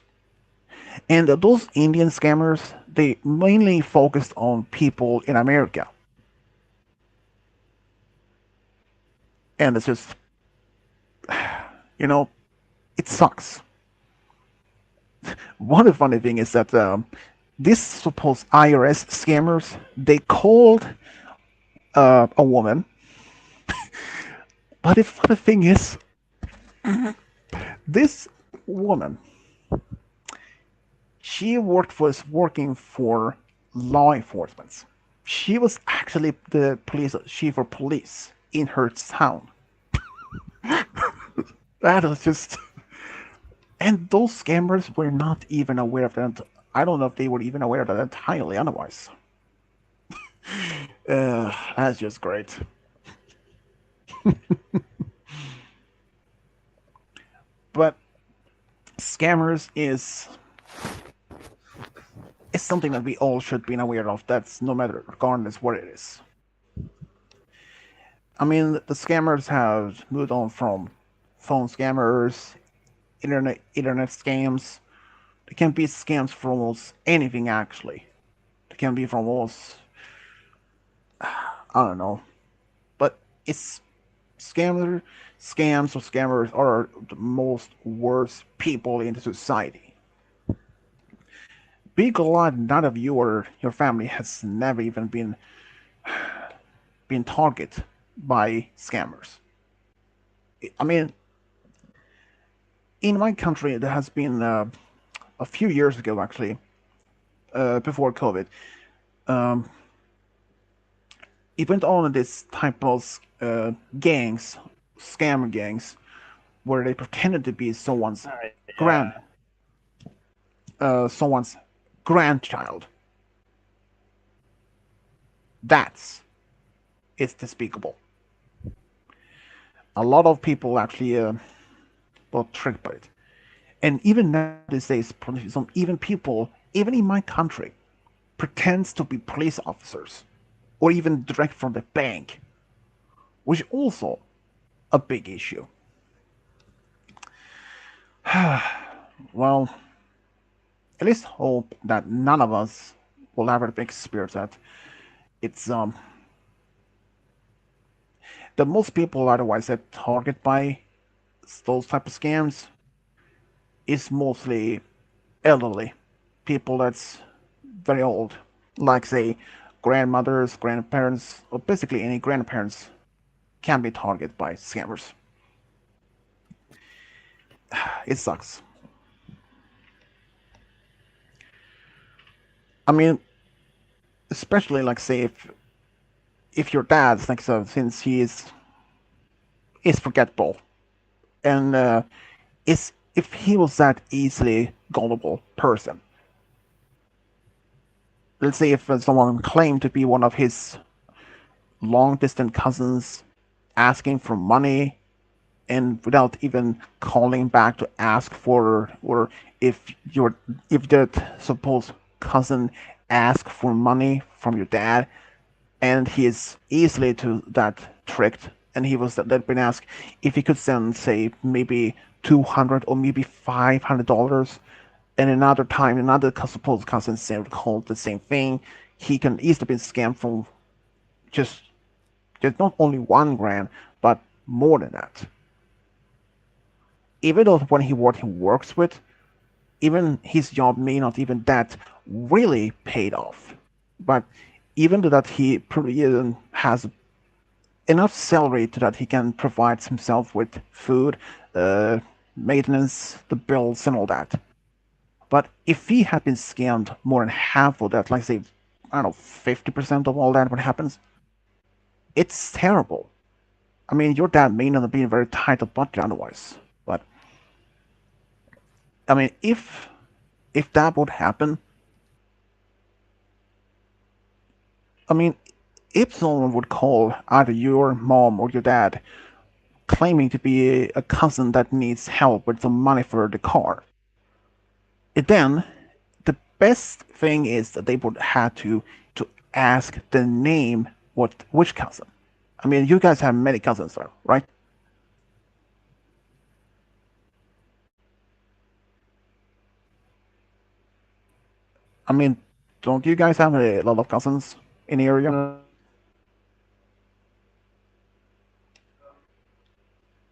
and those Indian scammers, they mainly focused on people in America, and it's just, you know, it sucks. One of the funny thing is that these supposed IRS scammers, they called a woman, but the funny thing is, this woman, she was working for law enforcement. She was actually the police chief of police in her town. That was just, and those scammers were not even aware of that. I don't know if they were even aware of that entirely. Otherwise, that's just great. But scammers is something that we all should be aware of. That's no matter regardless what it is. I mean, the scammers have moved on from phone scammers, internet scams. They can be scams for almost anything actually. They can be from almost, I don't know, but it's scammer scams or scammers are the most worst people in the society. Be glad none of you or your family has never even been targeted by scammers. I mean, in my country, there has been a few years ago, actually, before COVID, um, it went on this type of gangs, scam gangs, where they pretended to be grand, Yeah. someone's grandchild. That's it's despicable. A lot of people actually got tricked by it. And even nowadays, some even people, even in my country, pretends to be police officers, or even direct from the bank, which is also a big issue. Well, at least hope that none of us will ever experience that. It's the most people otherwise that target by those type of scams is mostly elderly people that's very old, like say grandmothers, grandparents, or basically any grandparents can be targeted by scammers. It sucks. I mean, especially like say if your dad's like so since he is forgettable and is if he was that easily gullible person, let's say if someone claimed to be one of his long distant cousins asking for money and without even calling back to ask for, or if your if that supposed cousin asked for money from your dad and he is easily to that tricked, and he was that been asked if he could send, say, maybe 200 or maybe $500, and another time another supposed cousin said called the same thing, he can easily be scammed from just just not only 1 grand but more than that. Even though when he what he works with, even his job may not even that really paid off, but even though that he probably has enough salary to that he can provide himself with food, uh, maintenance, the bills, and all that. But if he had been scammed more than half of that, like say, I don't know, 50% of all that, what happens? It's terrible. I mean, your dad may not have been very tight of budget otherwise, but I mean, if that would happen, I mean, if someone would call either your mom or your dad claiming to be a cousin that needs help with some money for the car, then the best thing is that they would have to ask the name, what which cousin. I mean, you guys have many cousins, right? I mean, don't you guys have a lot of cousins in the area?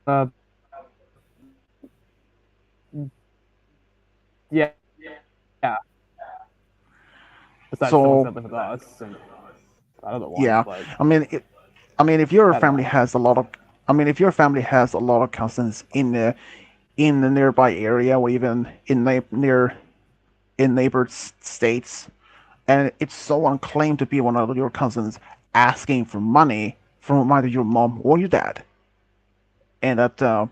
Uh, yeah. Besides the ones So that live with us and other ones, yeah, but I mean, I mean, if your I don't family know. has a lot of, I mean, if your family has a lot of cousins in the nearby area, or even in near in neighbor states, and it's someone claimed to be one of your cousins asking for money from either your mom or your dad, and that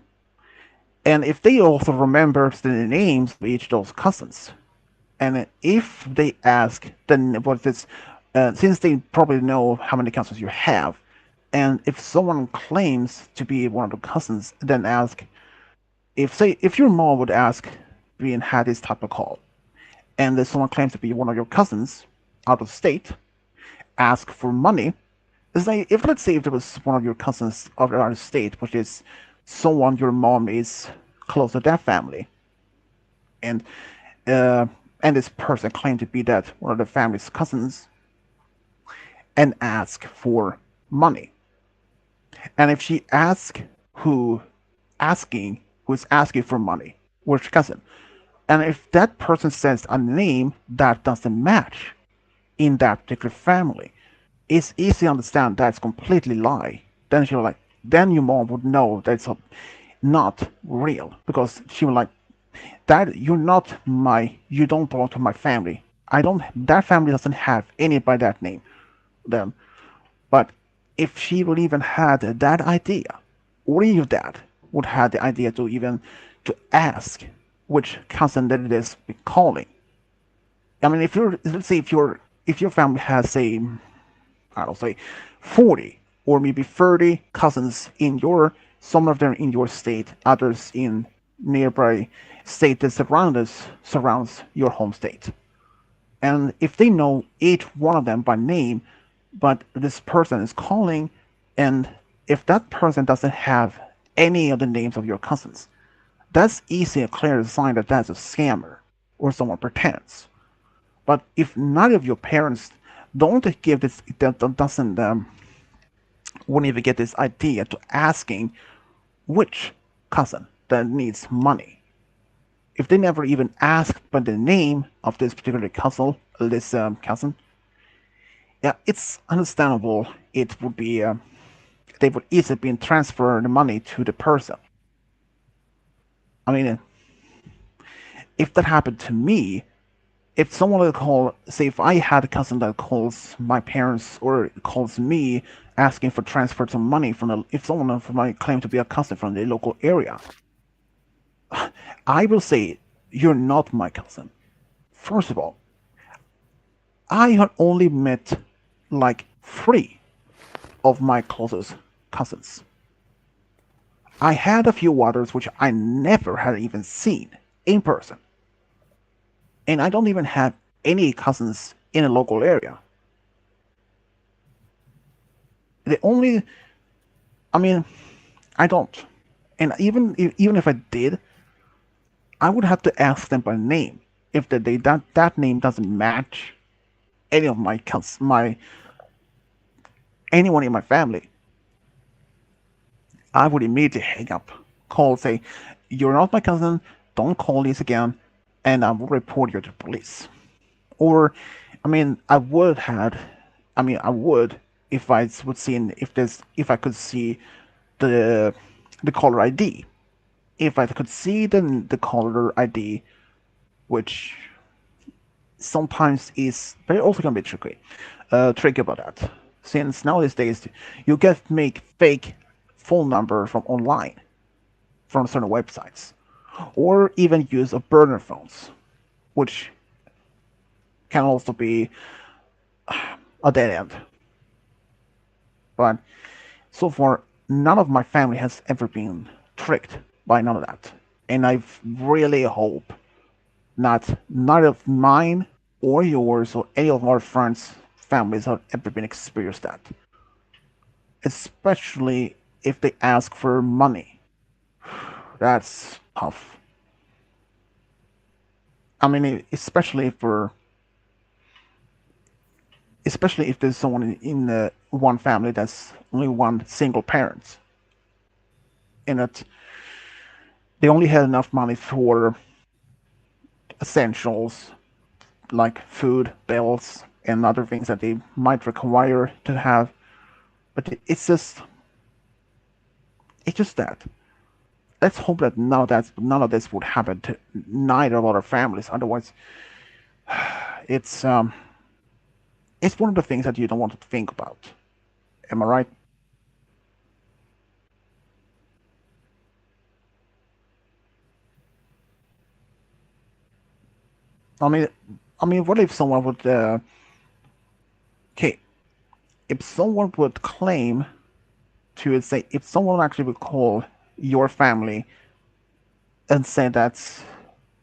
and if they also remember the names of each of those cousins, and if they ask, then what is since they probably know how many cousins you have, and if someone claims to be one of the cousins, then ask, if say if your mom would ask being had this type of call, and if someone claims to be one of your cousins out of state, ask for money. It's like if let's say if there was one of your cousins out of state, which is someone your mom is close to that family, and uh, and this person claimed to be that one of the family's cousins, and ask for money. And if she asks who who is asking for money, which cousin, and if that person says a name that doesn't match in that particular family, it's easy to understand that's completely lie. Then she'll like, then your mom would know that it's not real, because she will like, that you're not my, you don't belong to my family. I don't, that family doesn't have any by that name. Then, but if she would even had that idea, or your dad would have the idea to even to ask which cousin that it is calling. I mean, if you're, let's say if your family has, say, I don't say 40 or maybe 30 cousins in your, some of them in your state, others in nearby state that surrounds your home state. And if they know each one of them by name, but this person is calling, and if that person doesn't have any of the names of your cousins, that's easy a clear sign that that's a scammer or someone pretends. But if none of your parents don't give this, that doesn't wouldn't even get this idea to asking which cousin that needs money. If they never even ask by the name of this particular cousin, cousin, yeah, it's understandable. It would be they would easily be transfer the money to the person. I mean, if that happened to me, if someone would call, say, if I had a cousin that calls my parents or calls me asking for transfer some money from the, if someone from my claim to be a cousin from the local area, I will say you're not my cousin. First of all, I had only met like three of my closest cousins. I had a few others which I never had even seen in person, and I don't even have any cousins in a local area. The only, I mean, I don't, and even if I did, I would have to ask them by name. If that name doesn't match any of my anyone in my family, I would immediately hang up, call, say, "You're not my cousin. Don't call this again," and I will report you to police. Or, I mean, I would if I would see if I could see the the caller ID. If I could see the caller ID, which sometimes is very also can be tricky about that. Since nowadays you can make fake phone number from online from certain websites, or even use a burner phones, which can also be a dead end. But so far, none of my family has ever been tricked by none of that, and I really hope not neither of mine or yours or any of our friends' families have ever been experienced that. Especially if they ask for money. That's tough. I mean, especially if there's someone in one family that's only one single parent, and that they only had enough money for essentials like food, bills, and other things that they might require to have. But it's just that. Let's hope that none of this would happen to neither of our families. Otherwise, it's um, it's one of the things that you don't want to think about. Am I right? I mean, what if someone would? Okay, if someone would claim to say, if someone actually would call your family and say that's,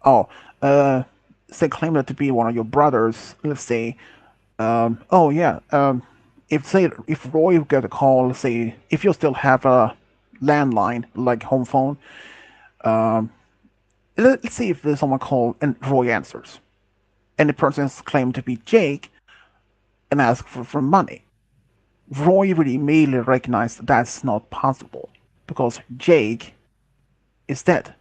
oh, uh, say claim that to be one of your brothers. Let's say, oh yeah, if Roy get a call, say if you still have a landline like home phone, um, let's see if there's someone called and Roy answers, and the person's claimed to be Jake and ask for money. Roy would immediately recognize that that's not possible because Jake is dead.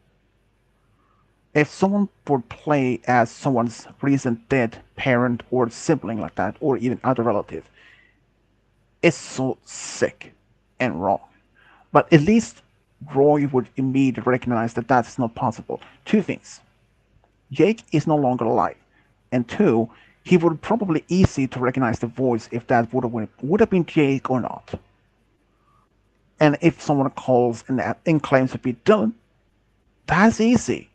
If someone would play as someone's recent dead parent or sibling like that, or even other relative, it's so sick and wrong. But at least Roy would immediately recognize that that's not possible. Two things: Jake is no longer alive, and two, he would probably easy to recognize the voice if that would have been Jake or not. And if someone calls and claims to be Dylan, that's easy.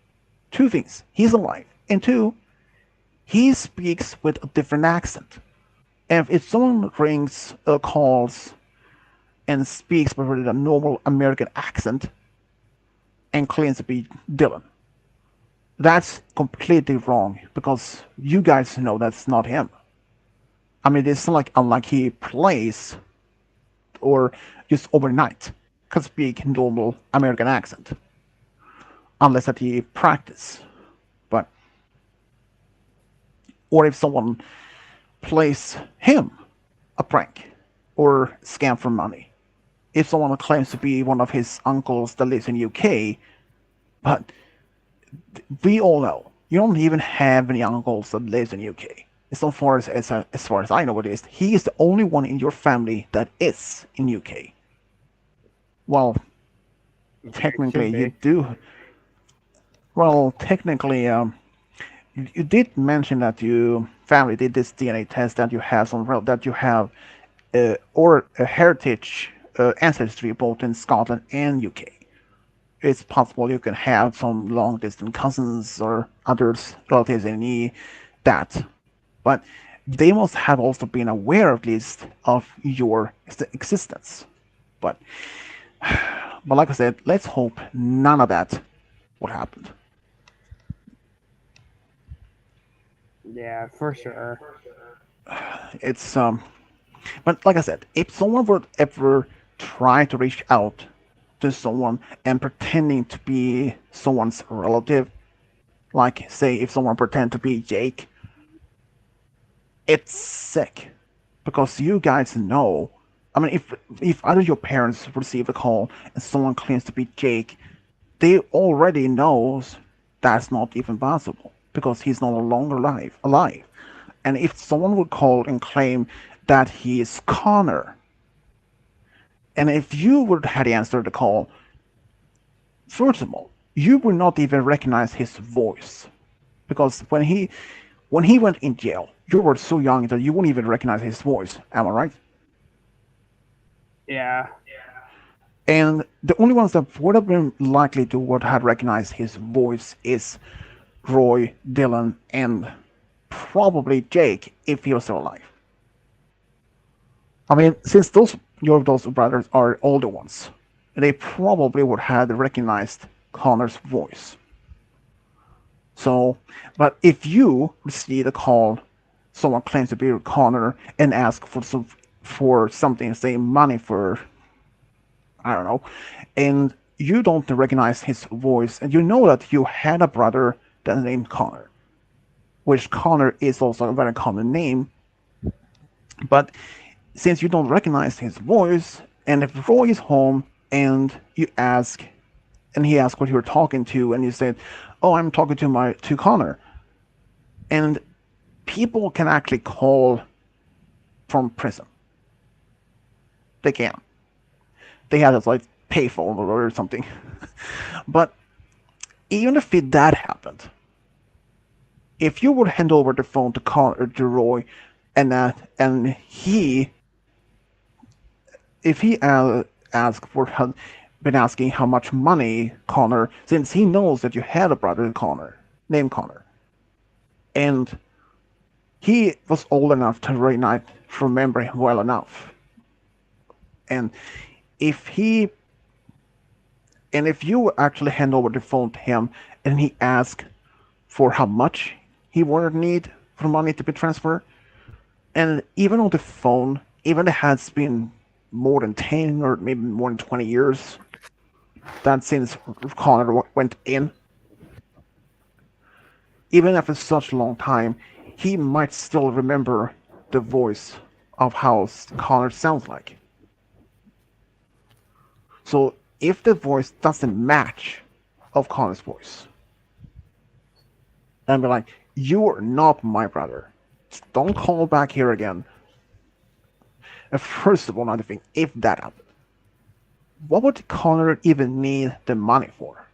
Two things: he's alive, and two, he speaks with a different accent. And if someone rings, calls, and speaks with a normal American accent and claims to be Dylan, that's completely wrong because you guys know that's not him. I mean, it's not like unlike he plays or just overnight can speak normal American accent unless that he practice. But or if someone plays him a prank or scam for money. If someone claims to be one of his uncles that lives in UK, but we all know you don't even have any uncles that lives in UK. As far as I know, it is he is the only one in your family that is in UK. Well, Should technically you be. do. Well, technically, you did mention that your family did this DNA test that you have that you have or a heritage ancestry both in Scotland and UK. it's possible you can have some long distance cousins or others relatives that need that, but they must have also been aware at least of your existence. But but like I said, let's hope none of that would happen. Yeah, for sure. It's but like I said, if someone would ever try to reach out to someone and pretending to be someone's relative, like say if someone pretend to be Jake, it's sick because you guys know. I mean, if either your parents receive a call and someone claims to be Jake, they already knows that's not even possible because he's no longer alive. And if someone would call and claim that he is Connor, and if you would have answered the call, first of all, you would not even recognize his voice because when he went in jail, you were so young that you wouldn't even recognize his voice. Am I right? Yeah. And the only ones that would have been likely to would have recognized his voice is Roy, Dylan, and probably Jake if he was still alive. I mean, since those brothers are older ones, they probably would have recognized Connor's voice. So, but if you receive a call, someone claims to be Connor and ask for something, say money for I don't know, and you don't recognize his voice, and you know that you had a brother that named Connor, which Connor is also a very common name, but since you don't recognize his voice, and if Roy is home and you ask, and he asks what you're talking to, and you said, "Oh, I'm talking to Connor," and people can actually call from prison. They can. They have this like payphone or something. But even if that happened, if you would hand over the phone to Connor to Roy, and if he asked for been asking how much money Connor, since he knows that you had a brother Connor named Connor, and he was old enough to really not remember him well enough, and if he if you actually hand over the phone to him and he asks for how much he would need for money to be transferred, and even on the phone, even it has been more than 10 or maybe more than 20 years that since Connor went in, even after such a long time, he might still remember the voice of how Connor sounds like. So if the voice doesn't match of Connor's voice, and be like, "You are not my brother. Don't call back here again." And first of all, another thing, if that happened, what would Connor even need the money for?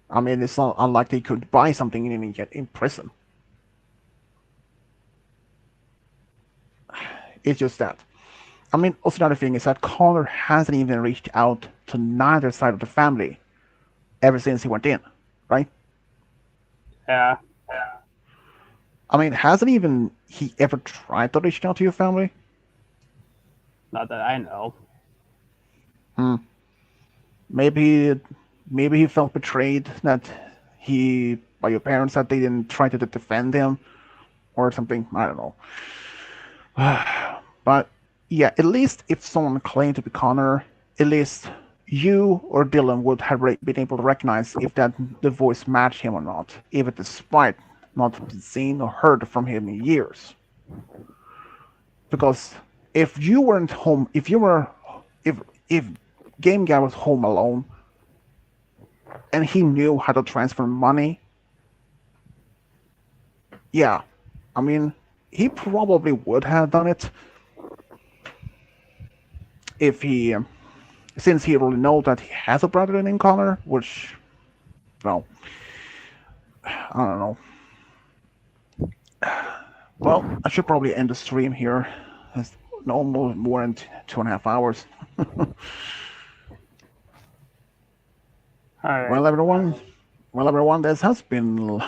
I mean, it's not unlikely he could buy something and get in prison. It's just that. I mean, also another thing is that Connor hasn't even reached out to neither side of the family ever since he went in, right? Yeah. I mean, hasn't even he ever tried to reach out to your family? Not that I know. Hmm. Maybe, maybe he felt betrayed that he by your parents that they didn't try to defend him or something. I don't know. But yeah, at least if someone claimed to be Connor, at least you or Dylan would have been able to recognize if that the voice matched him or not, even despite not seen or heard from him in years. Because if you weren't home, if Game Guy was home alone and he knew how to transfer money, yeah, I mean, he probably would have done it if he, since he already know that he has a brother named Connor, which, well, I don't know. Well, I should probably end the stream here. It's no more than 2.5 hours. All right. Well, everyone, this has been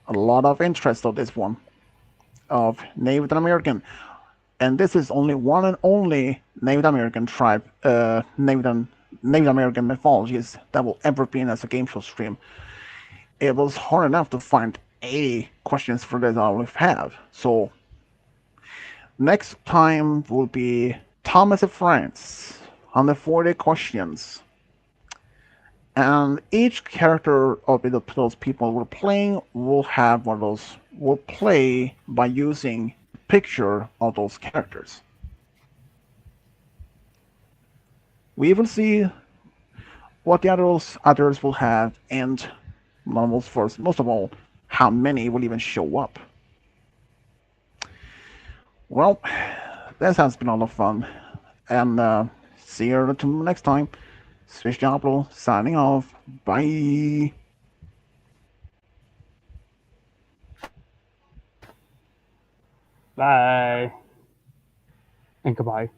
a lot of interest of this one of Native American, and this is only one and only Native American tribe, Native American mythologies that will ever be in as a game show stream. It was hard enough to find 80 questions for this I will have. So next time will be Thomas of France on the 40 questions. And each character of those people we're playing will have one of those. Will play by using a picture of those characters. We will see what the others will have, and most of all, how many will even show up. Well, this has been a lot of fun, and see you next time. Switch Diablo signing off. Bye. Bye. And goodbye.